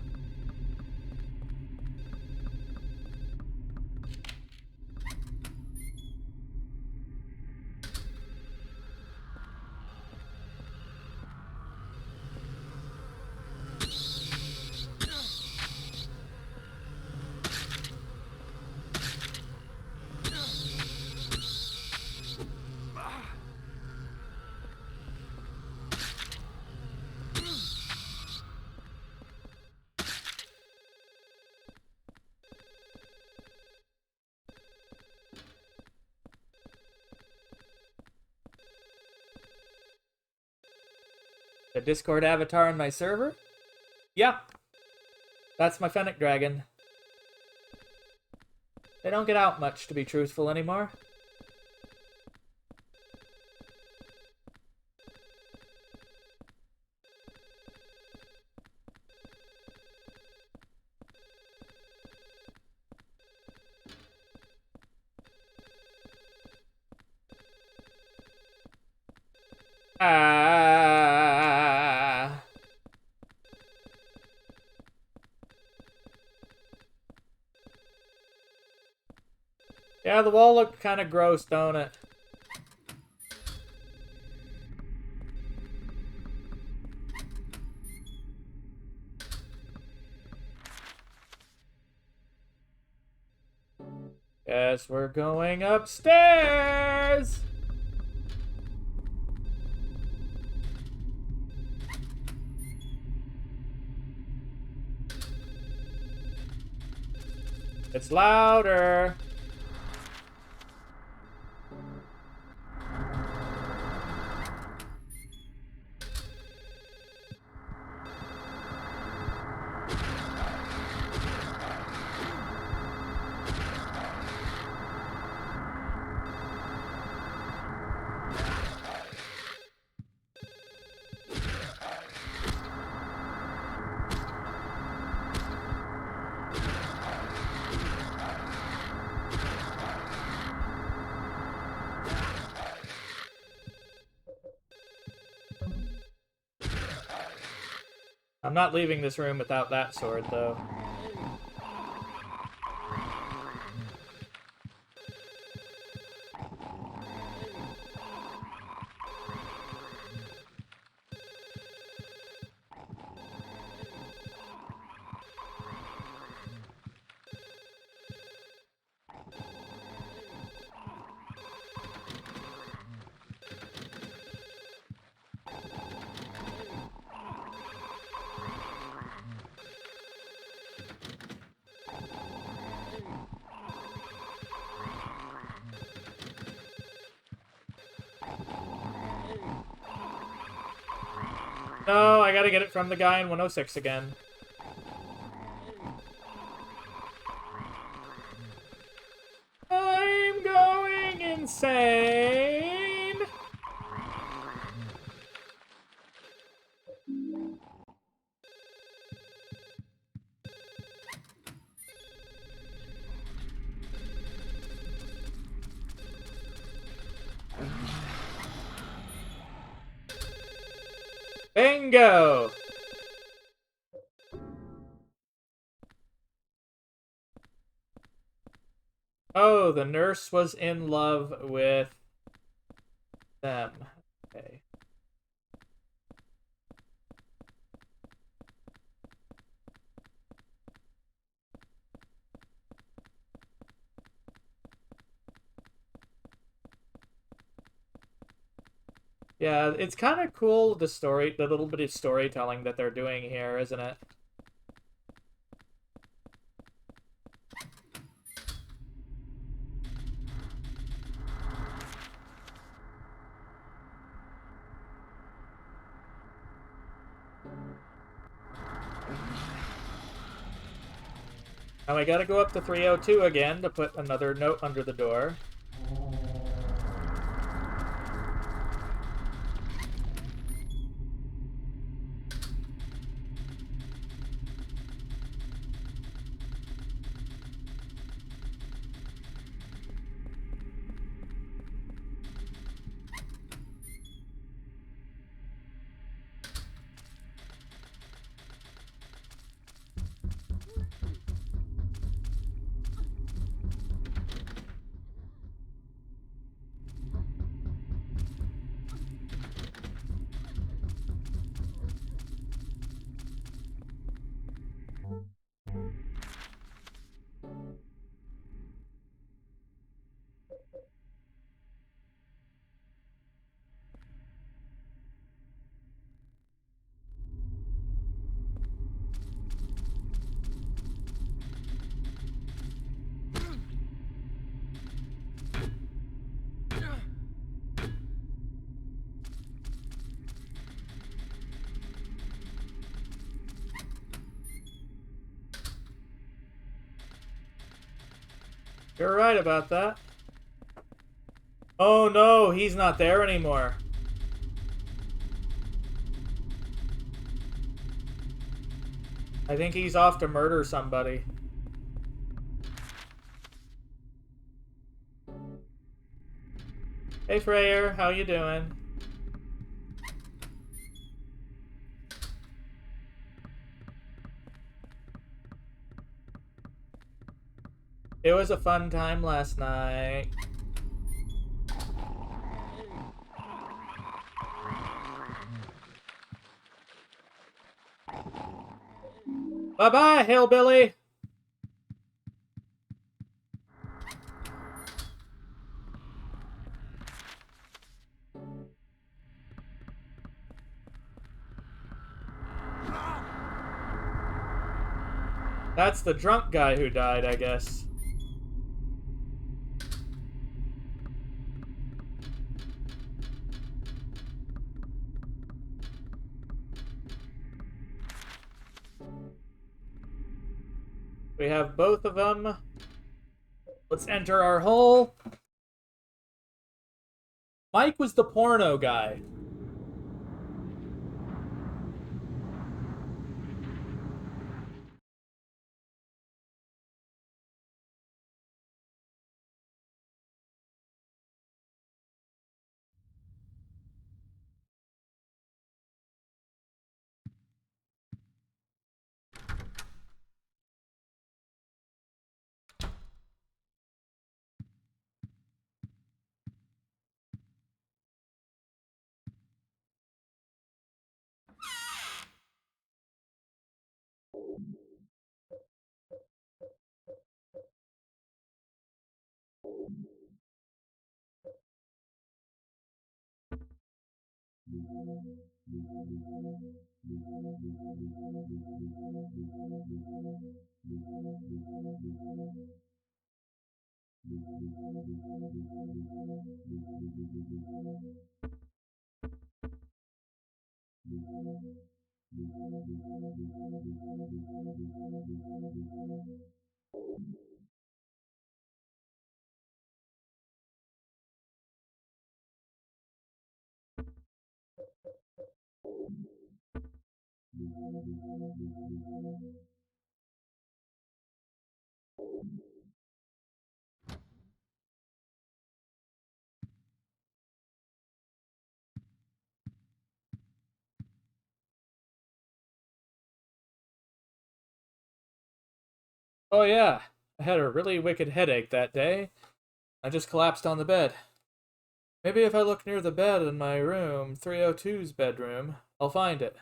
The Discord avatar in my server? Yeah. That's my Fennec Dragon. They don't get out much, to be truthful, anymore. Ah. Yeah, the wall looked kind of gross, don't it? Guess we're going upstairs! It's louder! I'm not leaving this room without that sword, though. No, I gotta get it from the guy in 106 again. I'm going insane! Bingo! Oh, the nurse was in love with them. Okay. Yeah, it's kind of cool, the little bit of storytelling that they're doing here, isn't it? Now we gotta go up to 302 again to put another note under the door. You're right about that. Oh no, he's not there anymore. I think he's off to murder somebody. Hey Freyer, how you doing? It was a fun time last night. Bye-bye, hillbilly! That's the drunk guy who died, I guess. We have both of them. Let's enter our hole. Mike was the porno guy. Oh yeah, I had a really wicked headache that day. I just collapsed on the bed. Maybe if I look near the bed in my room, 302's bedroom, I'll find it.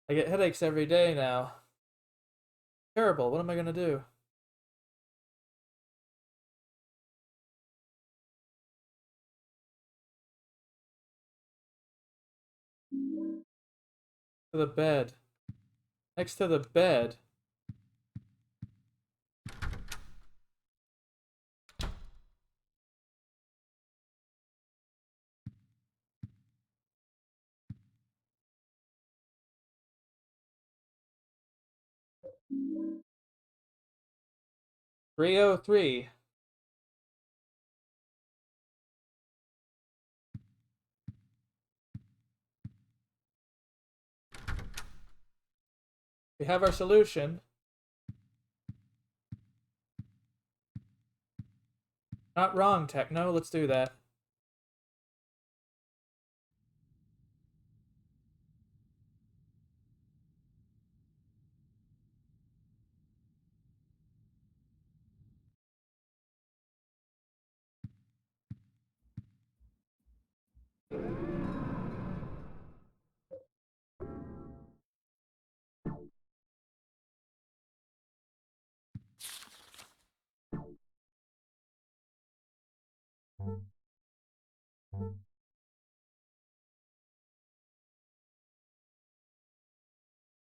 I get headaches every day now. Terrible, what am I gonna do? To the bed. Next to the bed. "303. We have our solution. Not wrong, Techno. Let's do that.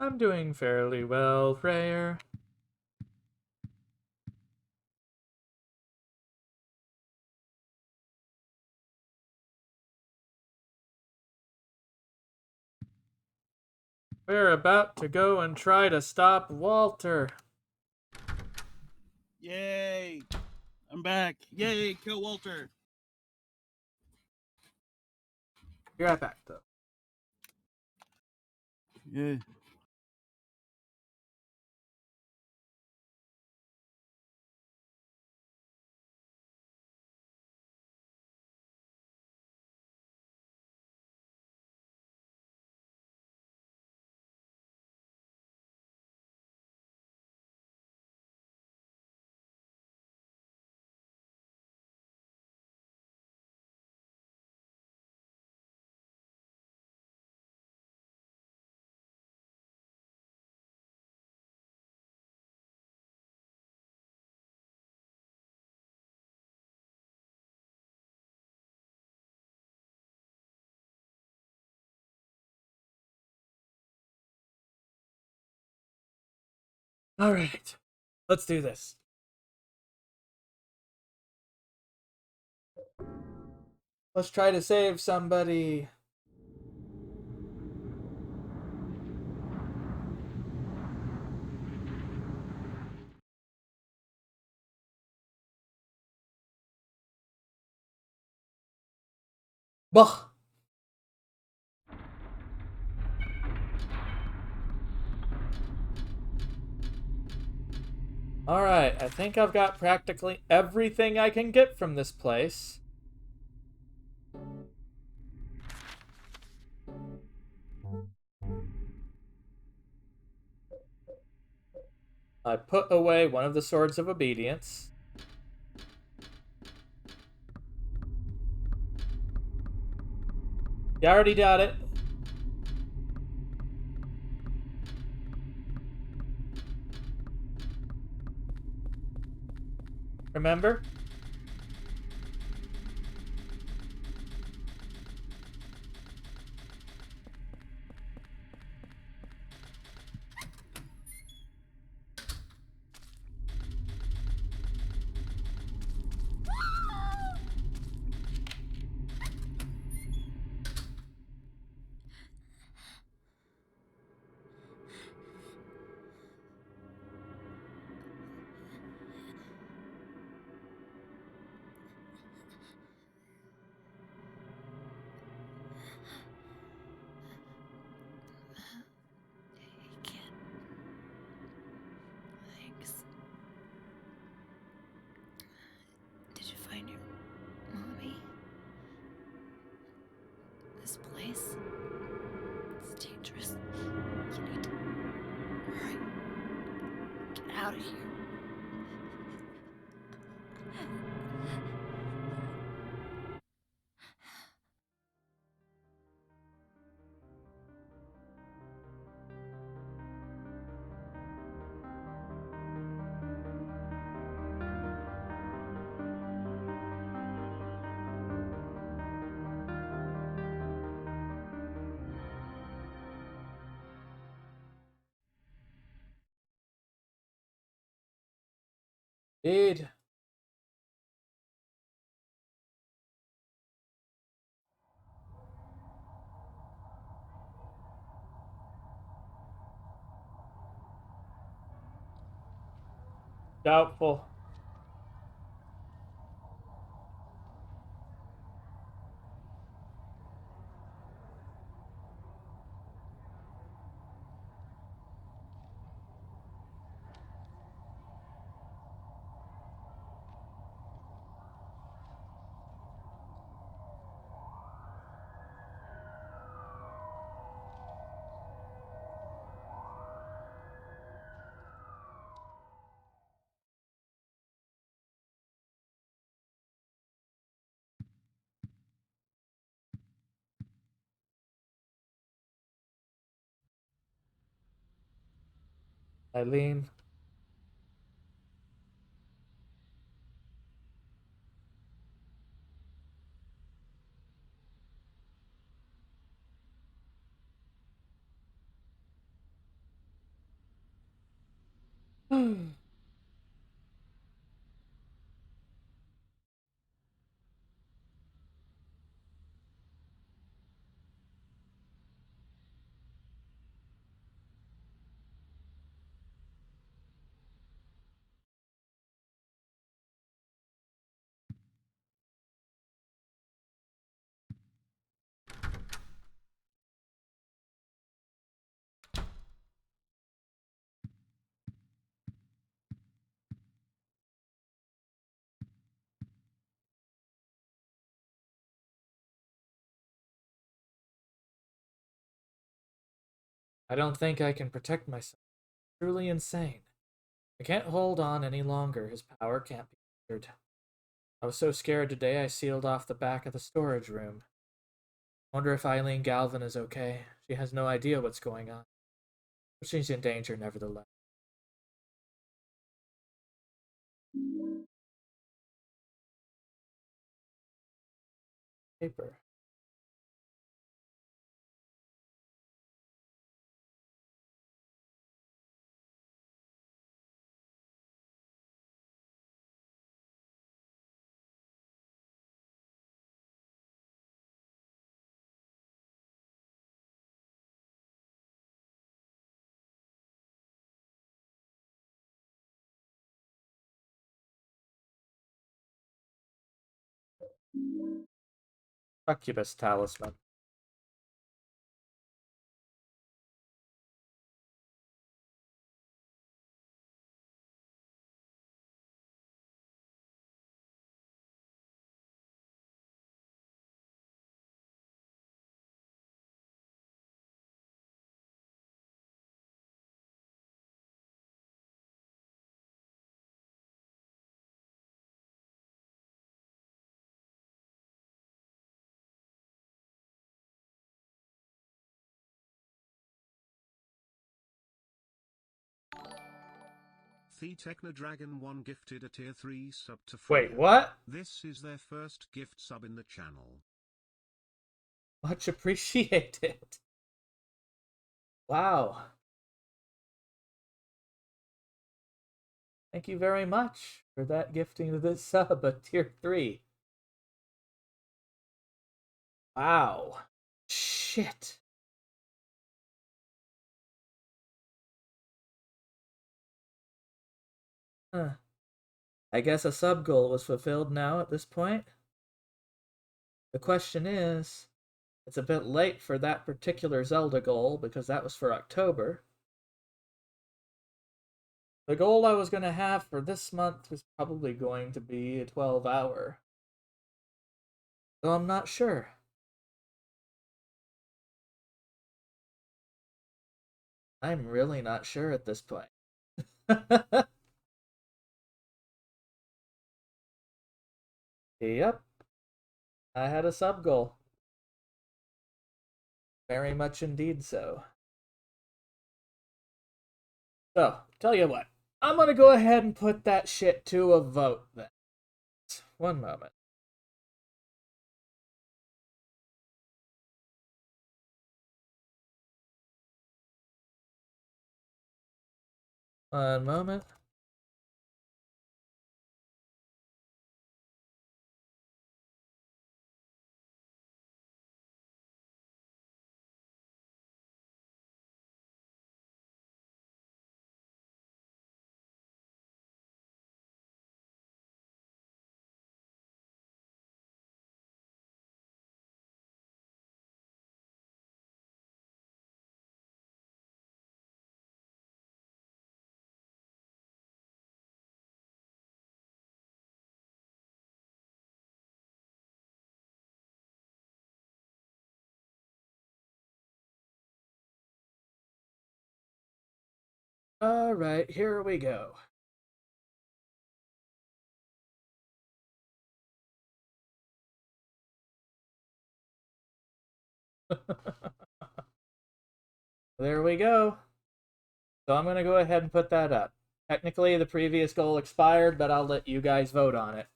I'm doing fairly well, Freyer. We're about to go and try to stop Walter. Yay! I'm back. Yay! Kill Walter. Be right back, though. Yeah. Alright. Let's do this. Let's try to save somebody. Bah! Alright, I think I've got practically everything I can get from this place. I put away one of the Swords of Obedience. You already got it. Remember? this. It's dangerous. You need to hurry. Get out of here. Indeed. Doubtful. Eileen. I don't think I can protect myself. Truly insane. I can't hold on any longer. His power can't be measured. I was so scared today I sealed off the back of the storage room. Wonder if Eileen Galvin is okay. She has no idea what's going on. But she's in danger nevertheless. Paper. Succubus talisman. The Technodragon 1 gifted a tier 3 sub to Wait, Freya. what? This is their first gift sub in the channel. Much appreciated. Wow. Thank you very much for that gifting of this sub, a tier 3. Wow. Shit. Huh. I guess a sub goal was fulfilled now at this point. The question is, it's a bit late for that particular Zelda goal because that was for October. The goal I was going to have for this month was probably going to be a 12-hour. Though I'm not sure. I'm really not sure at this point. Yep. I had a sub goal. Very much indeed so. So, tell you what. I'm gonna go ahead and put that shit to a vote then. One moment. One moment. Alright, here we go. There we go. So I'm going to go ahead and put that up. Technically, the previous goal expired, but I'll let you guys vote on it.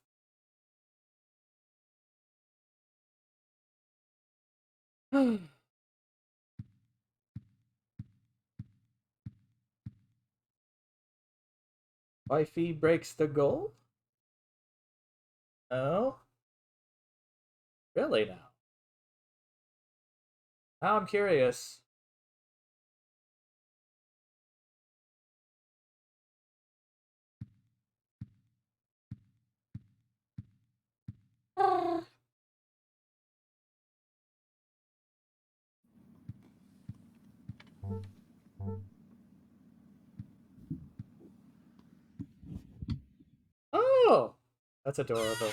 Wifey breaks the goal? Oh? Really now? Now I'm curious. Oh! That's adorable.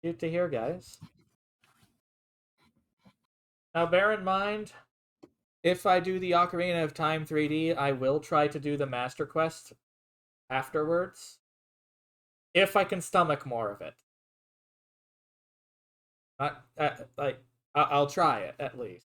Cute to hear, guys. Now bear in mind, if I do the Ocarina of Time 3D, I will try to do the Master Quest afterwards. If I can stomach more of it. I'll try it, at least.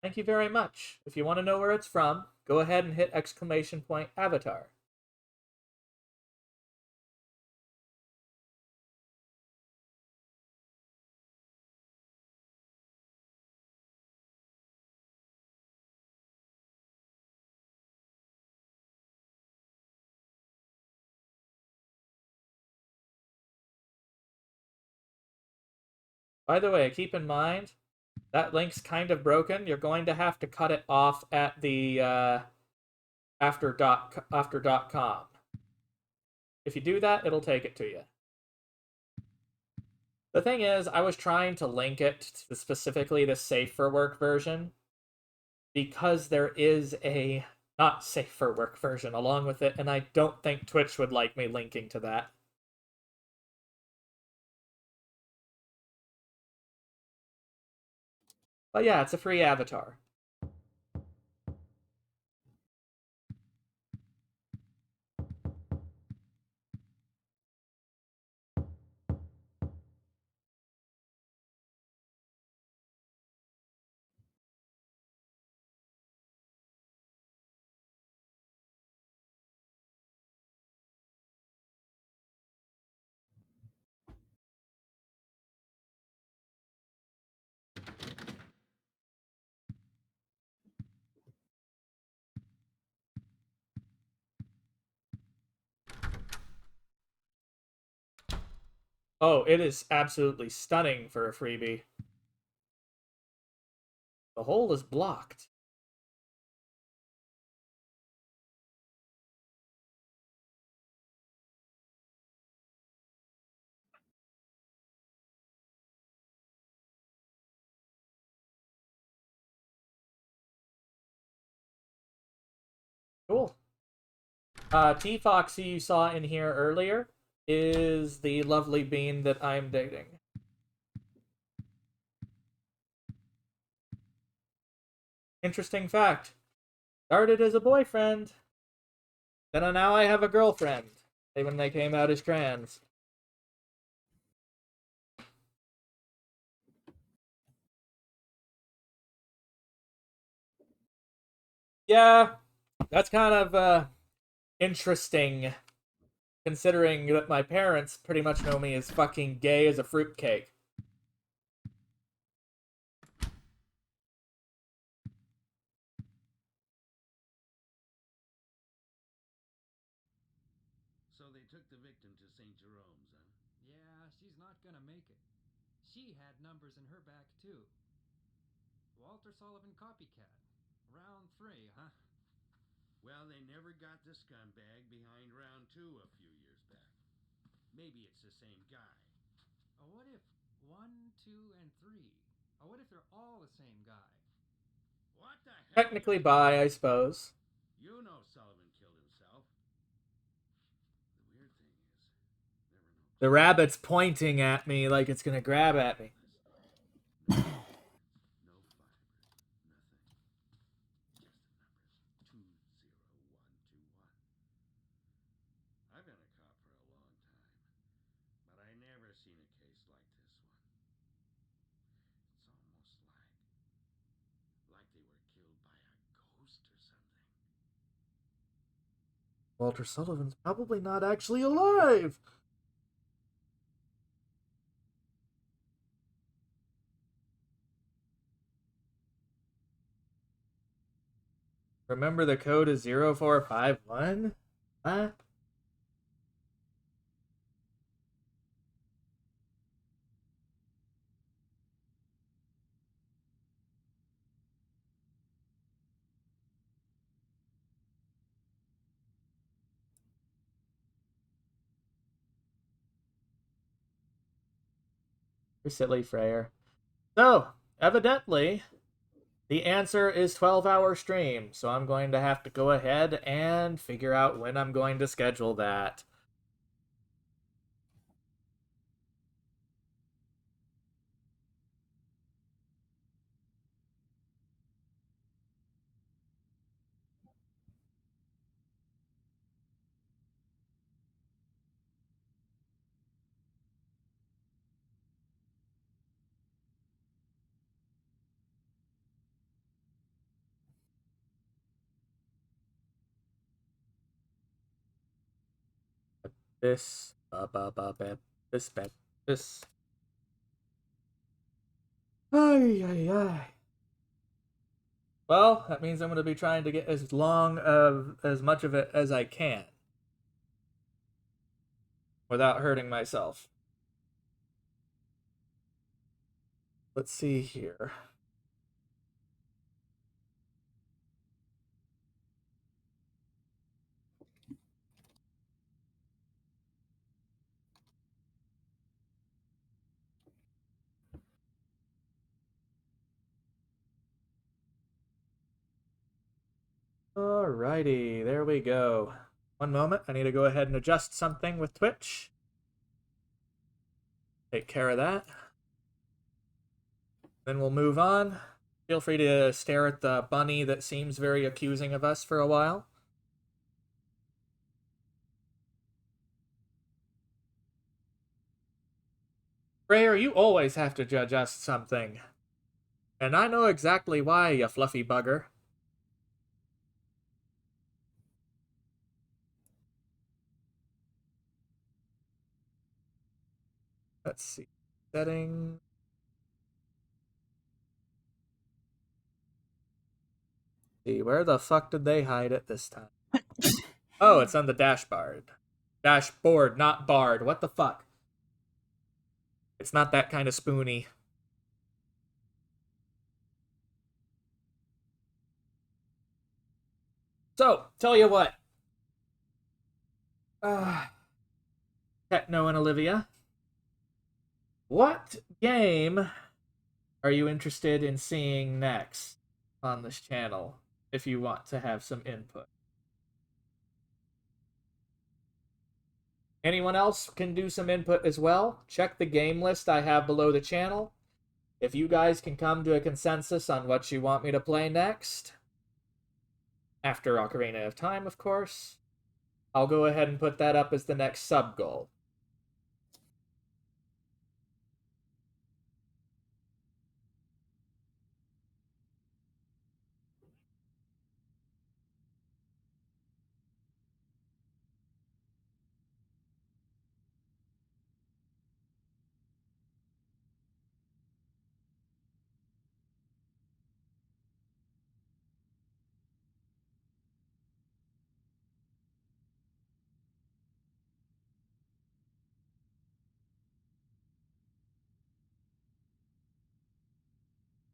Thank you very much. If you want to know where it's from, go ahead and hit exclamation point avatar. By the way, keep in mind, that link's kind of broken. You're going to have to cut it off at the after.com. If you do that, it'll take it to you. The thing is, I was trying to link it to specifically the Safe for Work version because there is a not Safe for Work version along with it, and I don't think Twitch would like me linking to that. But yeah, it's a free avatar. Oh, it is absolutely stunning for a freebie. The hole is blocked. Cool. T Foxy you saw in here earlier is the lovely bean that I'm dating. Interesting fact. Started as a boyfriend. Then now I have a girlfriend. When they came out as trans. Yeah, that's kind of interesting, considering that my parents pretty much know me as fucking gay as a fruitcake. So they took the victim to St. Jerome's, huh? Yeah, she's not gonna make it. She had numbers in her back, too. Walter Sullivan copycat. Round 3, huh? Well, they never got the scumbag behind round 2 a few years back. Maybe it's the same guy. What if 1, 2, and 3? What if they're all the same guy? What the hell? Technically bi, I suppose. You know Sullivan killed himself. The weird thing is, there were no... The rabbit's pointing at me like it's gonna grab at me. No fibers, nothing. Just the numbers. 20121. I've been a cop for a long time, but I never seen a case like this one. It's almost like they were killed by a ghost or something. Walter Sullivan's probably not actually alive. Remember the code is 0451? Huh? You're silly, Freyr. So, evidently, the answer is 12-hour stream, so I'm going to have to go ahead and figure out when I'm going to schedule that. This, this. Ay, ay, ay. Well, that means I'm going to be trying to get as much of it as I can without hurting myself. Let's see here. Alrighty, there we go. One moment, I need to go ahead and adjust something with Twitch. Take care of that. Then we'll move on. Feel free to stare at the bunny that seems very accusing of us for a while. Freyer, you always have to adjust something. And I know exactly why, you fluffy bugger. Let's see. Setting. See, where the fuck did they hide it this time? Oh, it's on the dashboard. Dashboard, not barred. What the fuck? It's not that kind of spoony. So, tell you what. Techno and Olivia. What game are you interested in seeing next on this channel if you want to have some input? Anyone else can do some input as well. Check the game list I have below the channel. If you guys can come to a consensus on what you want me to play next, after Ocarina of Time, of course, I'll go ahead and put that up as the next sub-goal.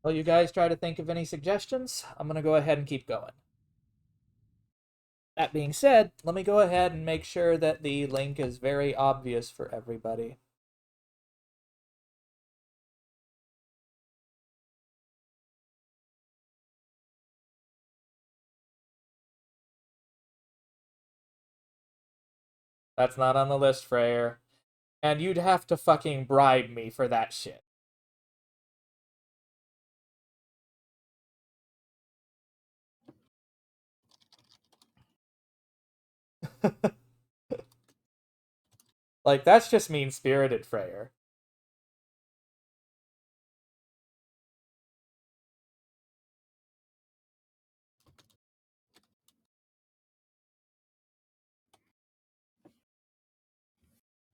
Well, you guys try to think of any suggestions. I'm going to go ahead and keep going. That being said, let me go ahead and make sure that the link is very obvious for everybody. That's not on the list, Freyr. And you'd have to fucking bribe me for that shit. Like, that's just mean-spirited, Freyr.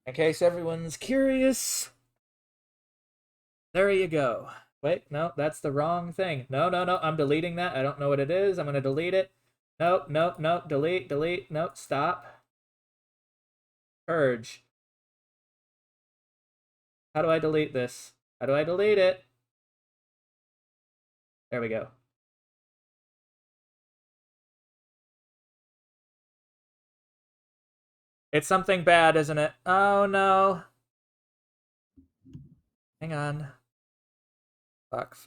In case everyone's curious, there you go. Wait, no, that's the wrong thing. No, I'm deleting that. I don't know what it is. I'm going to delete it. Nope, delete. Nope, stop. Purge. How do I delete this? How do I delete it? There we go. It's something bad, isn't it? Oh, no. Hang on. Fuck.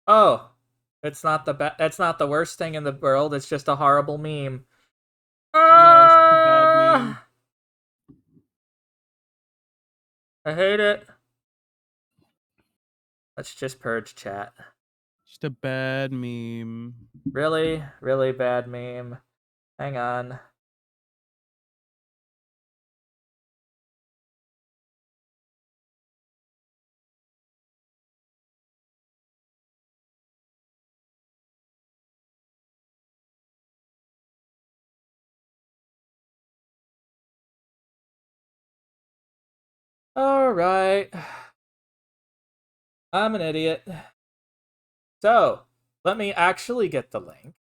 Oh. It's not the worst thing in the world. It's just a horrible meme. Yeah, it's a bad meme. I hate it. Let's just purge chat. Just a bad meme. Really? Really bad meme. Hang on. Alright. I'm an idiot. So, let me actually get the link.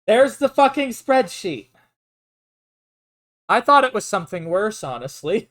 There's the fucking spreadsheet. I thought it was something worse, honestly.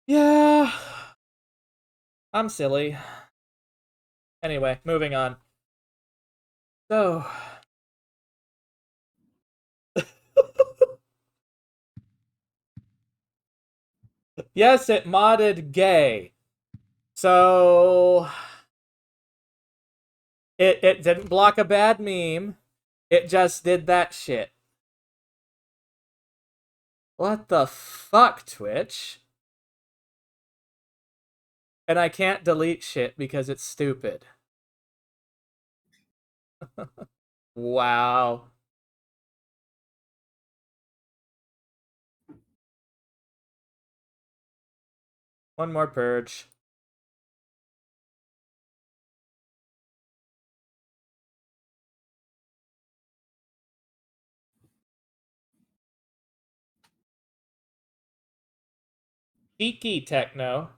Yeah. I'm silly. Anyway, moving on. So. Yes, it modded gay. So. It didn't block a bad meme. It just did that shit. What the fuck, Twitch? And I can't delete shit because it's stupid. Wow. One more purge. Cheeky techno.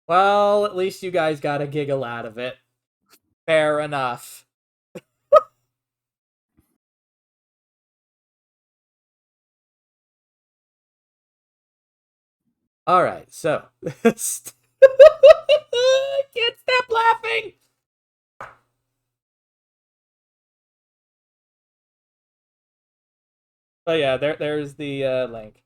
Well, at least you guys got a giggle out of it. Fair enough. Alright, so. Can't stop laughing! Oh yeah, there's the link.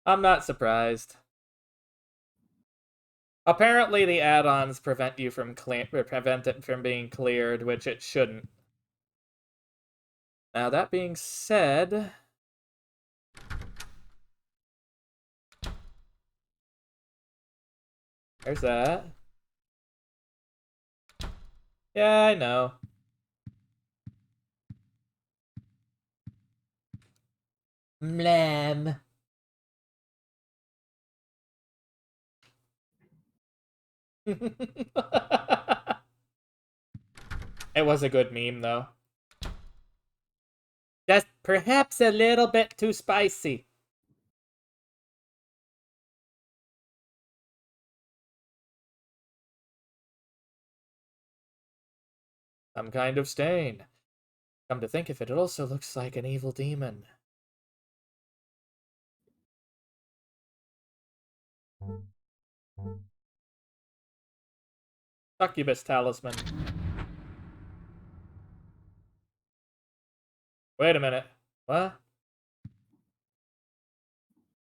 I'm not surprised. Apparently the add-ons prevent you from prevent it from being cleared, which it shouldn't. Now that being said, there's that. Yeah, I know. Mlam. It was a good meme, though. Just perhaps a little bit too spicy. Some kind of stain. Come to think of it, it also looks like an evil demon. Succubus talisman. Wait a minute. What?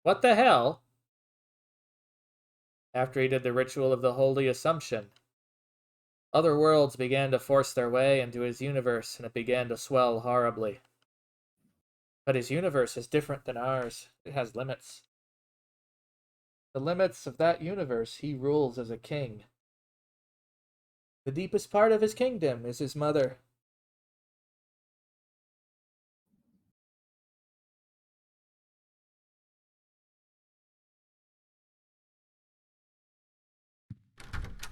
What the hell? After he did the ritual of the Holy Assumption, other worlds began to force their way into his universe, and it began to swell horribly. But his universe is different than ours. It has limits. The limits of that universe he rules as a king. The deepest part of his kingdom is his mother.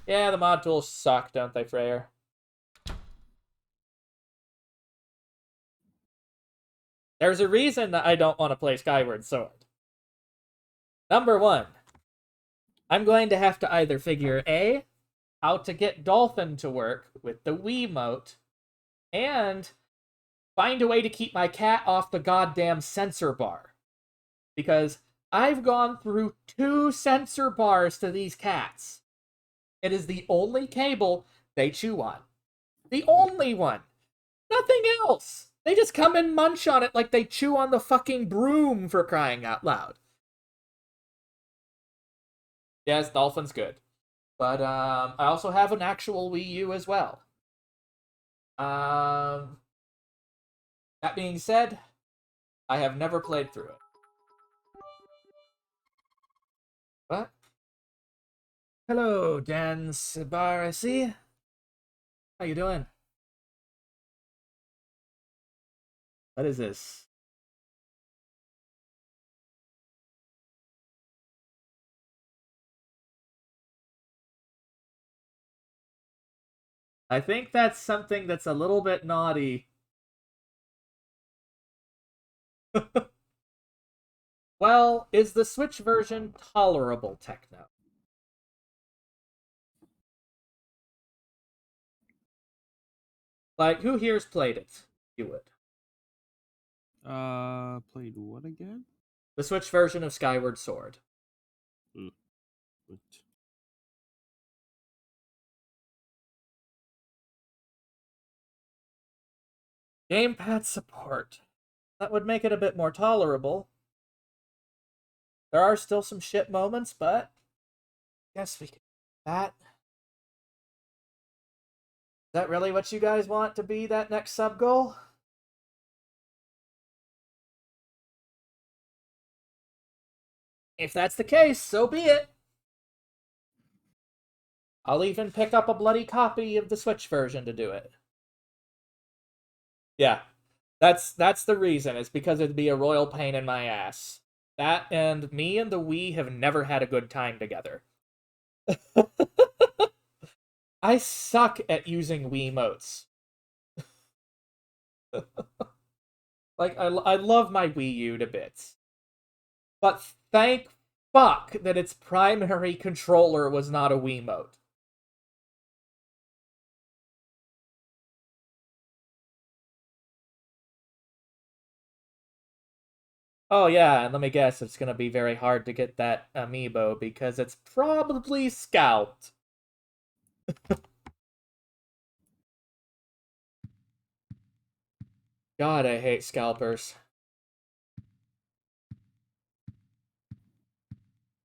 Yeah, the mod tools suck, don't they, Freyr? There's a reason that I don't want to play Skyward Sword. Number one, I'm going to have to either figure A, how to get Dolphin to work with the Wiimote, and find a way to keep my cat off the goddamn sensor bar. Because I've gone through 2 sensor bars to these cats. It is the only cable they chew on. The only one. Nothing else. They just come and munch on it like they chew on the fucking broom, for crying out loud. Yes, Dolphin's good. But I also have an actual Wii U as well. That being said, I have never played through it. What? Hello, Dan Sabarasi. How you doing? What is this? I think that's something that's a little bit naughty. Well, is the Switch version tolerable, Techno? Like, who here's played it? You would. Played what again? The Switch version of Skyward Sword. What? Gamepad support. That would make it a bit more tolerable. There are still some shit moments, but I guess we can do that. Is that really what you guys want to be that next sub goal? If that's the case, so be it. I'll even pick up a bloody copy of the Switch version to do it. Yeah, that's the reason. It's because it'd be a royal pain in my ass. That and me and the Wii have never had a good time together. I suck at using Wiimotes. Like, I love my Wii U to bits. But thank fuck that its primary controller was not a Wiimote. Oh yeah, and let me guess, it's gonna be very hard to get that amiibo because it's probably scalped. God, I hate scalpers.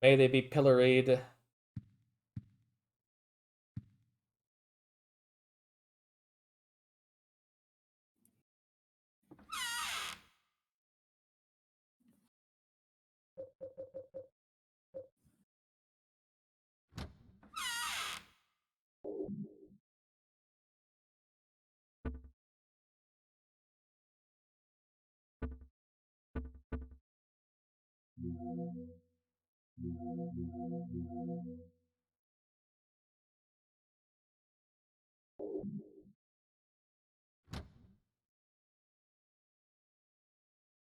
May they be pilloried.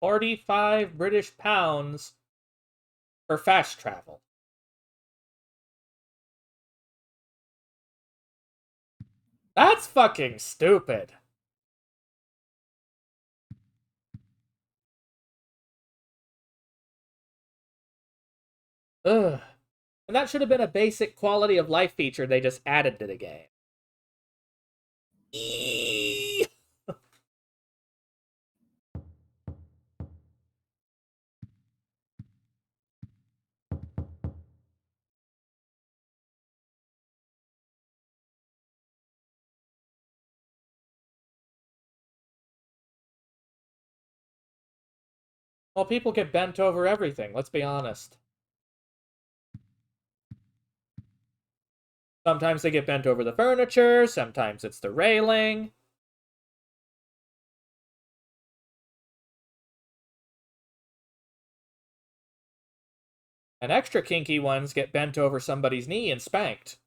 £45 for fast travel. That's fucking stupid. Ugh. And that should have been a basic quality of life feature they just added to the game. Well, people get bent over everything, let's be honest. Sometimes they get bent over the furniture, sometimes it's the railing. And extra kinky ones get bent over somebody's knee and spanked.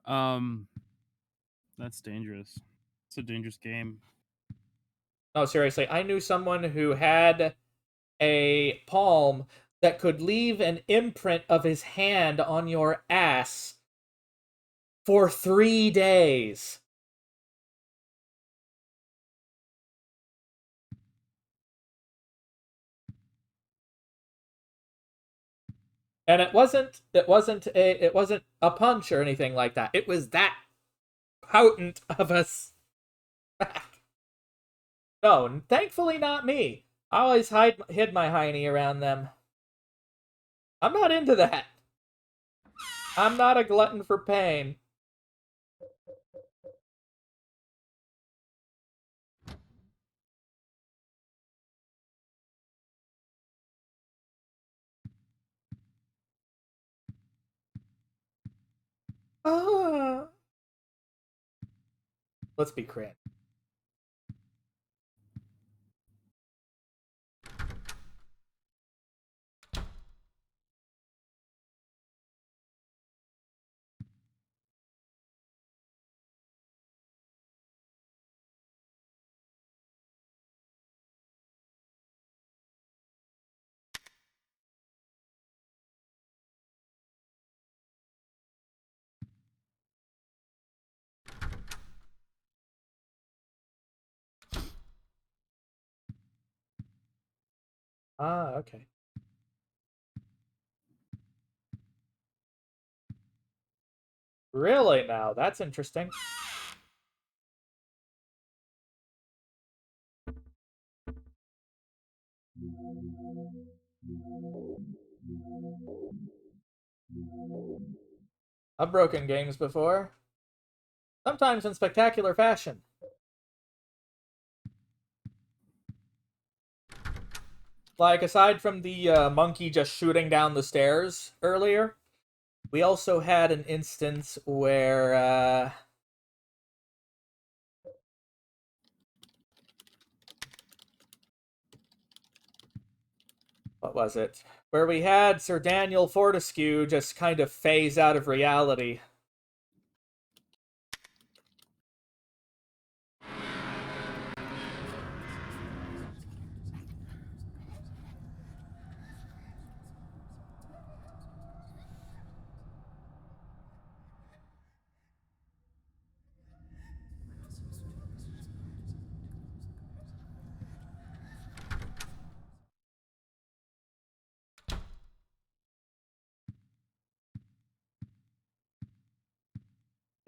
That's dangerous. It's a dangerous game. No, seriously, I knew someone who had a palm that could leave an imprint of his hand on your ass for 3 days. And it wasn't a punch or anything like that. It was that potent of a smack. No, thankfully not me. I always hid my hiney around them. I'm not into that. I'm not a glutton for pain. Ah. Let's be crit. Ah, okay. Really now? That's interesting. I've broken games before. Sometimes in spectacular fashion. Like, aside from the monkey just shooting down the stairs earlier, we also had an instance where, what was it? Where we had Sir Daniel Fortescue just kind of phase out of reality.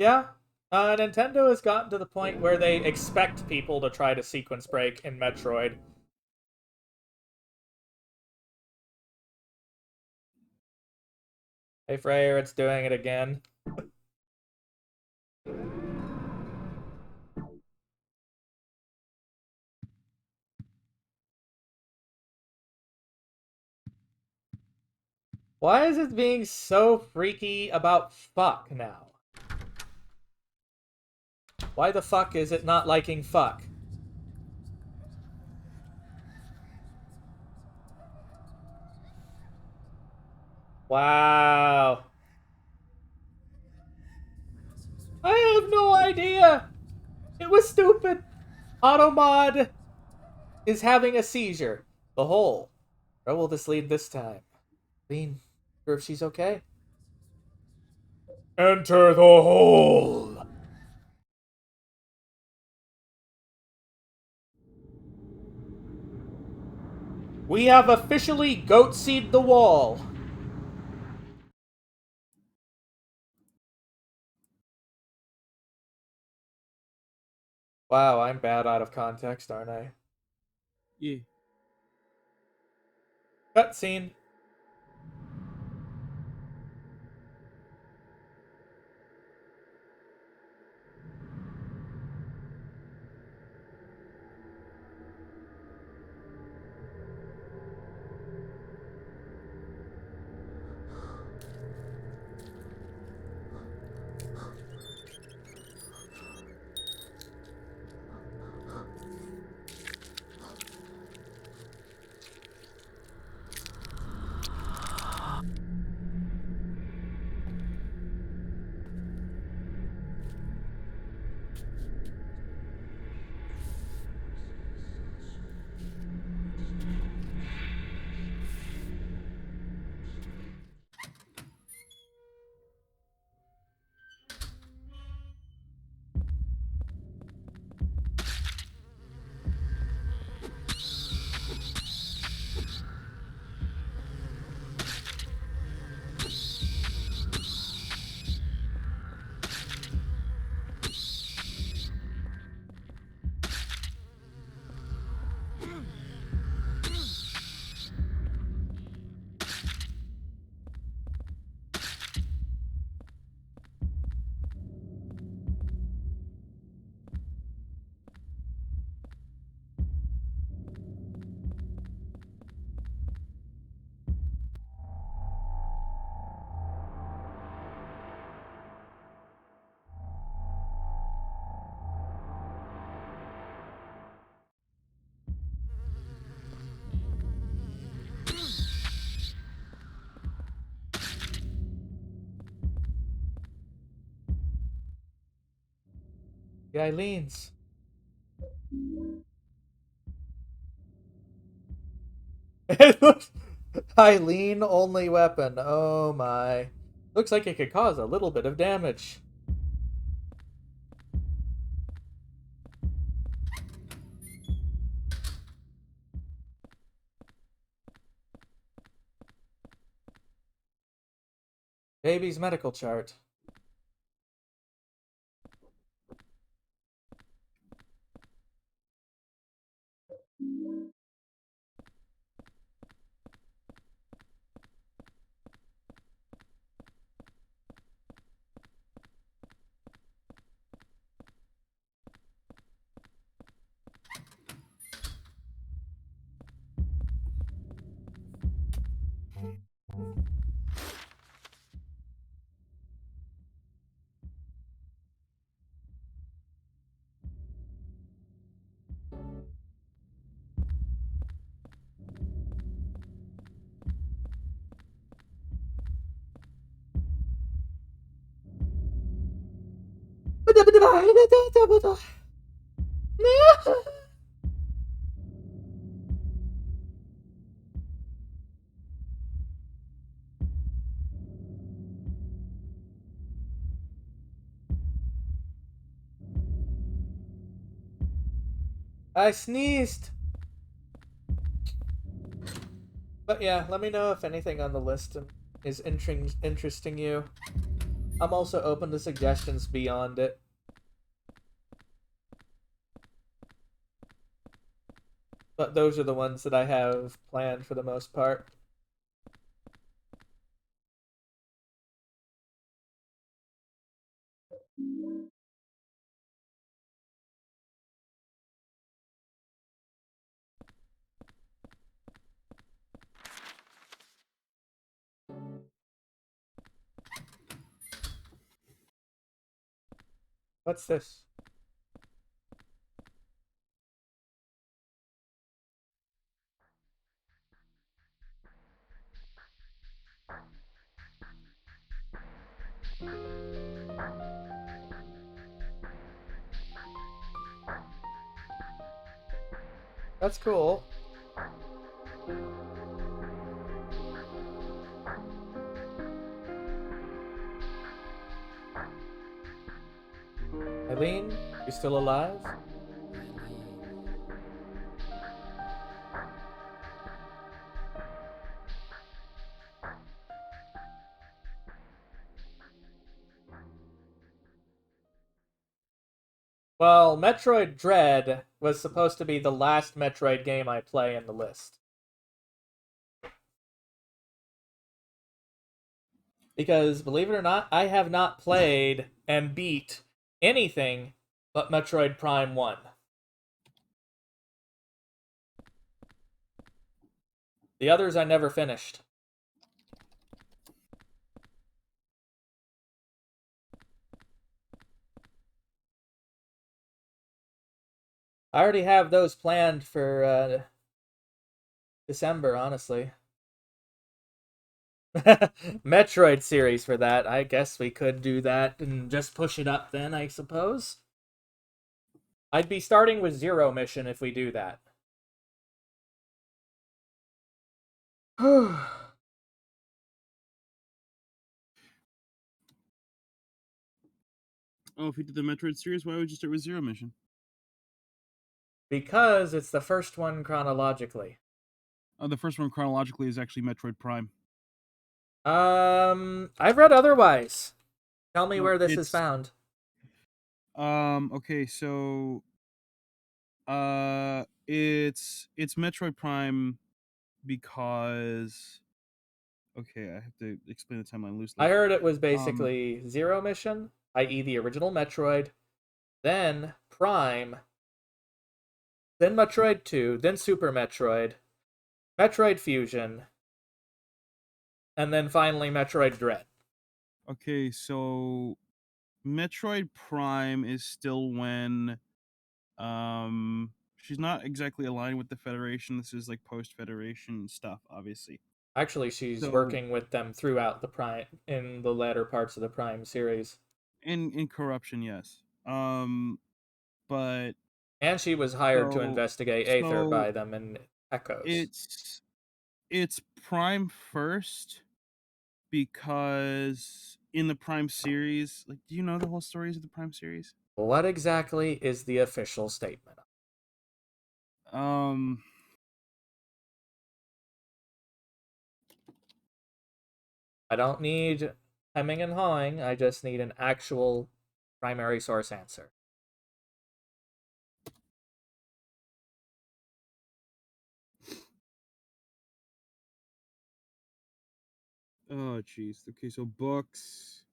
Yeah. Nintendo has gotten to the point where they expect people to try to sequence break in Metroid. Hey Freyr, it's doing it again. Why is it being so freaky about fuck now? Why the fuck is it not liking fuck? Wow. I have no idea. It was stupid. Automod is having a seizure. The hole. Where will this lead this time? Bean, sure if she's okay. Enter the hole. We have officially goat-seed the wall. Wow, I'm bad out of context, aren't I? Yeah. Cutscene. The Eileen's. It looks Eileen only weapon. Oh my. Looks like it could cause a little bit of damage. Baby's medical chart. I sneezed. But yeah, let me know if anything on the list is interesting you. I'm also open to suggestions beyond it. But those are the ones that I have planned for the most part. What's this? That's cool. Eileen, you still alive? Well, Metroid Dread was supposed to be the last Metroid game I play in the list. Because, believe it or not, I have not played and beat anything but Metroid Prime 1. The others I never finished. I already have those planned for December, honestly. Metroid series for that. I guess we could do that and just push it up then, I suppose. I'd be starting with Zero Mission if we do that. Oh, if you did the Metroid series, why would you start with Zero Mission? Because it's the first one chronologically. The first one chronologically is actually Metroid Prime. I've read otherwise. Tell me where this is found. Okay, so it's Metroid Prime because okay, I have to explain the timeline loosely. I heard it was basically Zero Mission, i.e. the original Metroid, then Prime, then Metroid 2, then Super Metroid, Metroid Fusion, and then finally Metroid Dread. Okay, so Metroid Prime is still when she's not exactly aligned with the Federation. This is like post Federation stuff, obviously. Actually, she's working with them throughout the Prime in the latter parts of the Prime series. In Corruption, yes. But and she was hired to investigate Aether by them in Echoes. It's Prime first because in the Prime series, like, do you know the whole stories of the Prime series? What exactly is the official statement? I don't need hemming and hawing. I just need an actual primary source answer. Oh, jeez. Okay, so books.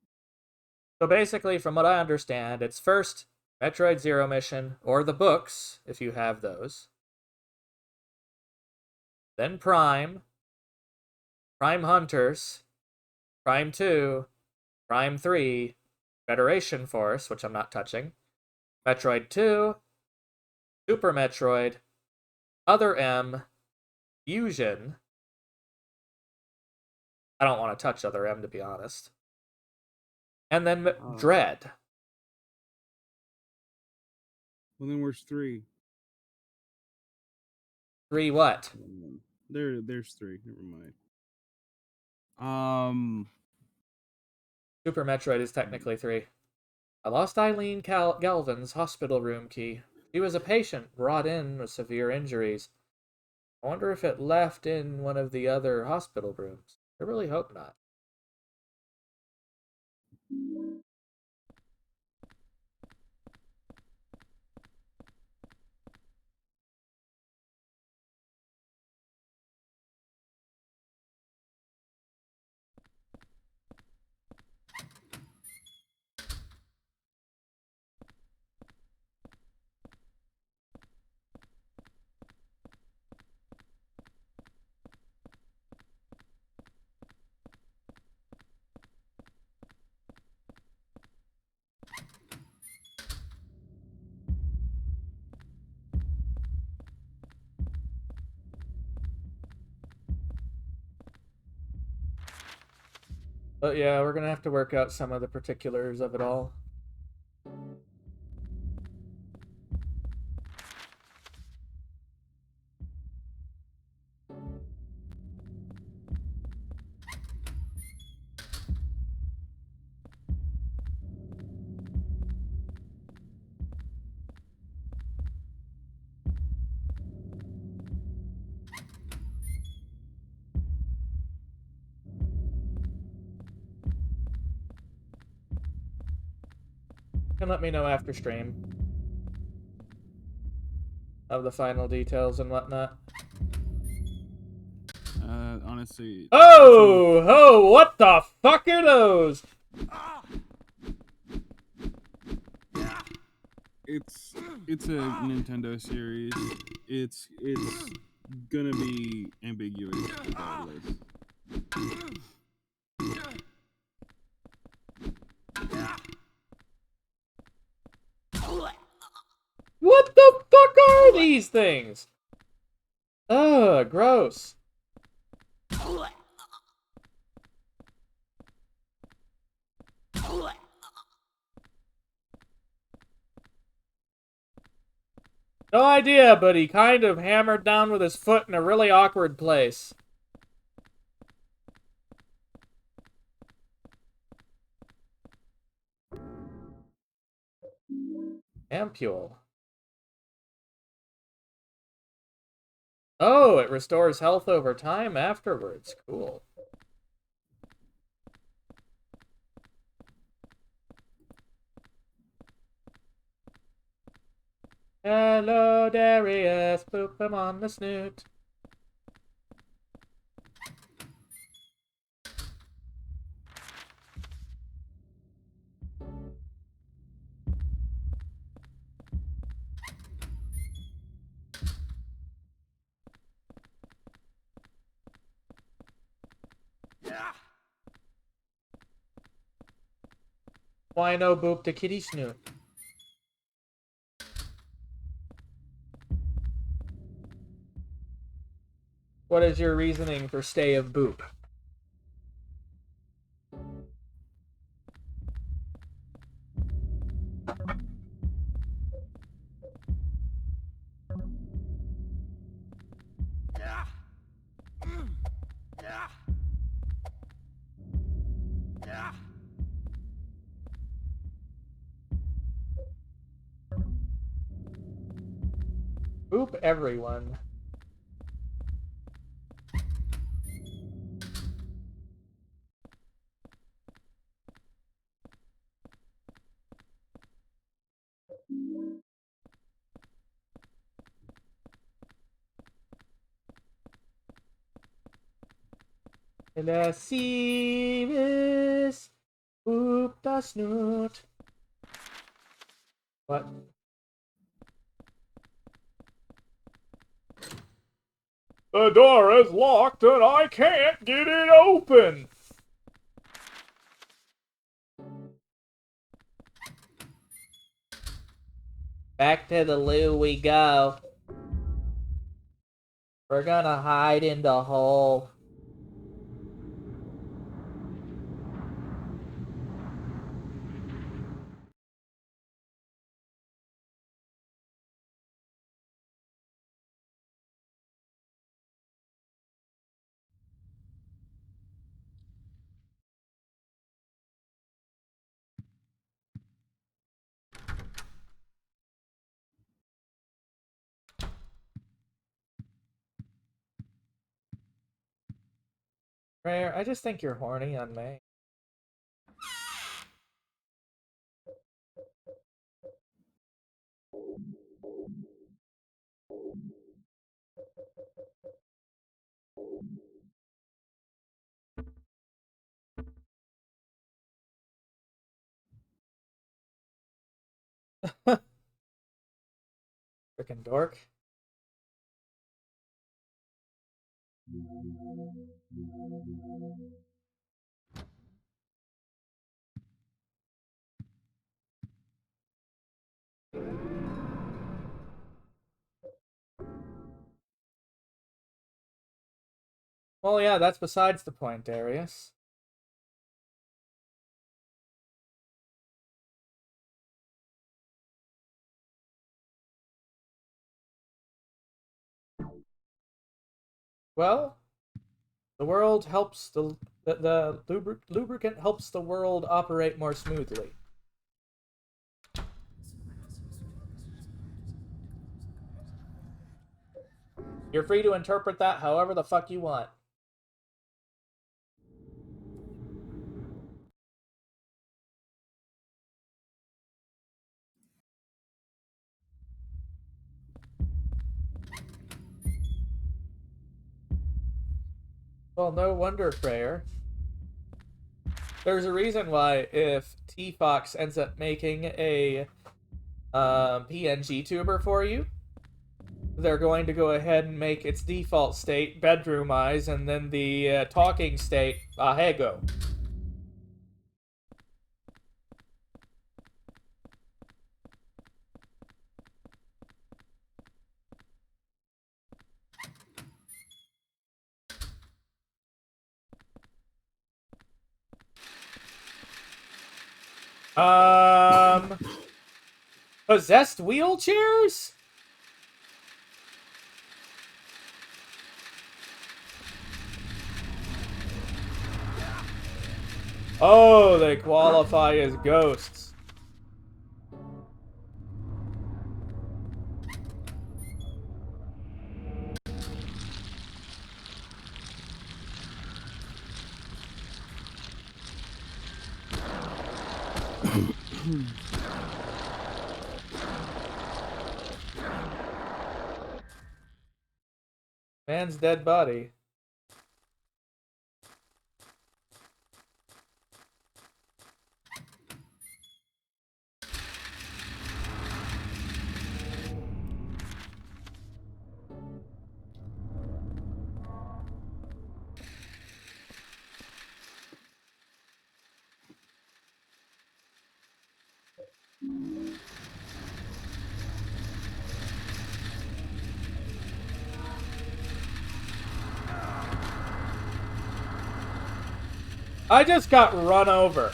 So basically, from what I understand, it's first Metroid Zero Mission, or the books, if you have those. Then Prime, Prime Hunters, Prime 2, Prime 3, Federation Force, which I'm not touching, Metroid 2, Super Metroid, Other M, Fusion. I don't want to touch Other M, to be honest. And then Dread. Well, then where's 3? 3 what? There's 3. Never mind. Super Metroid is technically 3. I lost Eileen Galvin's hospital room key. She was a patient brought in with severe injuries. I wonder if it left in one of the other hospital rooms. I really hope not. But yeah, we're gonna have to work out some of the particulars of it all. And let me know after stream of the final details and whatnot. Honestly. Oh! Oh! What the fuck are those? It's a Nintendo series. It's gonna be ambiguous regardless. What the fuck are these things? Ugh, gross. No idea, but he kind of hammered down with his foot in a really awkward place. Ampule. Oh, it restores health over time afterwards. Cool. Hello, Darius. Boop him on the snoot. Why no boop to kitty snoot? What is your reasoning for stay of boop? Boop everyone. And I see this. Boop the snoot. What? The door is locked and I can't get it open. Back to the loo we go. We're gonna hide in the hole. Rare, I just think you're horny on me. Frickin' dork. Well, yeah, that's besides the point, Darius. Well, the world helps the lubricant helps the world operate more smoothly. You're free to interpret that however the fuck you want. Well, no wonder, Freyer. There's a reason why if T-Fox ends up making a PNG tuber for you, they're going to go ahead and make its default state bedroom eyes and then the talking state ahego. Possessed wheelchairs? Oh, they qualify as ghosts. Man's dead body. I just got run over.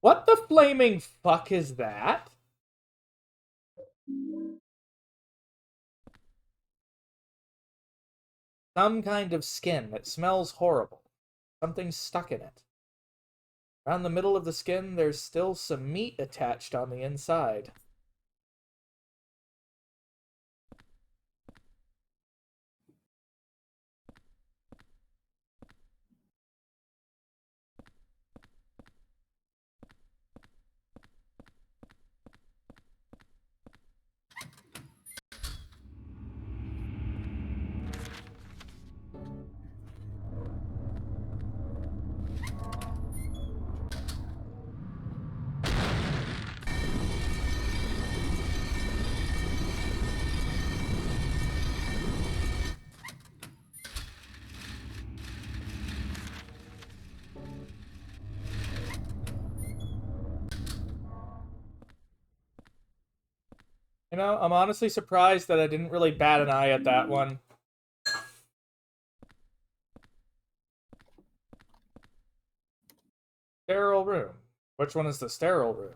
What the flaming fuck is that? Some kind of skin. It smells horrible. Something's stuck in it. Around the middle of the skin, there's still some meat attached on the inside. You know, I'm honestly surprised that I didn't really bat an eye at that one. Sterile room. Which one is the sterile room?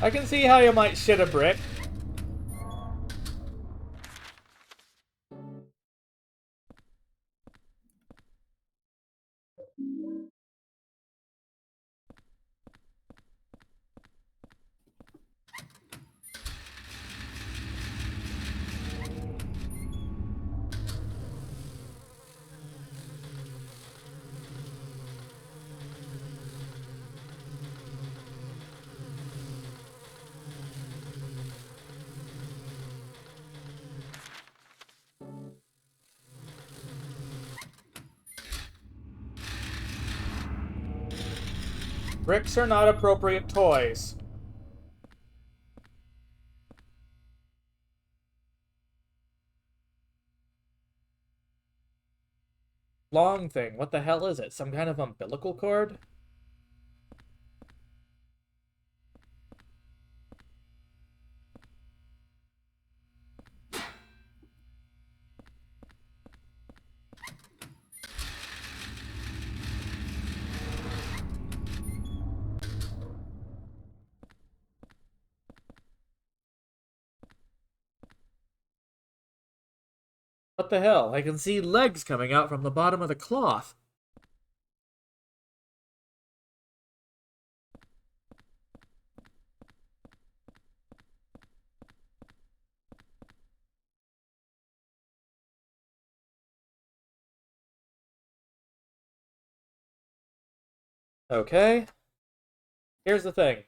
I can see how you might shit a brick. Bricks are not appropriate toys. Long thing. What the hell is it? Some kind of umbilical cord? What the hell? I can see legs coming out from the bottom of the cloth. Okay. Here's the thing.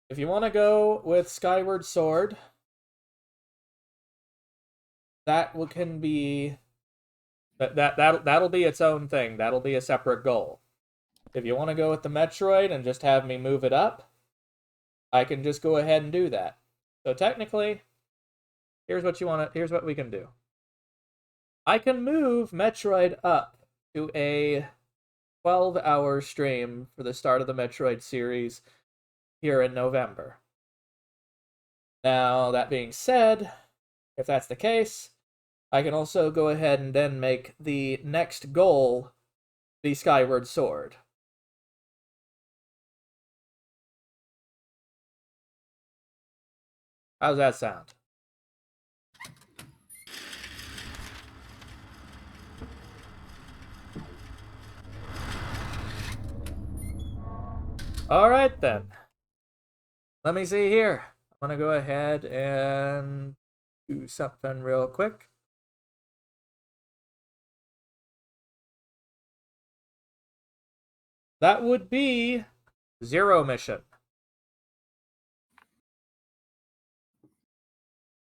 If you want to go with Skyward Sword, that can be that'll be its own thing. That'll be a separate goal. If you want to go with the Metroid and just have me move it up, I can just go ahead and do that. So technically, here's what we can do. I can move Metroid up to a 12-hour stream for the start of the Metroid series here in November. Now, that being said, if that's the case, I can also go ahead and then make the next goal the Skyward Sword. How's that sound? Alright then. Let me see here. I'm gonna go ahead and do something real quick. That would be Zero Mission.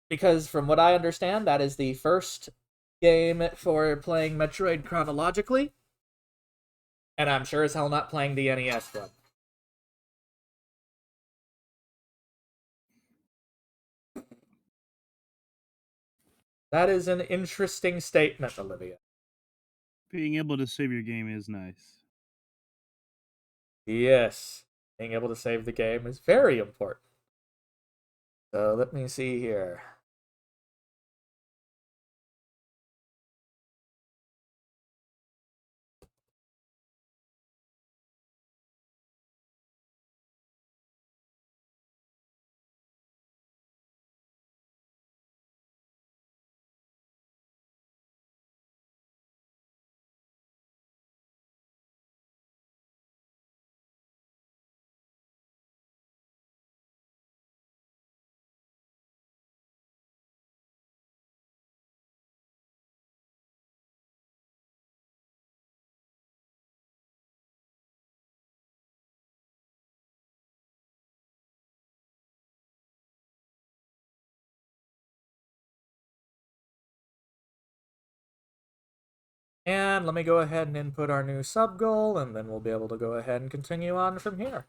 Because from what I understand, that is the first game for playing Metroid chronologically. And I'm sure as hell not playing the NES one. That is an interesting statement, Olivia. Being able to save your game is nice. Yes. Being able to save the game is very important. So let me see here. And let me go ahead and input our new sub goal, and then we'll be able to go ahead and continue on from here.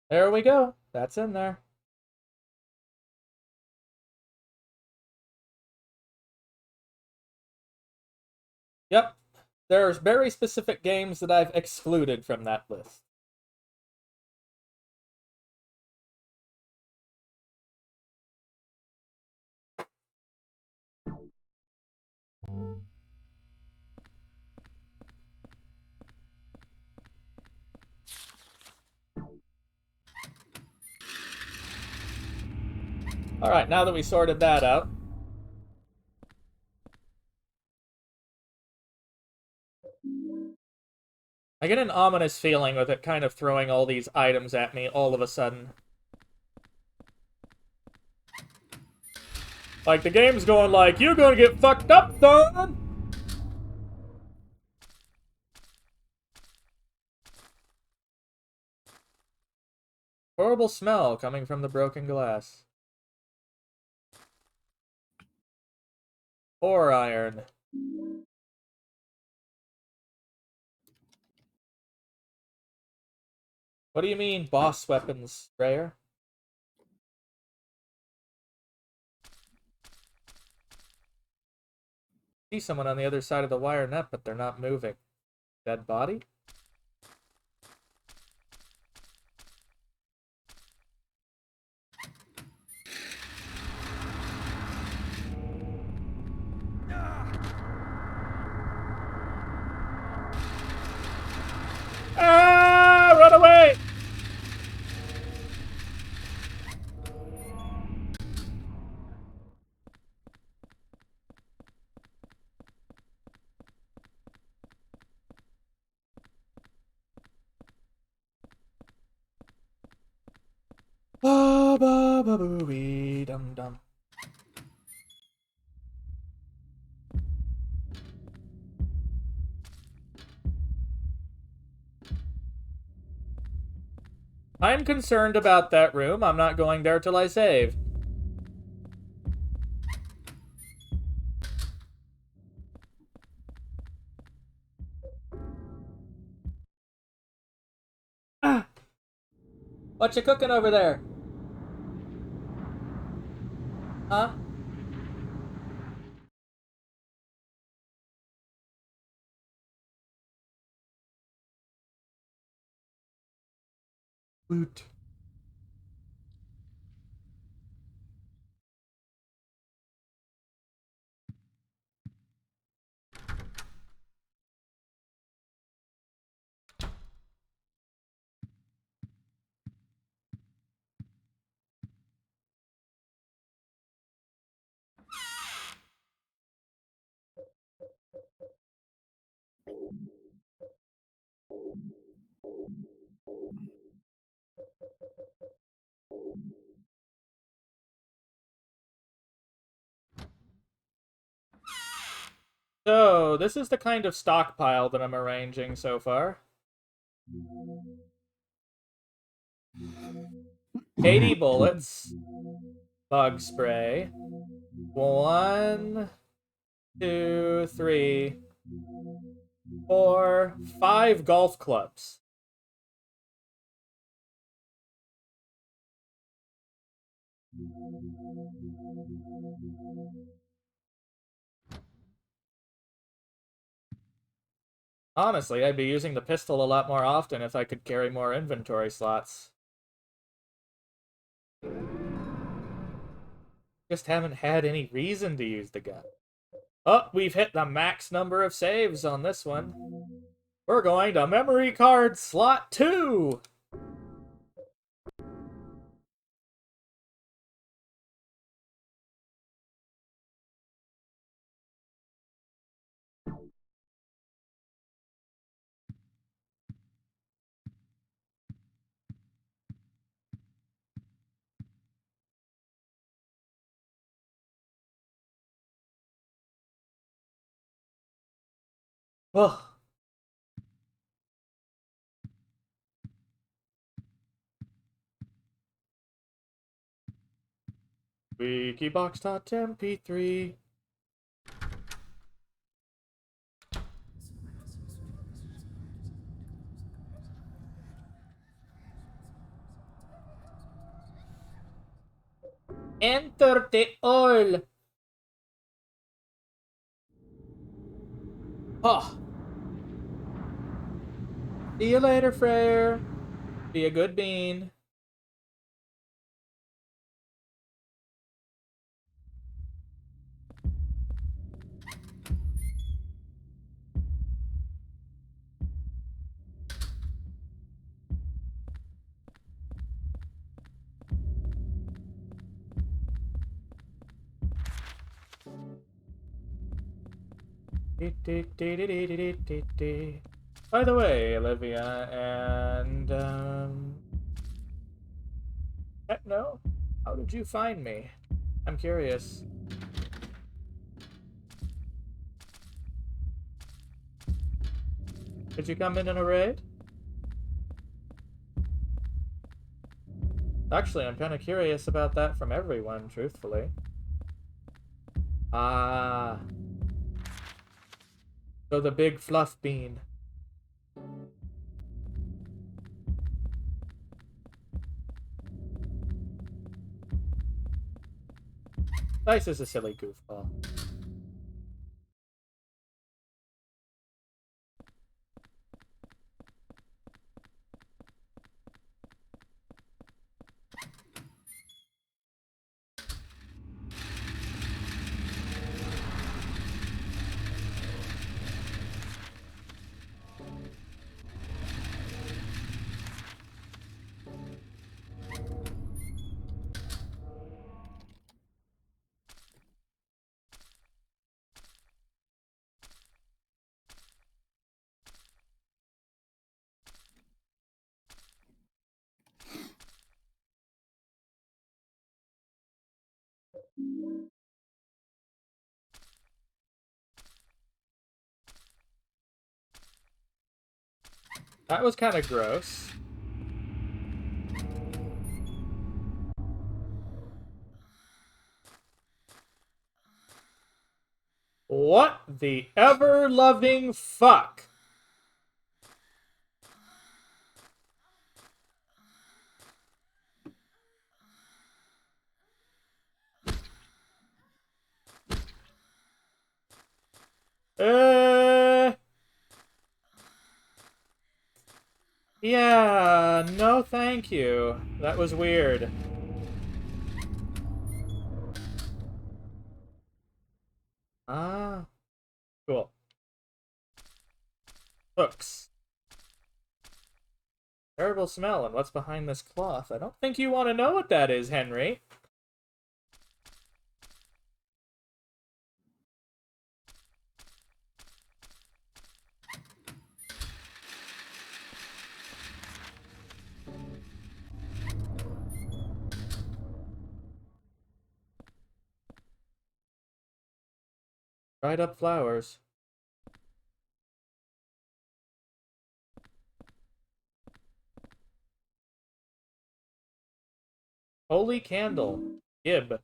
There we go. That's in there. Yep. There's very specific games that I've excluded from that list. Alright, now that we sorted that out. I get an ominous feeling with it kind of throwing all these items at me all of a sudden. Like, the game's going like, you're gonna get fucked up, son! Horrible smell coming from the broken glass. Ore iron. What do you mean, boss weapons, Rayer? See someone on the other side of the wire net, but they're not moving. Dead body? Ah! Run away! Ba ba ba boo wee dum dum. I'm concerned about that room. I'm not going there till I save. Ah! What you cooking over there? Huh? Boot. So, this is the kind of stockpile that I'm arranging so far. 80 bullets. Bug spray. 1, 2, 3, 4, 5 golf clubs. Honestly, I'd be using the pistol a lot more often if I could carry more inventory slots. Just haven't had any reason to use the gun. Oh, we've hit the max number of saves on this one. We're going to memory card slot 2! Ugh. Wikibox.mp3. Enter the oil. Huh. See you later, Freyr. Be a good bean. By the way, Olivia and Techno, how did you find me? I'm curious. Did you come in a raid? Actually, I'm kind of curious about that from everyone, truthfully. Ah. So the big fluff bean. Dice is a silly goofball. That was kind of gross. What the ever-loving fuck? Yeah, no thank you. That was weird. Ah, cool. Hooks. Terrible smell, and what's behind this cloth? I don't think you want to know what that is, Henry. Dried up flowers. Holy candle. Gib.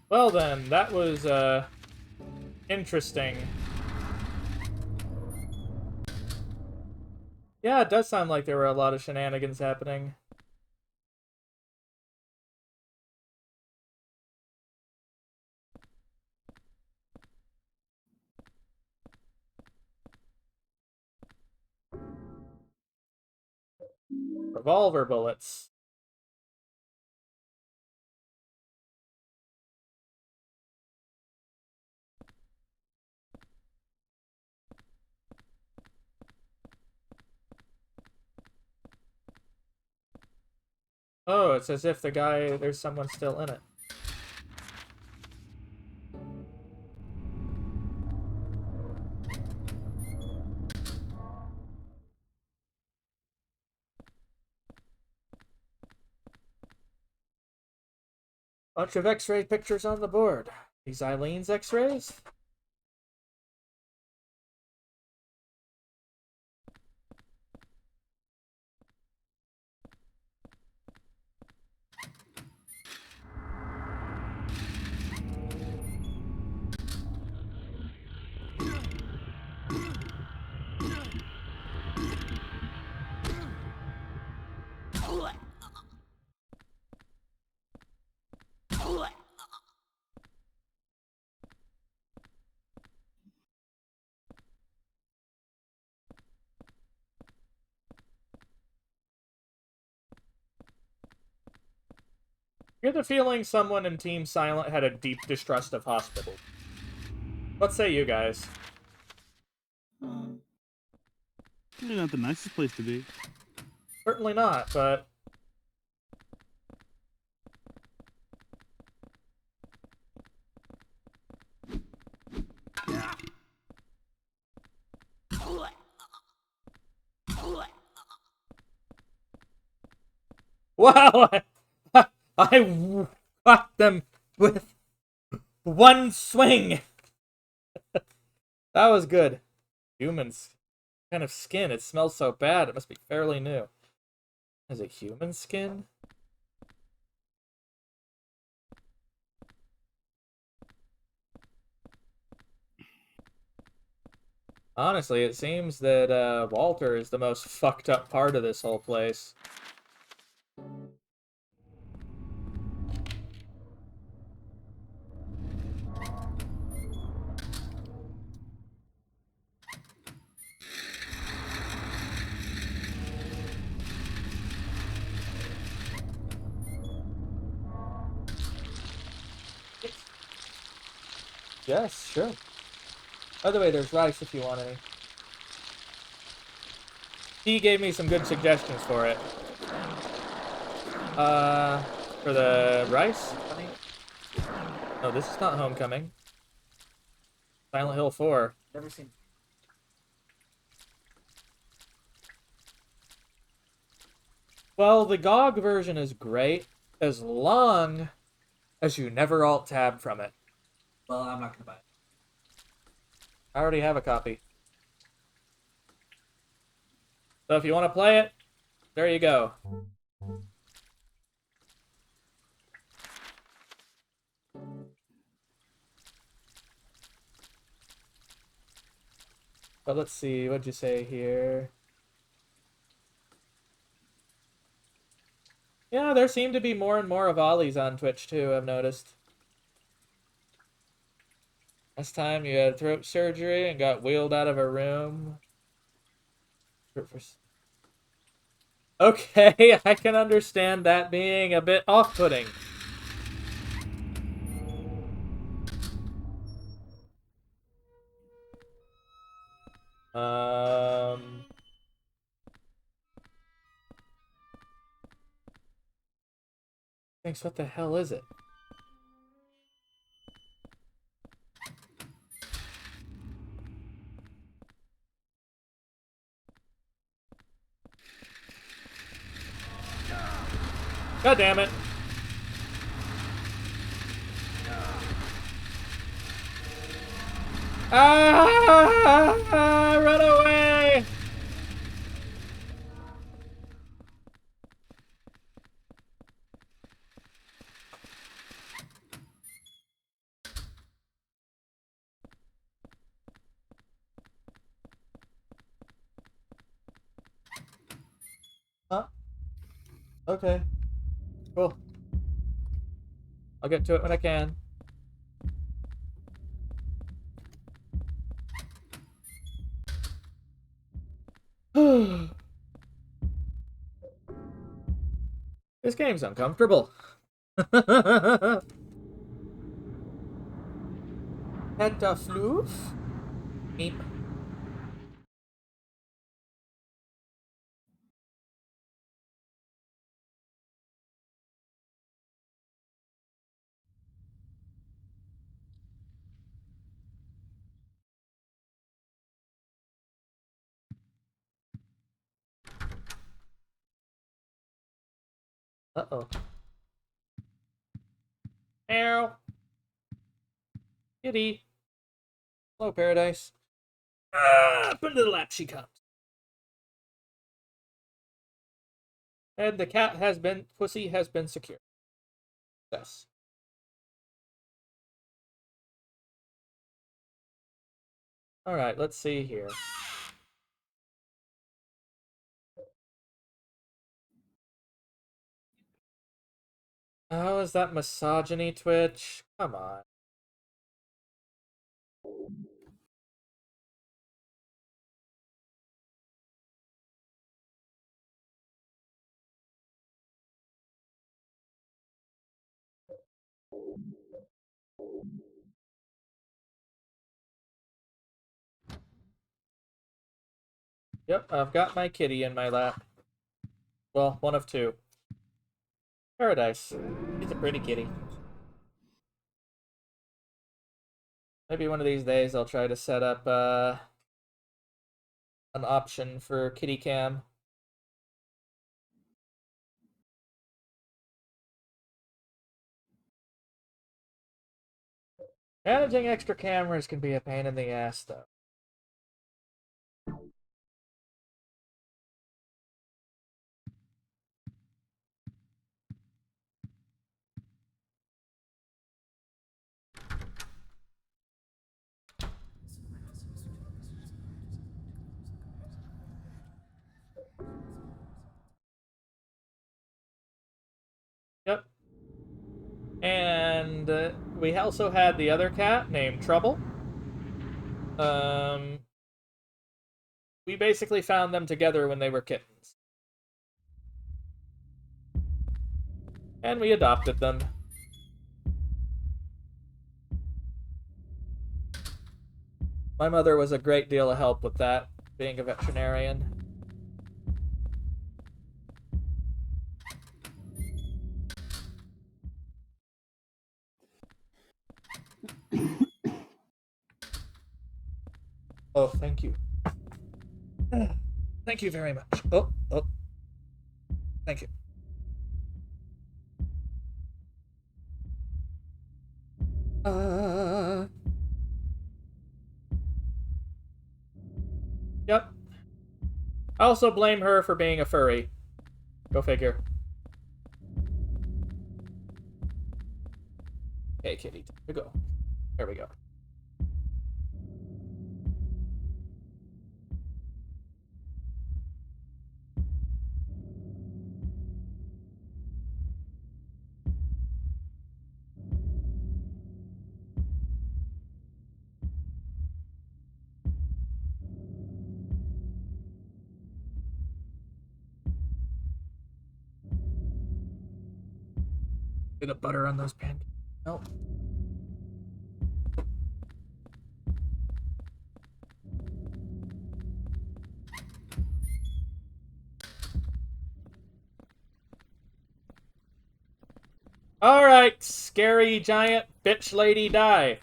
Well then, that was, interesting. Yeah, it does sound like there were a lot of shenanigans happening. Revolver bullets. Oh, it's as if there's someone still in it. Bunch of x-ray pictures on the board. These Eileen's x-rays? I get the feeling someone in Team Silent had a deep distrust of hospitals. What say you guys? Probably not the nicest place to be. Certainly not, but... Wow! I got them with one swing! That was good. Humans. Kind of skin. It smells so bad. It must be fairly new. Is it human skin? Honestly, it seems that Walter is the most fucked up part of this whole place. Yes, sure. By the way, there's rice if you want any. He gave me some good suggestions for it. For the rice? Honey? No, this is not Homecoming. Silent Hill 4. Never seen. Well, the GOG version is great as long as you never alt-tab from it. Well, I'm not gonna buy it. I already have a copy. So if you want to play it, there you go. But let's see, what'd you say here? Yeah, there seem to be more and more of Ollies on Twitch too, I've noticed. Last time you had throat surgery and got wheeled out of a room. Okay, I can understand that being a bit off-putting. Thanks, what the hell is it? God damn it. Ah! Run away! Huh? Okay. Cool. I'll get to it when I can. This game's uncomfortable. At a floof? Meep. Uh-oh. Meow. Kitty. Hello, Paradise. Up into the lap she comes. And the cat has been, pussy has been secured. Yes. Alright, let's see here. How is that misogyny, Twitch? Come on. Yep, I've got my kitty in my lap. Well, one of two. Paradise. She's a pretty kitty. Maybe one of these days I'll try to set up an option for kitty cam. Managing extra cameras can be a pain in the ass, though. Yep. And we also had the other cat named Trouble. We basically found them together when they were kittens. And we adopted them. My mother was a great deal of help with that, being a veterinarian. Oh, thank you. Thank you very much. Oh. Thank you. Yep. I also blame her for being a furry. Go figure. Okay, kitty. Here we go. There we go. Bit of butter on those pancakes. Nope. Alright, scary giant bitch lady, die.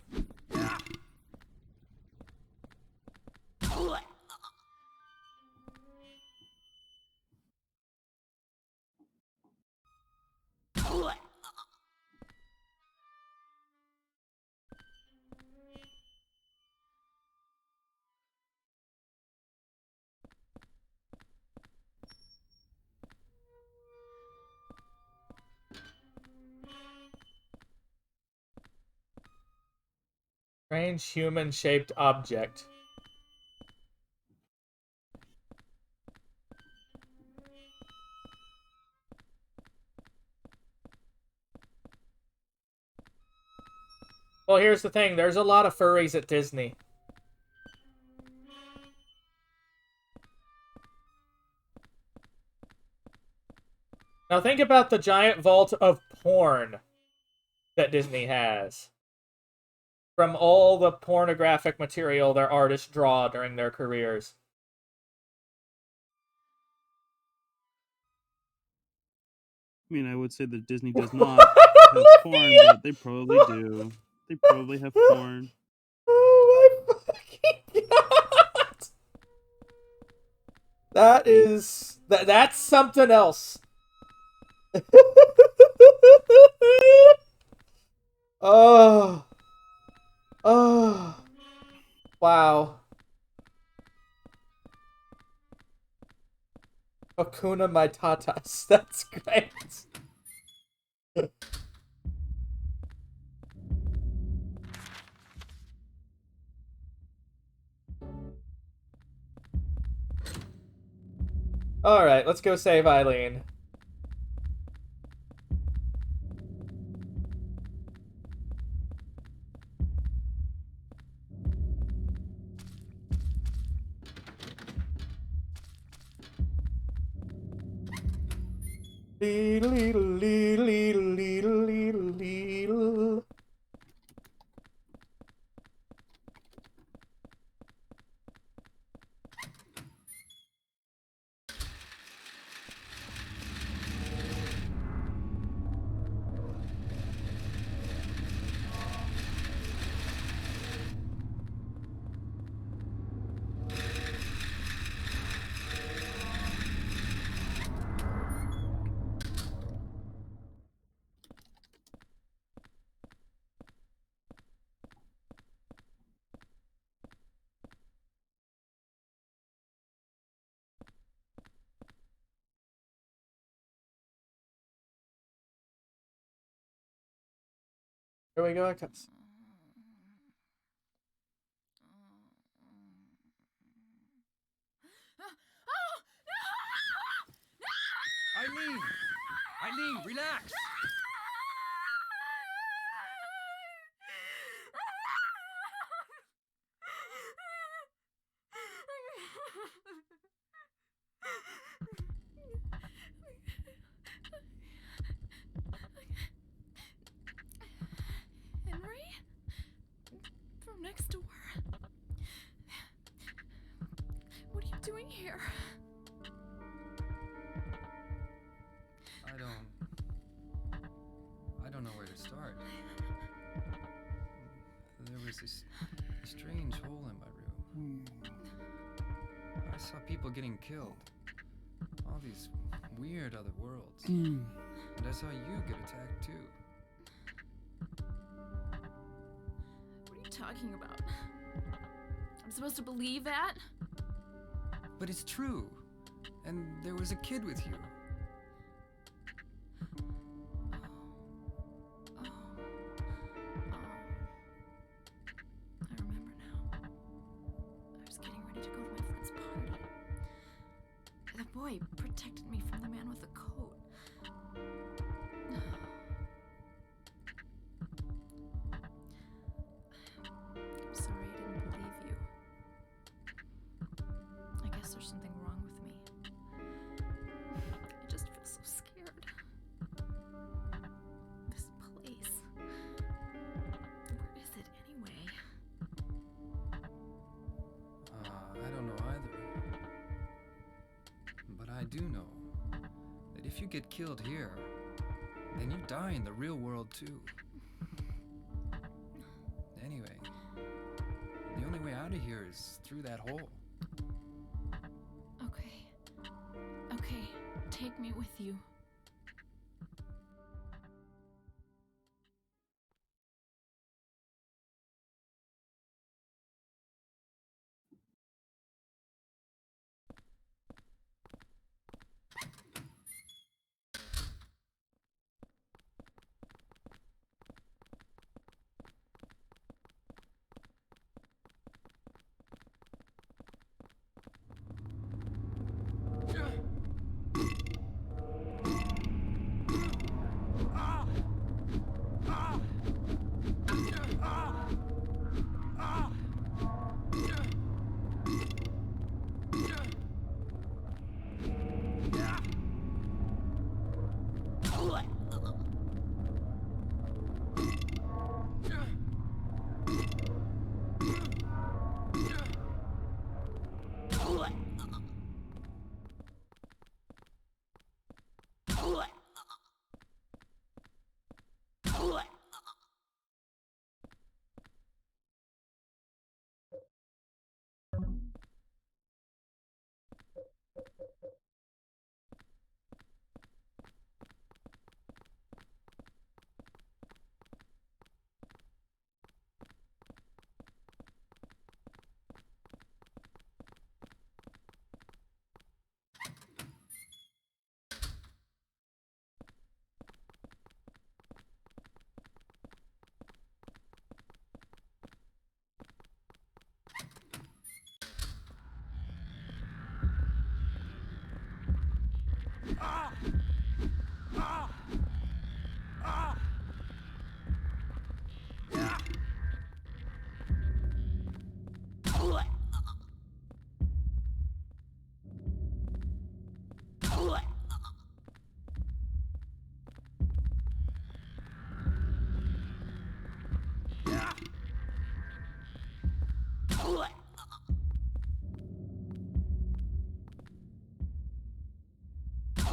Strange human-shaped object. Well, here's the thing. There's a lot of furries at Disney. Now think about the giant vault of porn that Disney has. From all the pornographic material their artists draw during their careers. I mean, I would say that Disney does not have porn, but they probably do. They probably have porn. Oh my fucking god! That's something else. Oh. Oh. Wow. Hakuna Matatas. That's great. Alright, let's go save Eileen. Leedle, leedle, leedle, leedle, leedle, leedle. Here we go, Ecos. Eileen, relax. Henry? From next door. What are you doing here? I don't know where to start. There was this strange hole in my room. I saw people getting killed. All these weird other worlds. And I saw you get attacked too. What are you talking about? I'm supposed to believe that? But it's true. And there was a kid with you. I remember now. I was getting ready to go to my friend's party. The boy protected me from the man with the coat. I'm sorry I didn't believe you. I guess there's something wrong with me. I just feel so scared. This place. Where is it anyway? I don't know either. But I do know that if you get killed here, then you die in the real world too. Anyway, the only way out of here is through that hole. Okay. Okay, take me with you.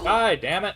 Die, damn it.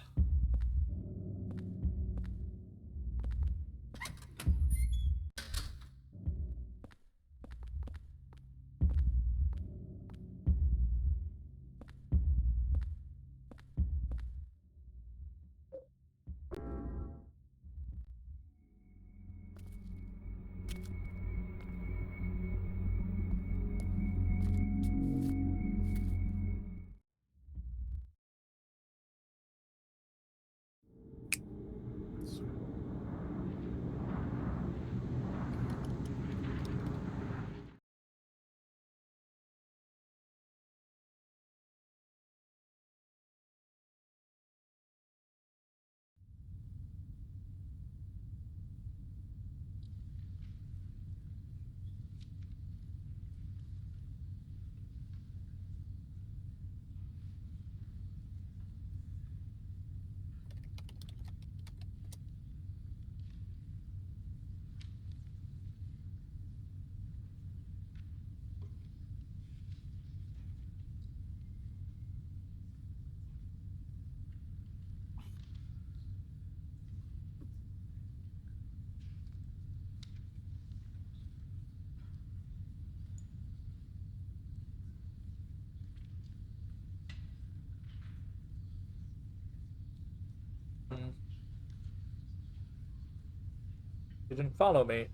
You didn't follow me.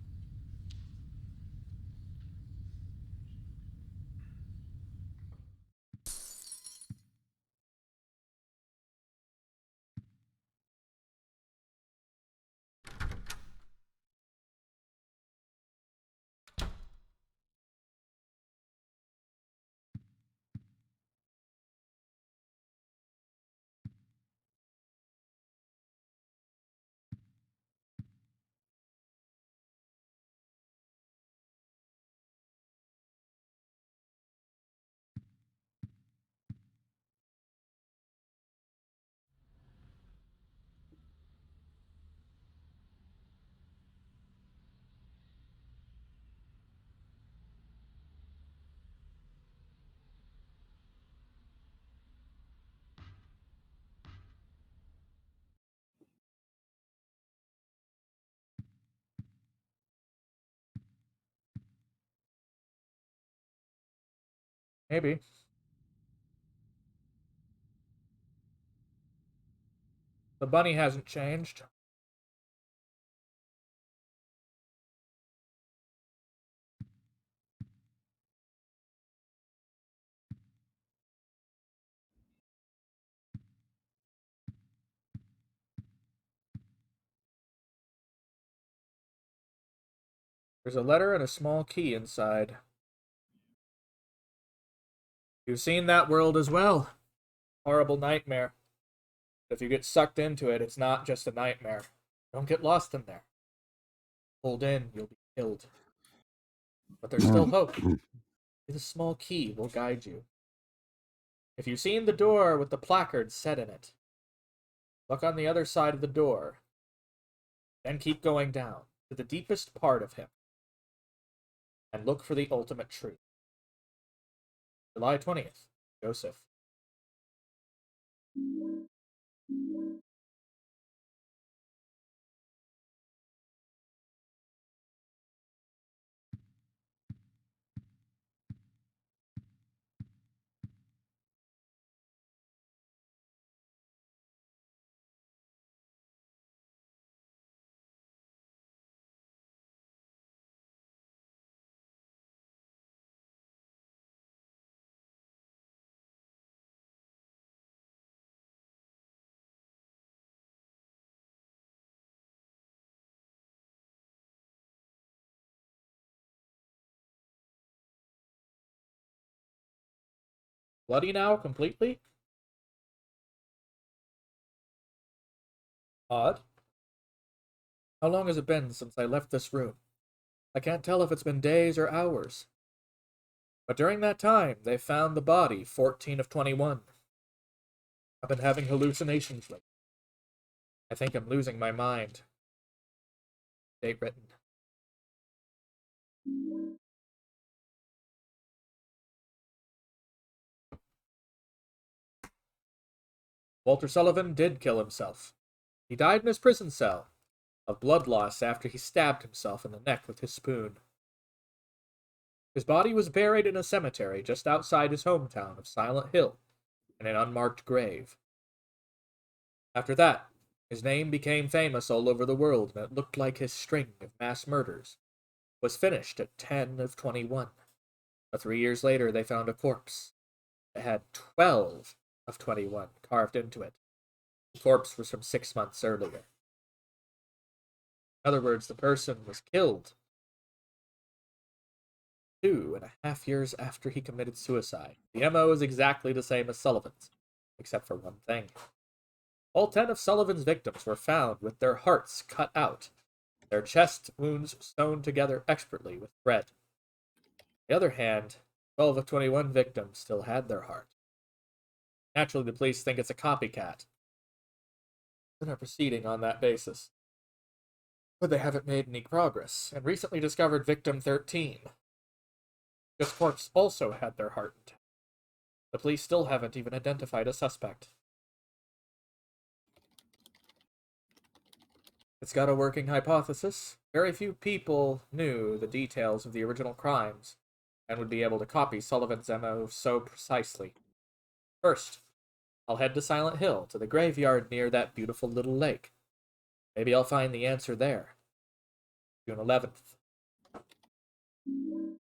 Maybe. The bunny hasn't changed. There's a letter and a small key inside. You've seen that world as well. Horrible nightmare. If you get sucked into it, it's not just a nightmare. Don't get lost in there. Pulled in, you'll be killed. But there's still hope. The small key will guide you. If you've seen the door with the placard set in it, Look on the other side of the door. Then keep going down to the deepest part of him. And look for the ultimate truth. July 20th. Joseph. Bloody now, completely? Odd. How long has it been since I left this room? I can't tell if it's been days or hours. But during that time, they found the body, 14 of 21. I've been having hallucinations lately. I think I'm losing my mind. Date written. Walter Sullivan did kill himself. He died in his prison cell of blood loss after he stabbed himself in the neck with his spoon. His body was buried in a cemetery just outside his hometown of Silent Hill in an unmarked grave. After that, his name became famous all over the world, and it looked like his string of mass murders was finished at 10 of 21. But 3 years later, they found a corpse that had 12 of 21 carved into it. The corpse was from 6 months earlier. In other words, the person was killed 2.5 years after he committed suicide. The MO is exactly the same as Sullivan's, except for one thing. All 10 of Sullivan's victims were found with their hearts cut out, their chest wounds sewn together expertly with thread. On the other hand, 12 of 21 victims still had their heart. Naturally, the police think it's a copycat, and are proceeding on that basis. But they haven't made any progress, and recently discovered victim 13. This corpse also had their heart intact. The police still haven't even identified a suspect. It's got a working hypothesis. Very few people knew the details of the original crimes and would be able to copy Sullivan's MO so precisely. First, I'll head to Silent Hill, to the graveyard near that beautiful little lake. Maybe I'll find the answer there. June 11th. The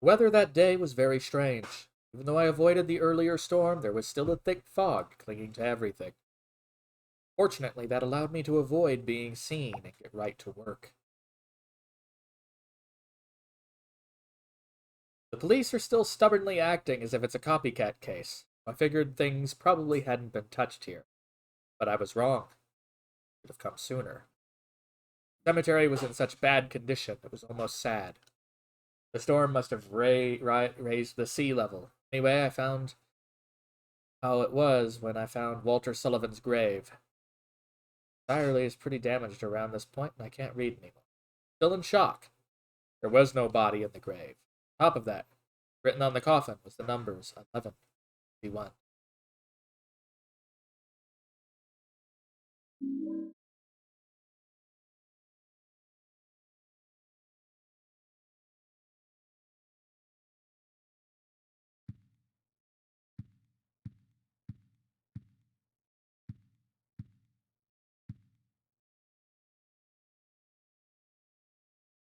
weather that day was very strange. Even though I avoided the earlier storm, there was still a thick fog clinging to everything. Fortunately, that allowed me to avoid being seen and get right to work. The police are still stubbornly acting as if it's a copycat case. I figured things probably hadn't been touched here. But I was wrong. It should have come sooner. The cemetery was in such bad condition, it was almost sad. The storm must have raised the sea level. Anyway, I found how it was when I found Walter Sullivan's grave. The diary is pretty damaged around this point, and I can't read anymore. Still in shock. There was no body in the grave. On top of that, written on the coffin was the numbers 1151.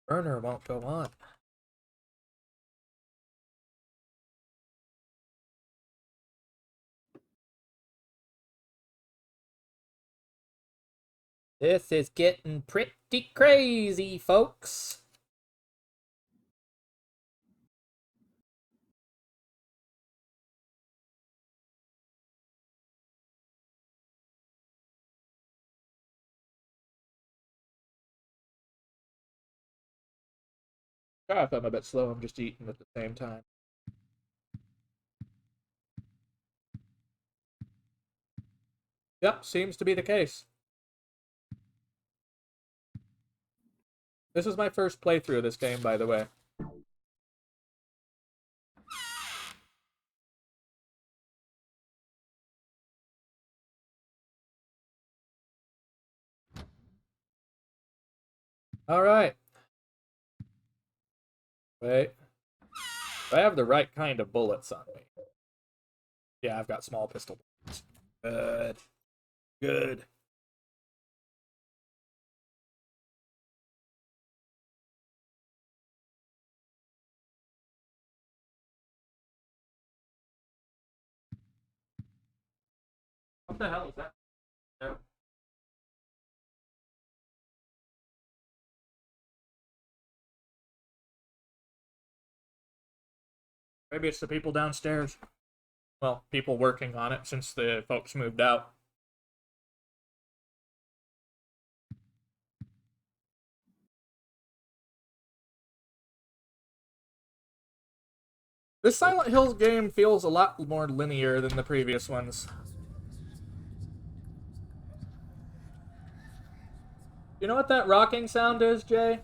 Burner won't go on. This is getting pretty crazy, folks. Sorry if I'm a bit slow, I'm just eating at the same time. Yep, seems to be the case. This is my first playthrough of this game, by the way. Alright. Wait. Do I have the right kind of bullets on me? Yeah, I've got small pistol bullets. Good. Good. What the hell is that? No. Maybe it's the people downstairs. Well, people working on it since the folks moved out. This Silent Hills game feels a lot more linear than the previous ones. You know what that rocking sound is, Jay?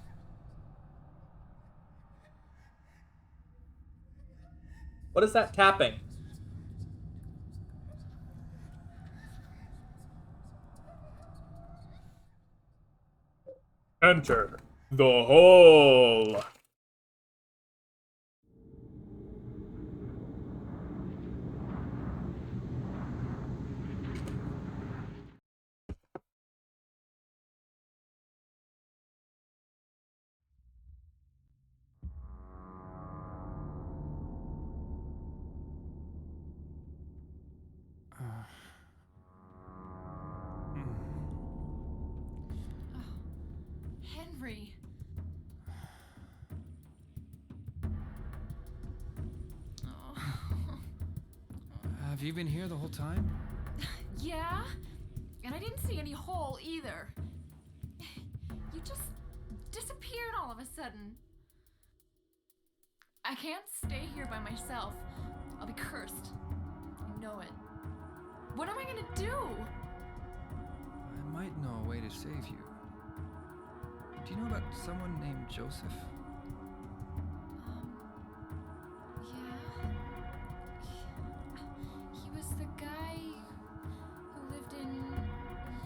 What is that tapping? Enter the hole. Henry. Have you been here the whole time? Yeah? And I didn't see any hole either. You just disappeared all of a sudden. I can't stay here by myself. I'll be cursed. I know it. What am I gonna do? I might know a way to save you. Do you know about someone named Joseph? Yeah. He was the guy who lived in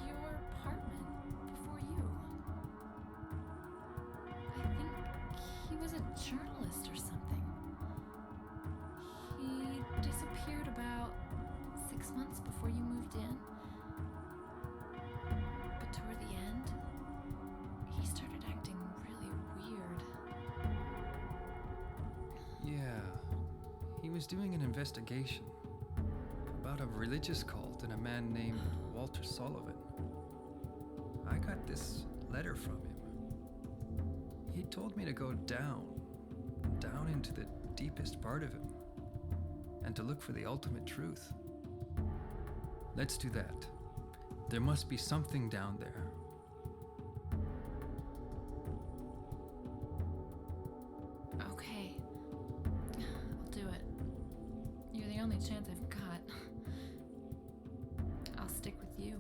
your apartment before you. I think he was a journalist or something. He disappeared about 6 months before you moved in. But toward the end, he started acting really weird. Yeah. He was doing an investigation about a religious cult and a man named Walter Sullivan. I got this letter from him. He told me to go down into the deepest part of him, and to look for the ultimate truth. Let's do that. There must be something down there. Okay. I'll do it. You're the only chance I've got. I'll stick with you.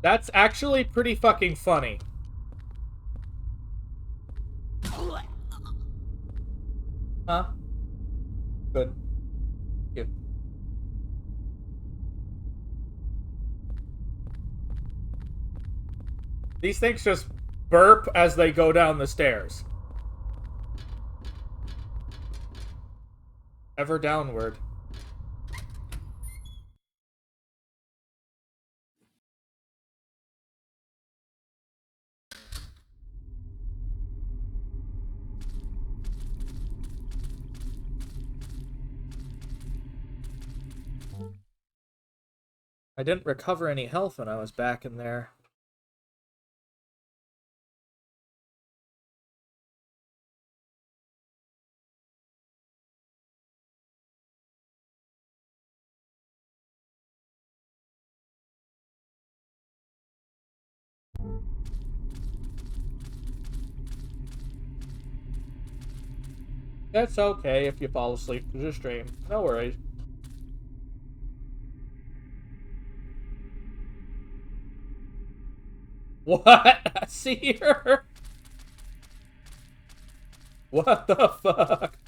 That's actually pretty fucking funny. Huh? Good. Yep. These things just burp as they go down the stairs. Ever downward. I didn't recover any health when I was back in there. It's okay if you fall asleep through the stream. No worries. What? I see her? What the fuck?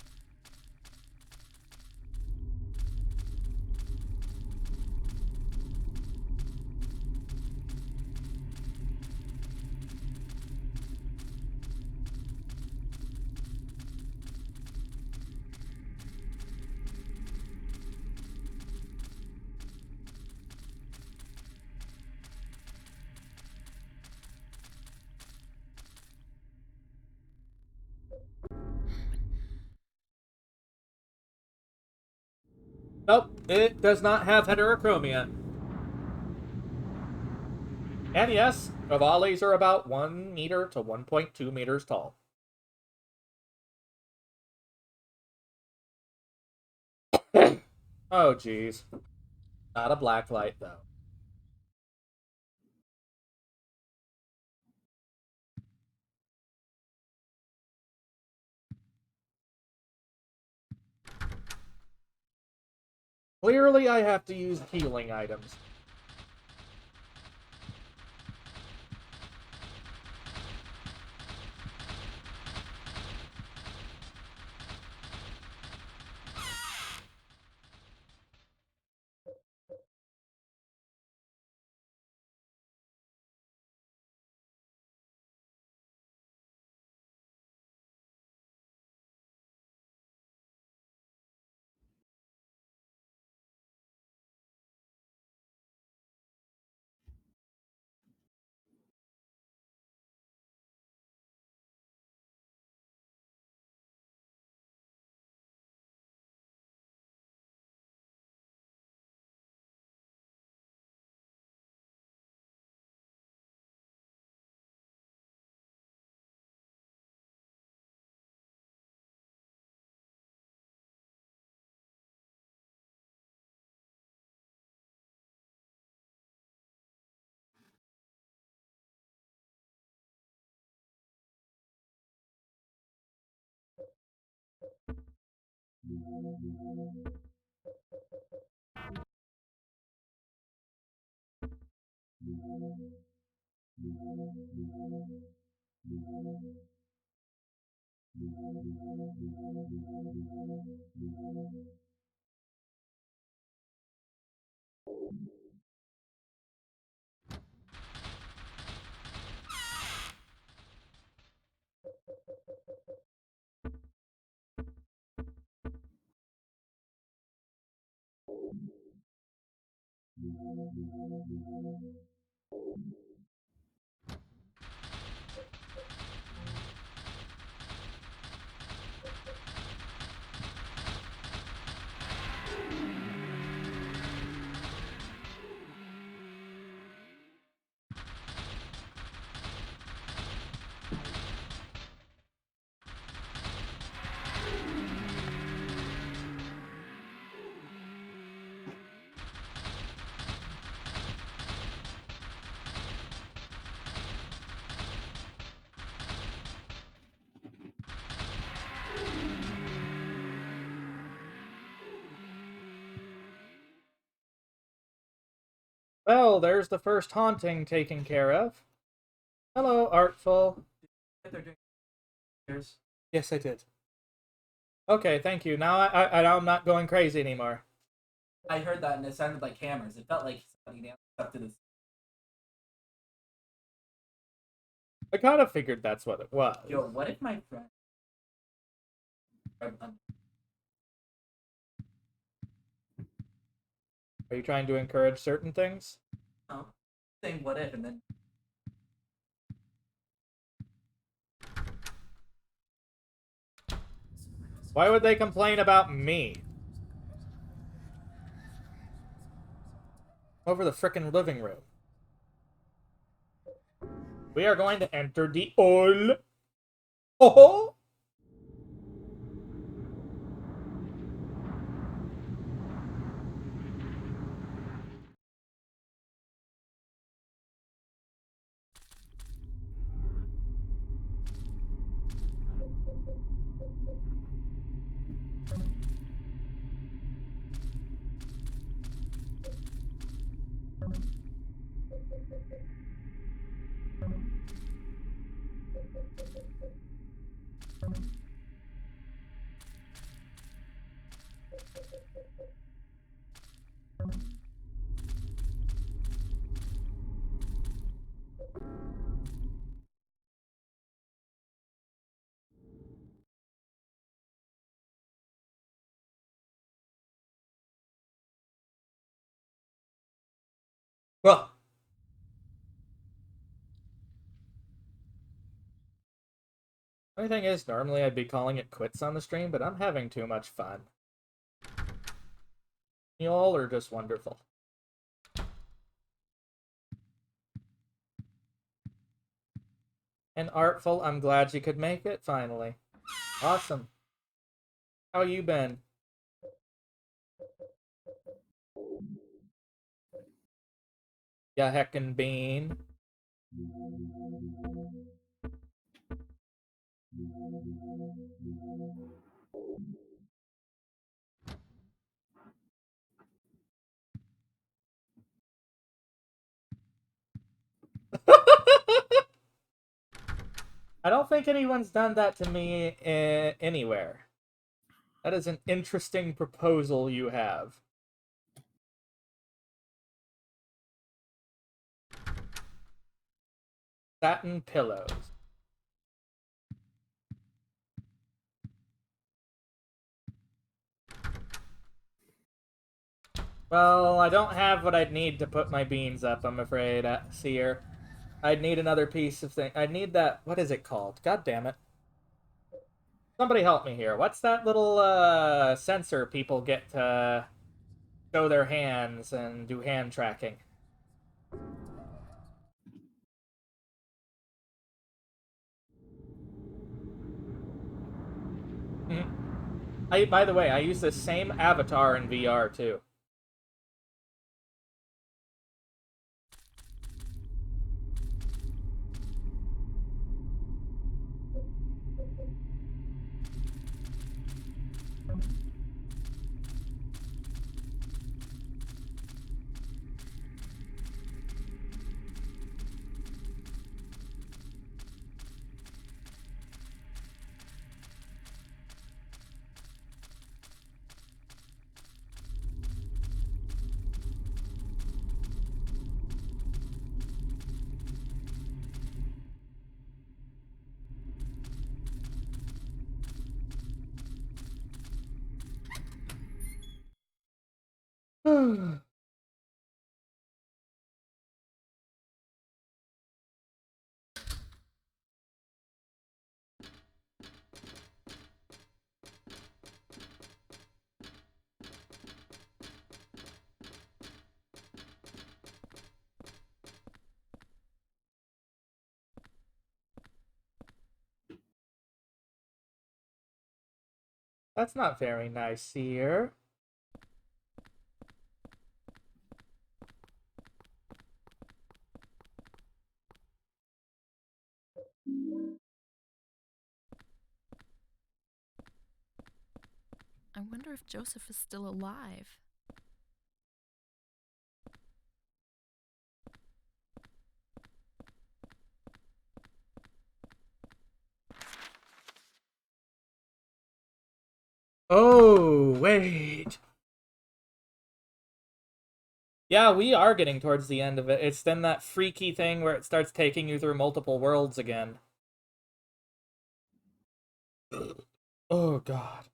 Nope, it does not have heterochromia. And yes, Rivales are about 1 meter to 1.2 meters tall. Oh, geez. Not a black light, though. Clearly, I have to use healing items. Well, there's the first haunting taken care of. Hello, Artful. Yes, I did. Okay, thank you. Now I'm not going crazy anymore. I heard that and it sounded like hammers. It felt like somebody nailed stuff to this. I kind of figured that's what it was. Yo, what if my friend... Are you trying to encourage certain things? No. Saying what if, and then... Why would they complain about me? Over the frickin' living room. We are going to enter the hall. Oh! Well. Only thing is, normally I'd be calling it quits on the stream, but I'm having too much fun. You all are just wonderful. And Artful, I'm glad you could make it, finally. Awesome. How you been? Ya heckin' bean. I don't think anyone's done that to me anywhere. That is an interesting proposal you have. Satin pillows. Well, I don't have what I'd need to put my beans up, I'm afraid, Seer. I'd need another piece of thing. I'd need that... What is it called? God damn it. Somebody help me here. What's that little, sensor people get to show their hands and do hand tracking? By the way, I use the same avatar in VR, too. That's not very nice, Seer. I wonder if Joseph is still alive. Oh, wait. Yeah, we are getting towards the end of it. It's then that freaky thing where it starts taking you through multiple worlds again. Oh, God.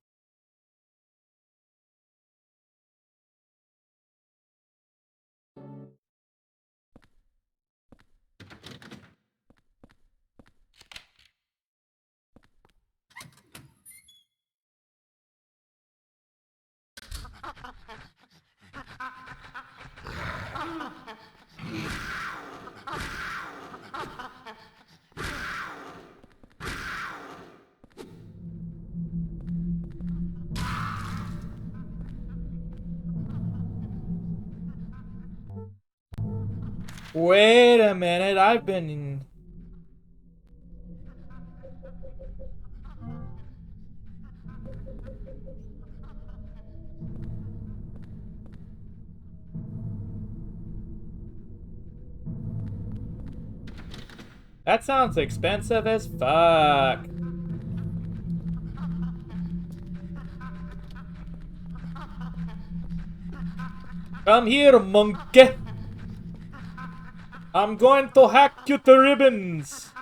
Wait a minute, I've been... That sounds expensive as fuck. Come here, monkey. I'm going to hack you to ribbons.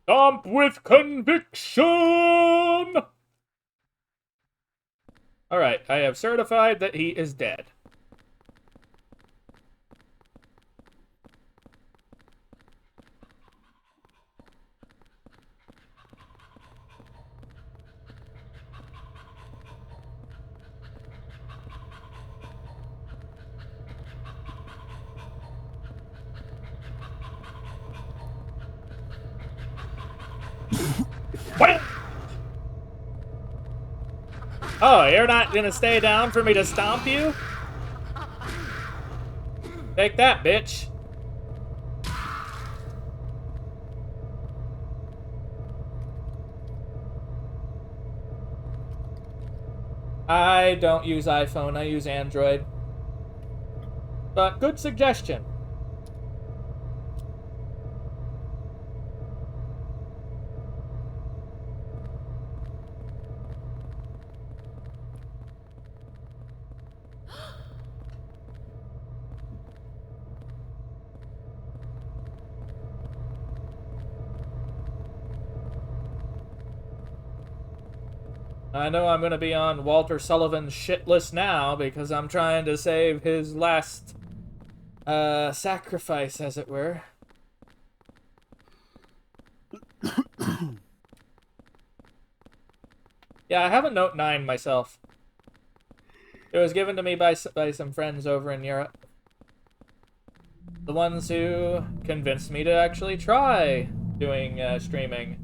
Stomp with conviction! Alright, I have certified that he is dead. Oh, you're not gonna stay down for me to stomp you? Take that, bitch. I don't use iPhone, I use Android. But good suggestion. I know I'm gonna be on Walter Sullivan's shit list now because I'm trying to save his last sacrifice, as it were. Yeah, I have a Note 9 myself. It was given to me by some friends over in Europe. The ones who convinced me to actually try doing streaming.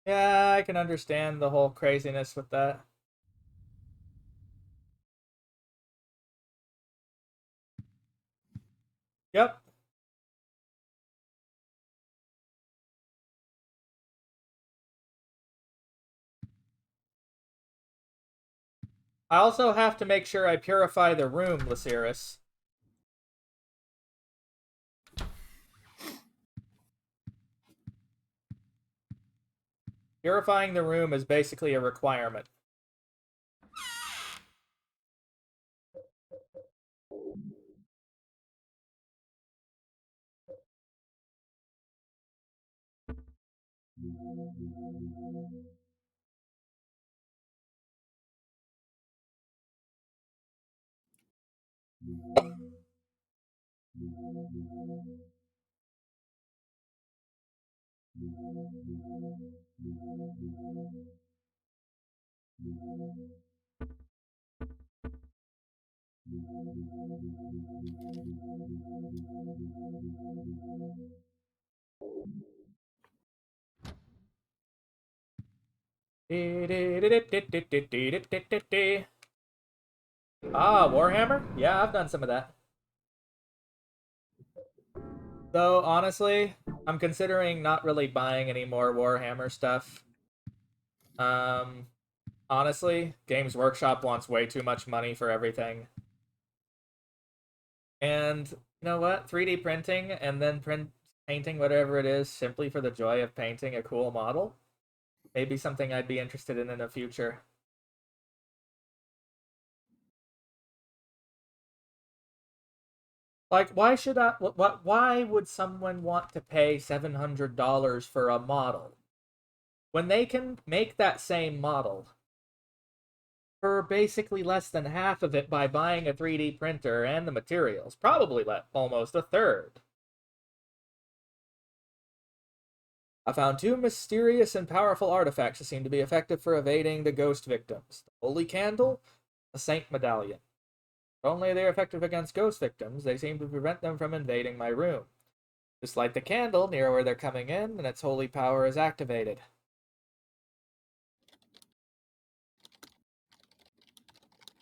Yeah, I can understand the whole craziness with that. Yep. I also have to make sure I purify the room, Lysiris. Purifying the room is basically a requirement. Ah, Warhammer? Yeah, I've done some of that. Though, honestly, I'm considering not really buying any more Warhammer stuff. Honestly, Games Workshop wants way too much money for everything. And, you know what? 3D printing and then painting whatever it is simply for the joy of painting a cool model? Maybe something I'd be interested in the future. Like, why would someone want to pay $700 for a model when they can make that same model for basically less than half of it by buying a 3D printer and the materials? Probably almost a third. I found 2 mysterious and powerful artifacts that seem to be effective for evading the ghost victims. The Holy Candle, a Saint Medallion. If only they're effective against ghost victims, they seem to prevent them from invading my room. Just light the candle near where they're coming in, and its holy power is activated.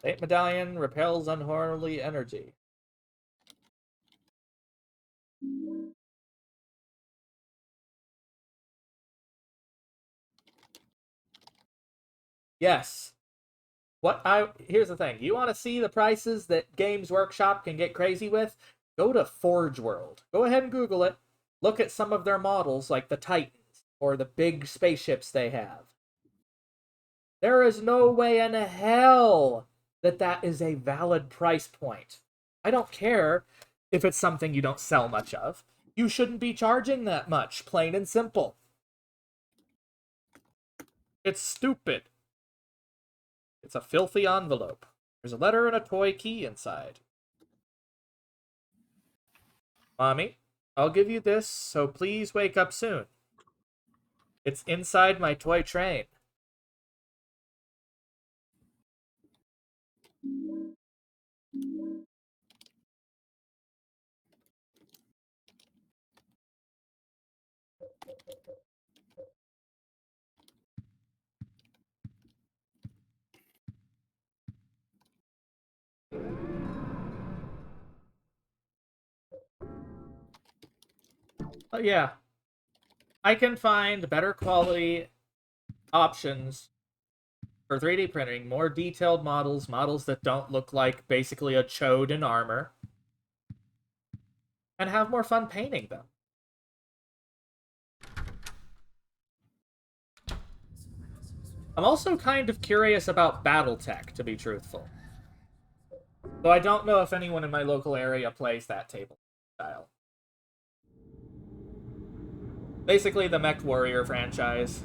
Saint Medallion repels unholy energy. Yes. Here's the thing. You want to see the prices that Games Workshop can get crazy with? Go to Forge World. Go ahead and Google it. Look at some of their models, like the Titans, or the big spaceships they have. There is no way in hell that is a valid price point. I don't care if it's something you don't sell much of. You shouldn't be charging that much, plain and simple. It's stupid. It's a filthy envelope. There's a letter and a toy key inside. Mommy, I'll give you this, so please wake up soon. It's inside my toy train. Yeah. I can find better quality options for 3D printing, more detailed models that don't look like basically a chode in armor, and have more fun painting them. I'm also kind of curious about Battletech, to be truthful. Though I don't know if anyone in my local area plays that table style. Basically the Mech Warrior franchise.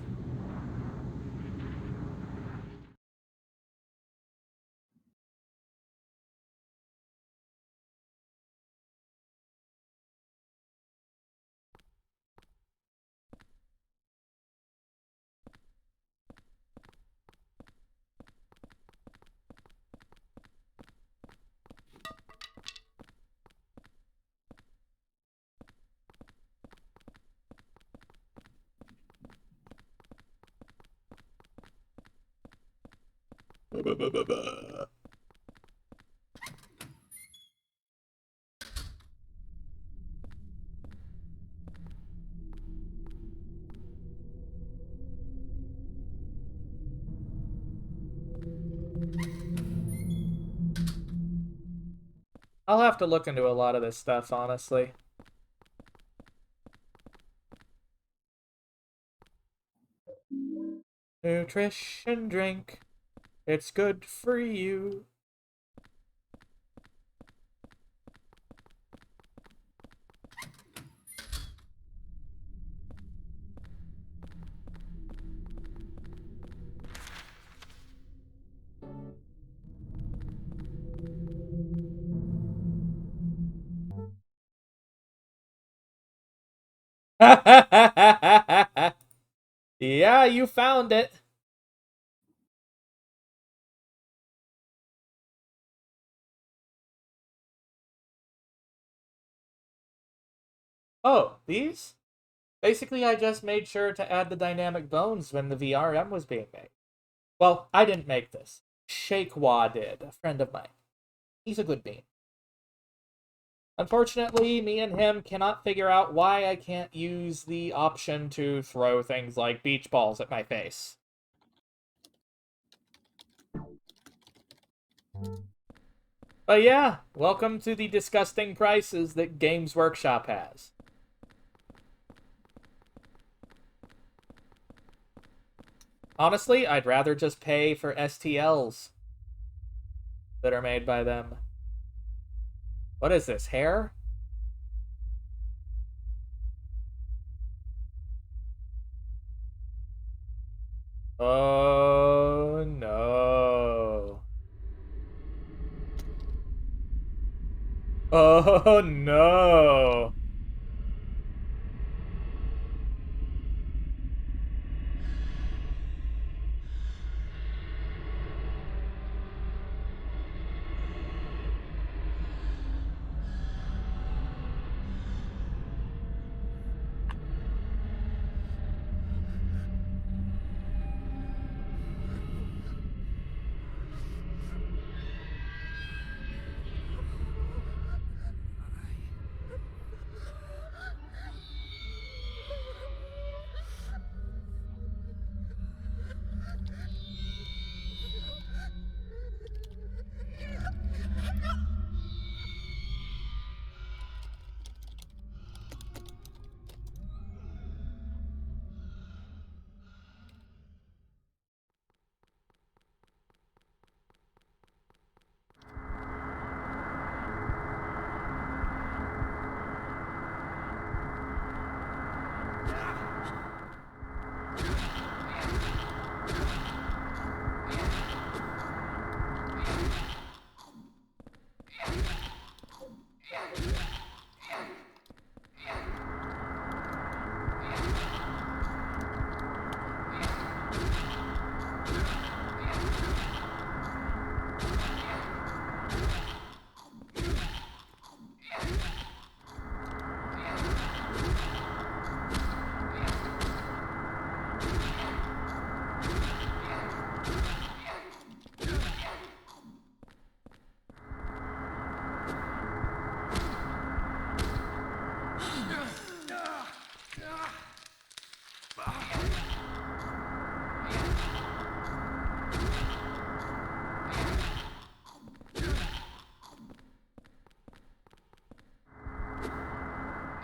I'll have to look into a lot of this stuff, honestly. Nutrition drink. It's good for you. Yeah, you found it. Oh, these? Basically, I just made sure to add the dynamic bones when the VRM was being made. Well, I didn't make this. Shakewa did, a friend of mine. He's a good bean. Unfortunately, me and him cannot figure out why I can't use the option to throw things like beach balls at my face. But yeah, welcome to the disgusting prices that Games Workshop has. Honestly, I'd rather just pay for STLs that are made by them. What is this, hair? Oh no. Oh no.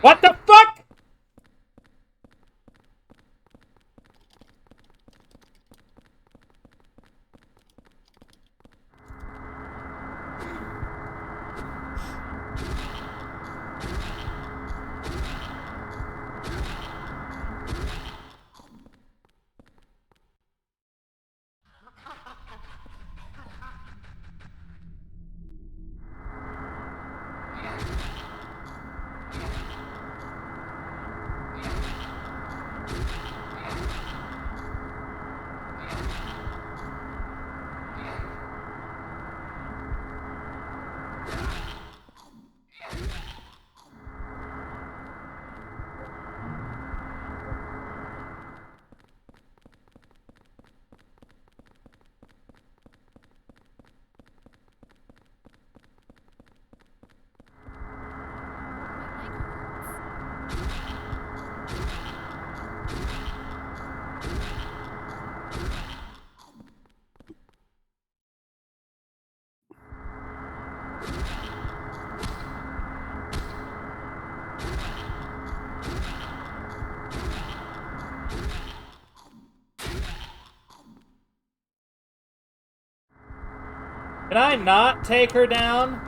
What the fuck? Can I not take her down?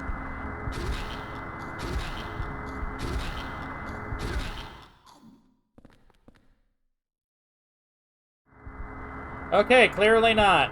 Okay, clearly not.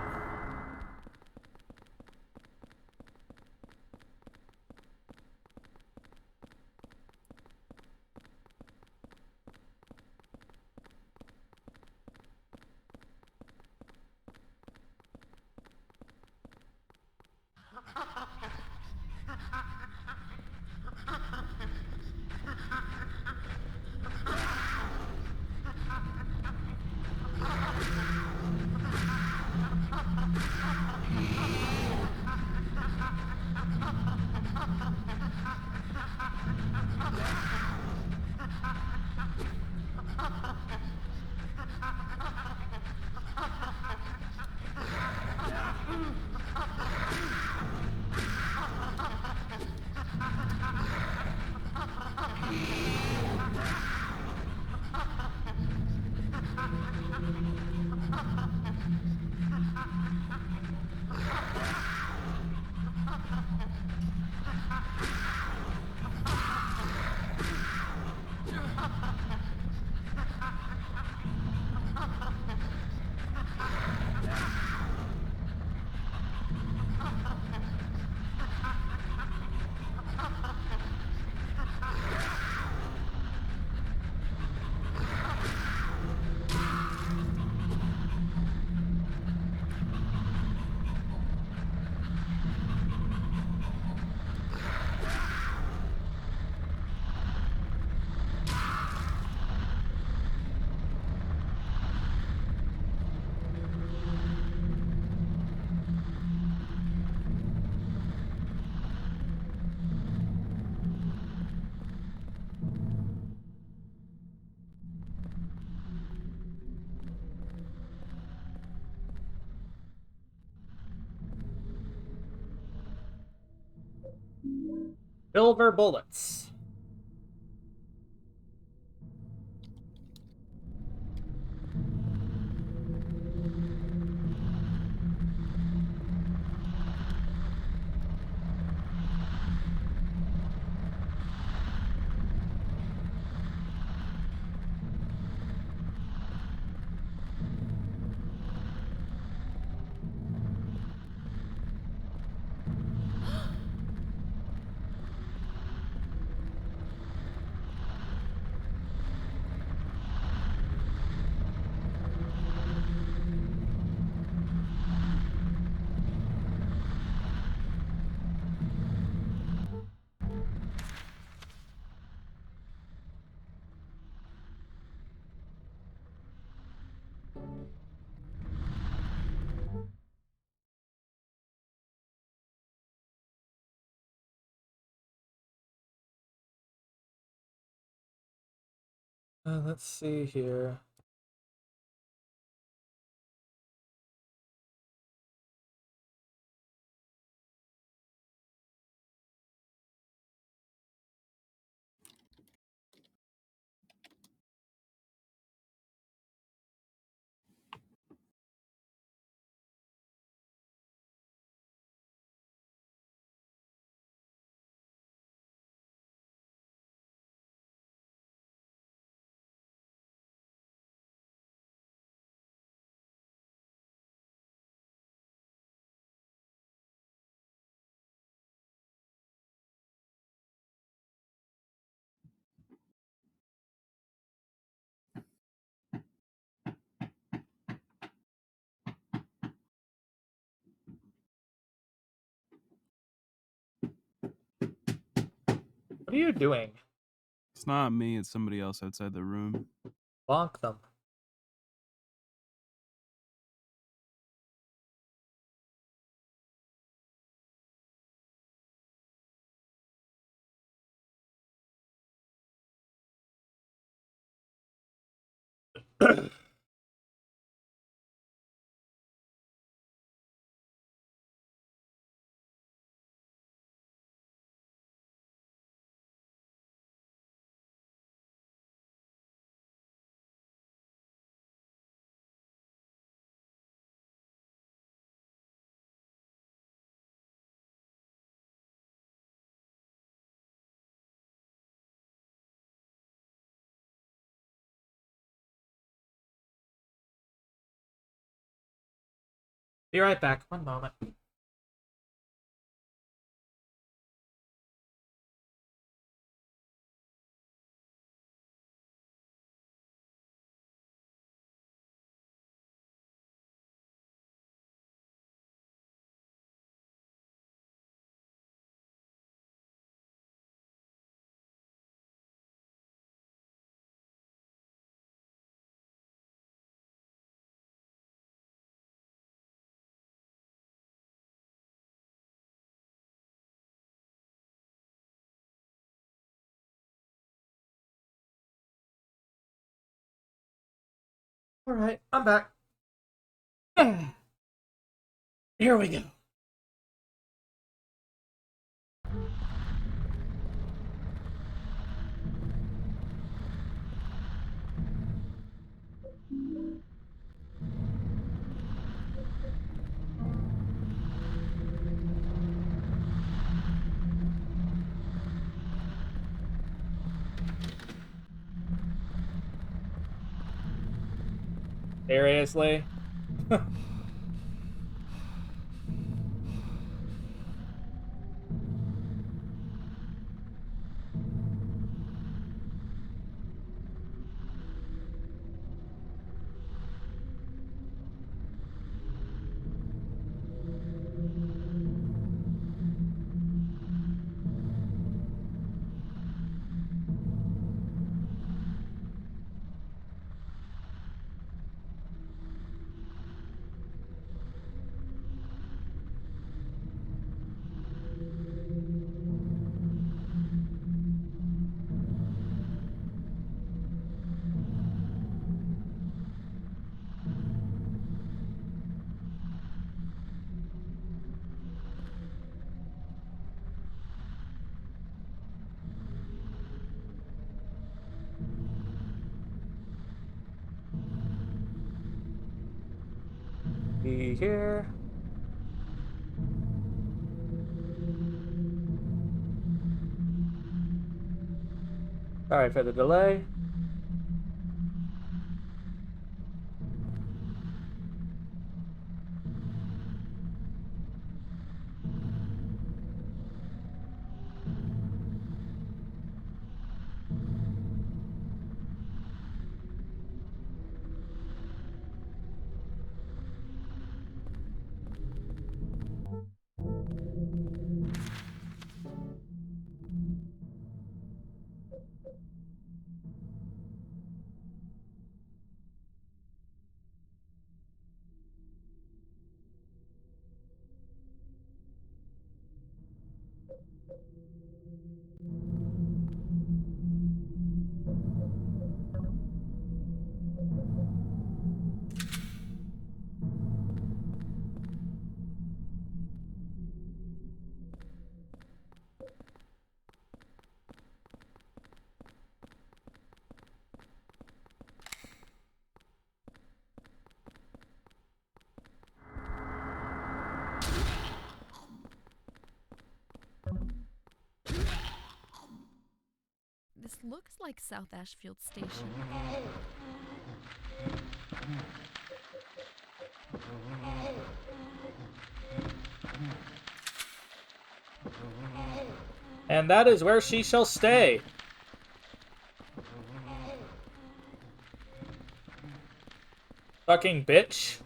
Silver bullets. Let's see here. What are you doing? It's not me, it's somebody else outside the room. Bonk them. Be right back. One moment. All right, I'm back. Here we go. Seriously? Be here. Sorry for the delay. This looks like South Ashfield Station. And that is where she shall stay. Fucking bitch.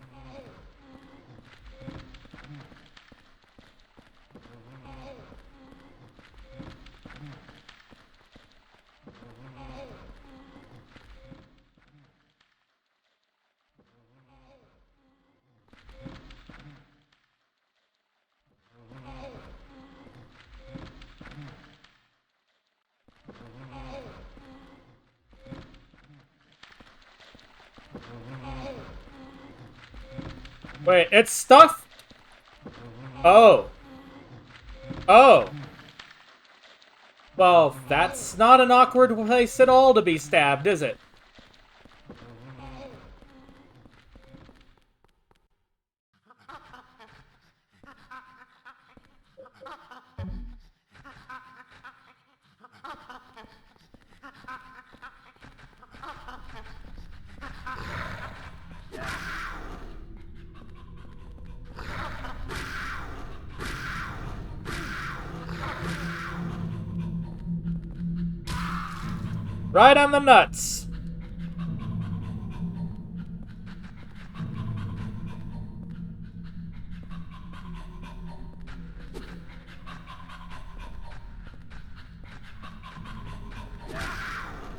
Wait, it's stuff? Oh. Oh. Well, that's not an awkward place at all to be stabbed, is it? Right on the nuts.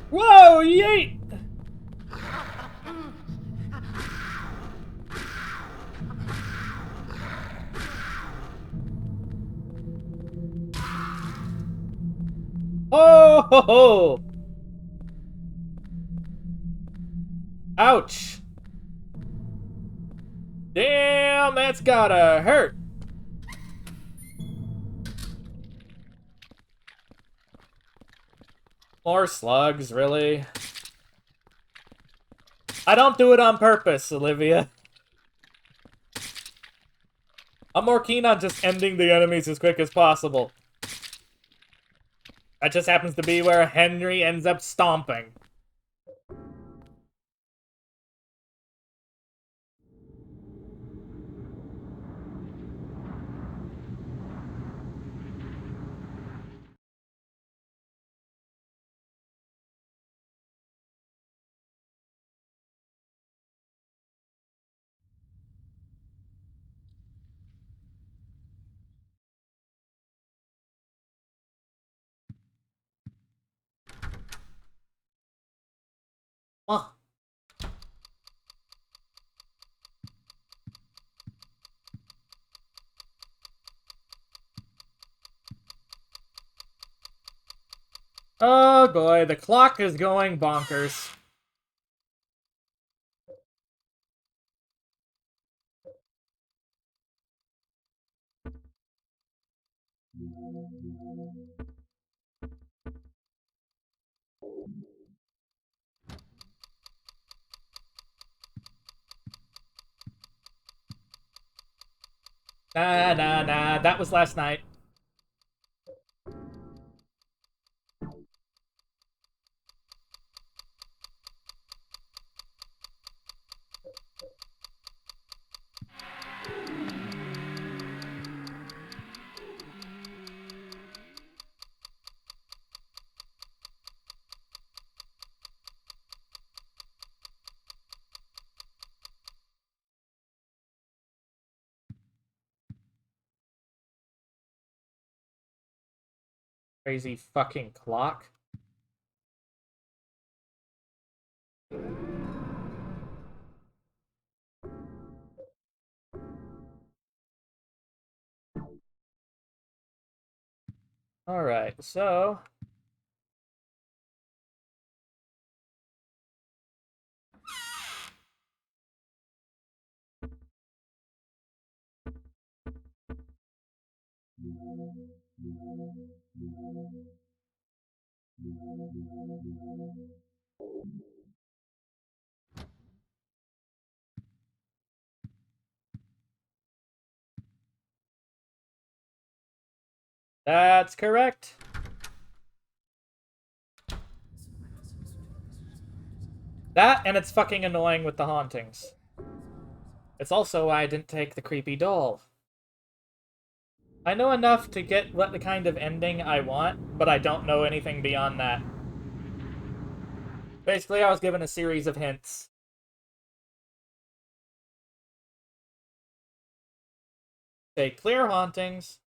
Whoa, yeet! Oh ho ho! Ouch! Damn, that's gotta hurt! More slugs, really? I don't do it on purpose, Olivia. I'm more keen on just ending the enemies as quick as possible. That just happens to be where Henry ends up stomping. Huh. Oh boy, the clock is going bonkers. Nah, that was last night. Crazy fucking clock. Alright, so... That's correct. That, and it's fucking annoying with the hauntings. It's also why I didn't take the creepy doll. I know enough to get what the kind of ending I want, but I don't know anything beyond that. Basically, I was given a series of hints. Say clear hauntings,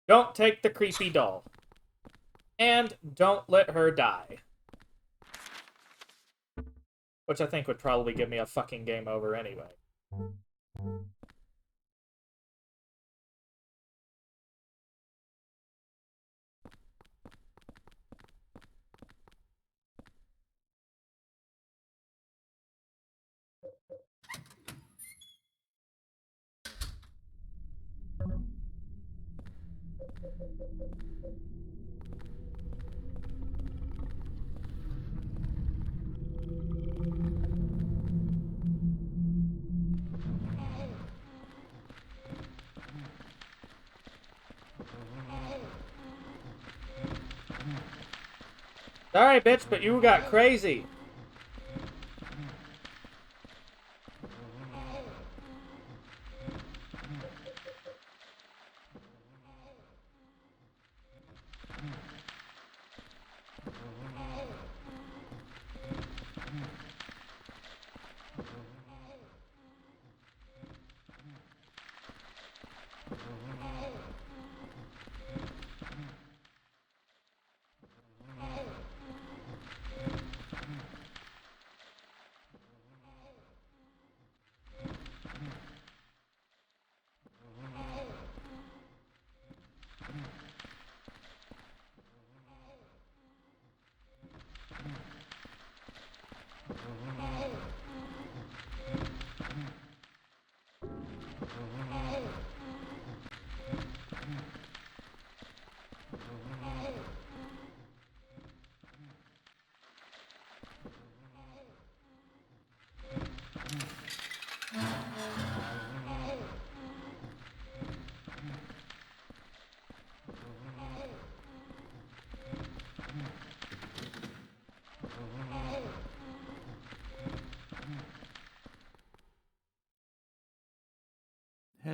don't take the creepy doll, and don't let her die. Which I think would probably give me a fucking game over anyway. Sorry, bitch, but you got crazy.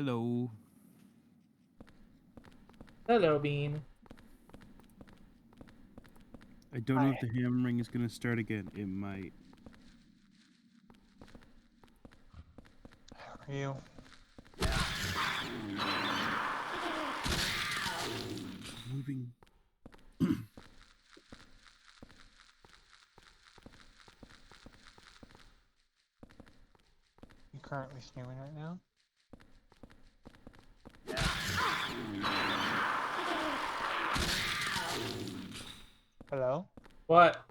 Hello. Hello, Bean. I don't know if the hammering is gonna start again. It might. How are you? Moving. You currently streaming right now? Hello? What?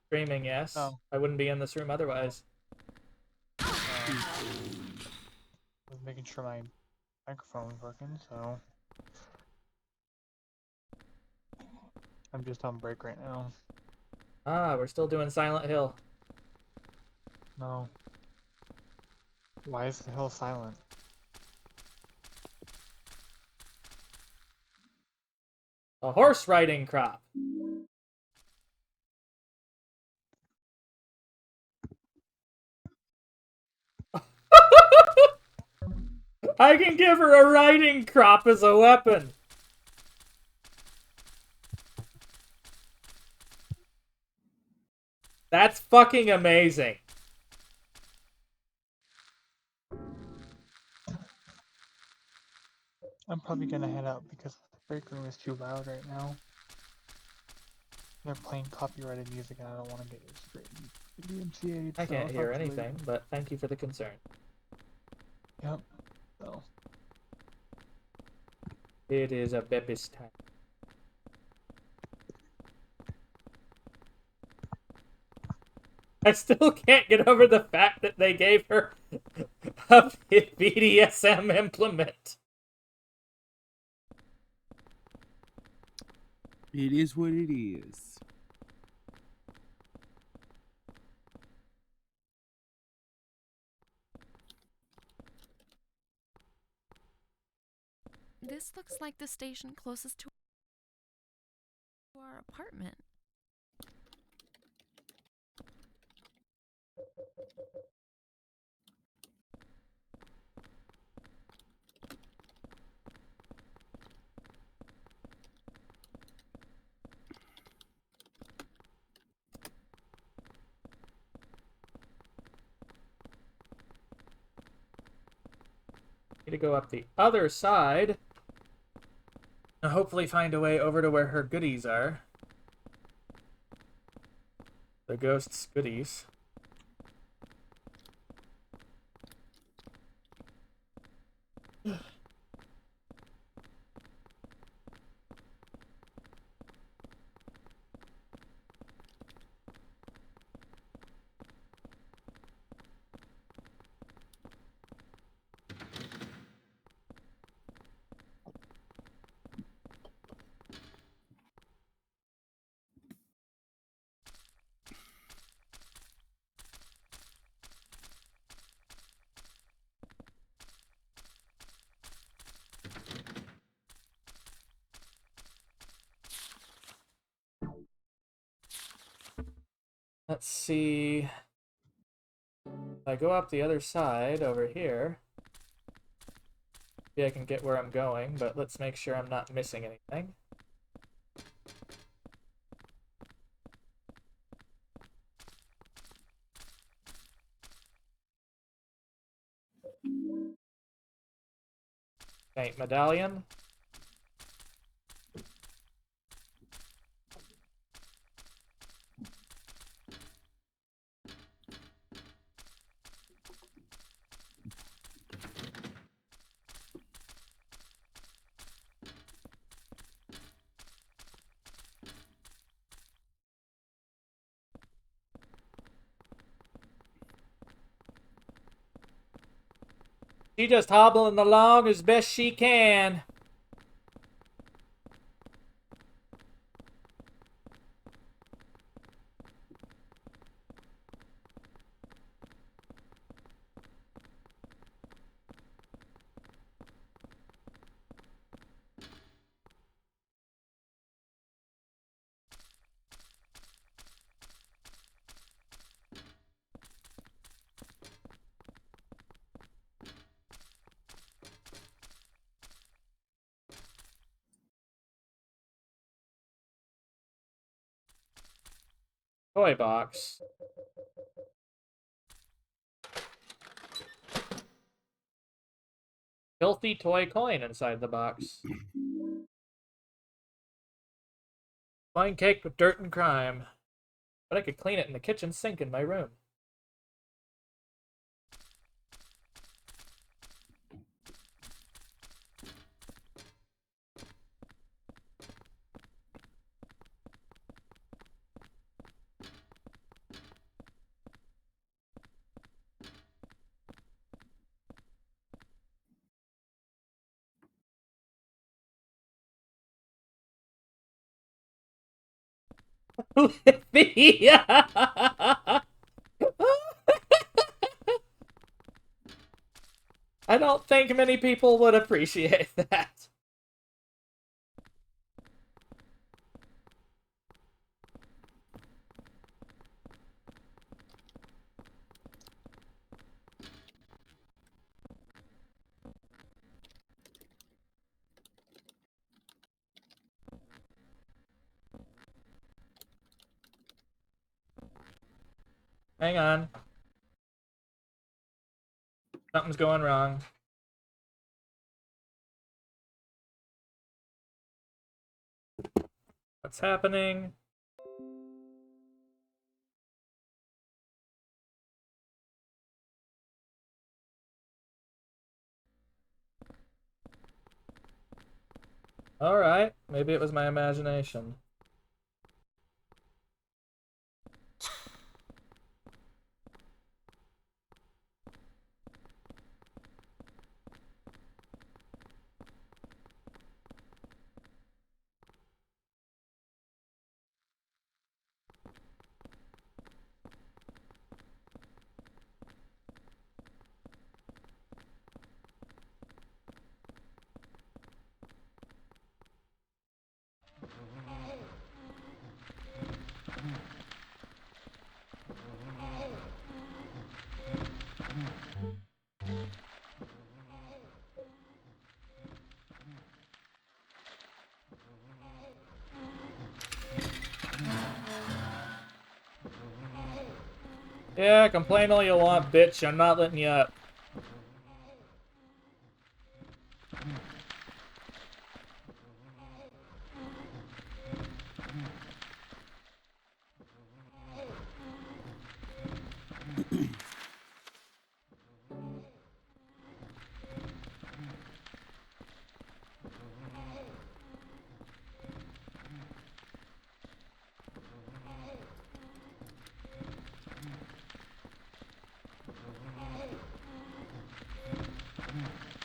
Streaming, yes. Oh. I wouldn't be in this room otherwise. I was making sure my microphone was working, so I'm just on break right now. Ah, we're still doing Silent Hill. No. Why is the hill silent? A horse riding crop. I can give her a riding crop as a weapon. That's fucking amazing. I'm probably gonna head out because the break room is too loud right now. They're playing copyrighted music and I don't want to get DMCA'd. I so can't I'll hear talk to you later. anything, but thank you for the concern. Yep. So. It is a Beppis time. I still can't get over the fact that they gave her a BDSM implement. It is what it is. This looks like the station closest to our apartment. Need to go up the other side. And hopefully find a way over to where her goodies are. The ghost's goodies. Let's see. If I go up the other side over here, maybe I can get where I'm going, but let's make sure I'm not missing anything. Paint medallion. She just hobbling along as best she can. Toy box. Filthy toy coin inside the box. Coin caked with dirt and crime. But I could clean it in the kitchen sink in my room. I don't think many people would appreciate that. Hang on. Something's going wrong. What's happening? Alright, maybe it was my imagination. Yeah, complain all you want, bitch. I'm not letting you up.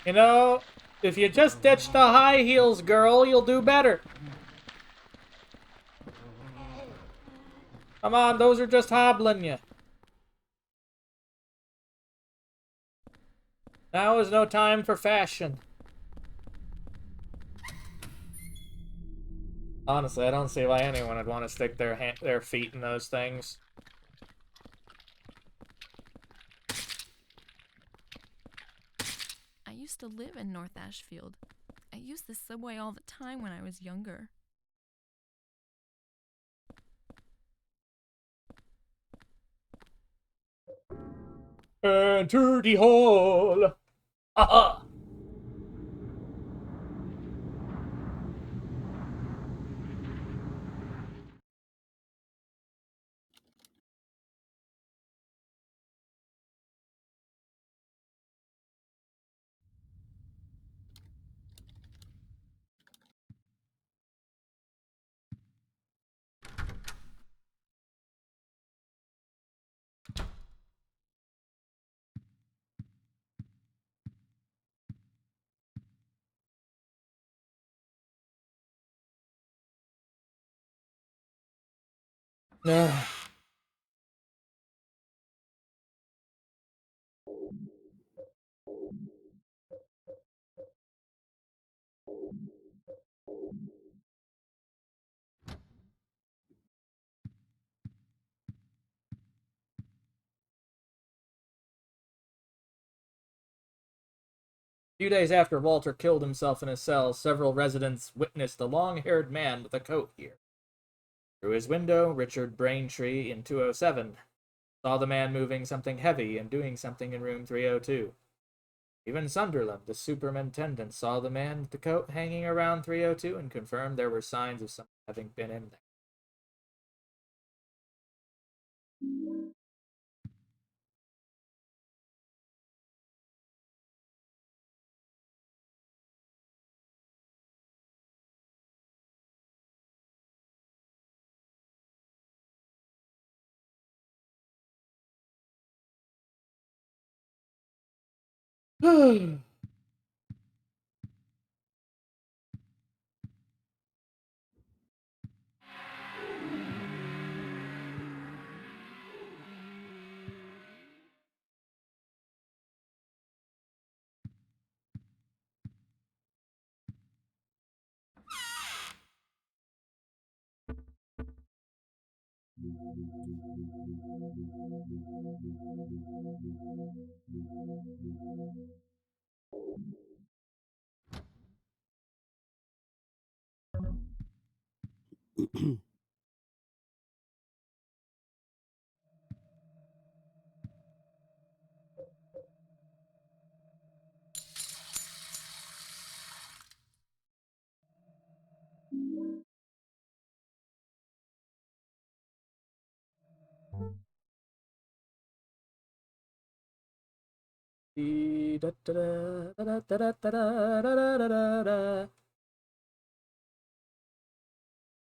You know, if you just ditch the high heels, girl, you'll do better. Come on, those are just hobbling you. Now is no time for fashion. Honestly, I don't see why anyone would want to stick their feet in those things. I used to live in North Ashfield. I used the subway all the time when I was younger. Enter the hall. Aha! Ugh. A few days after Walter killed himself in his cell, several residents witnessed a long-haired man with a coat here. Through his window, Richard Braintree in 207 saw the man moving something heavy and doing something in room 302. Even Sunderland, the superintendent, saw the man with the coat hanging around 302 and confirmed there were signs of something having been in there.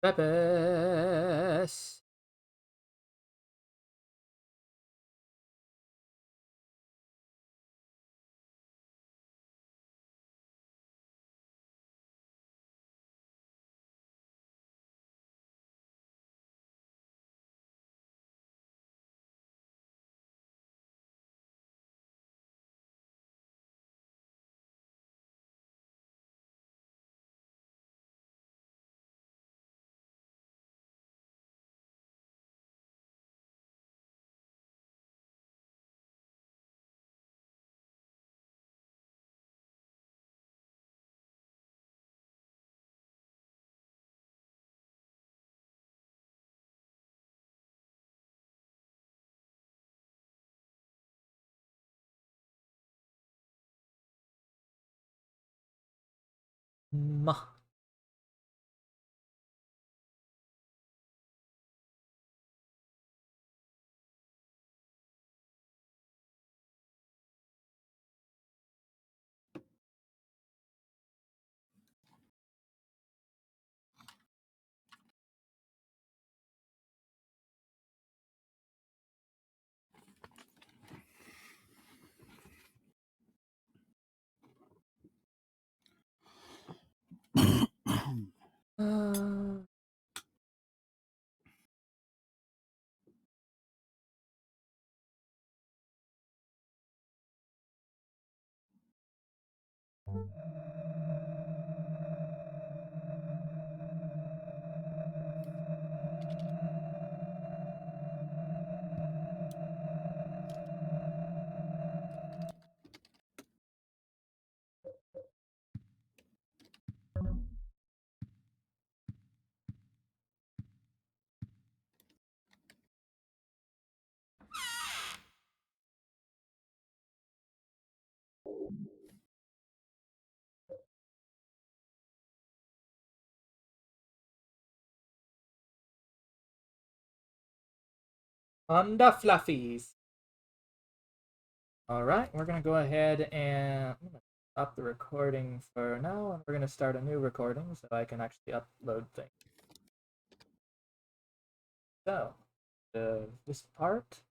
Pepes. Ma. On the fluffies. Alright, we're gonna go ahead and stop the recording for now, and we're gonna start a new recording so I can actually upload things. So, this part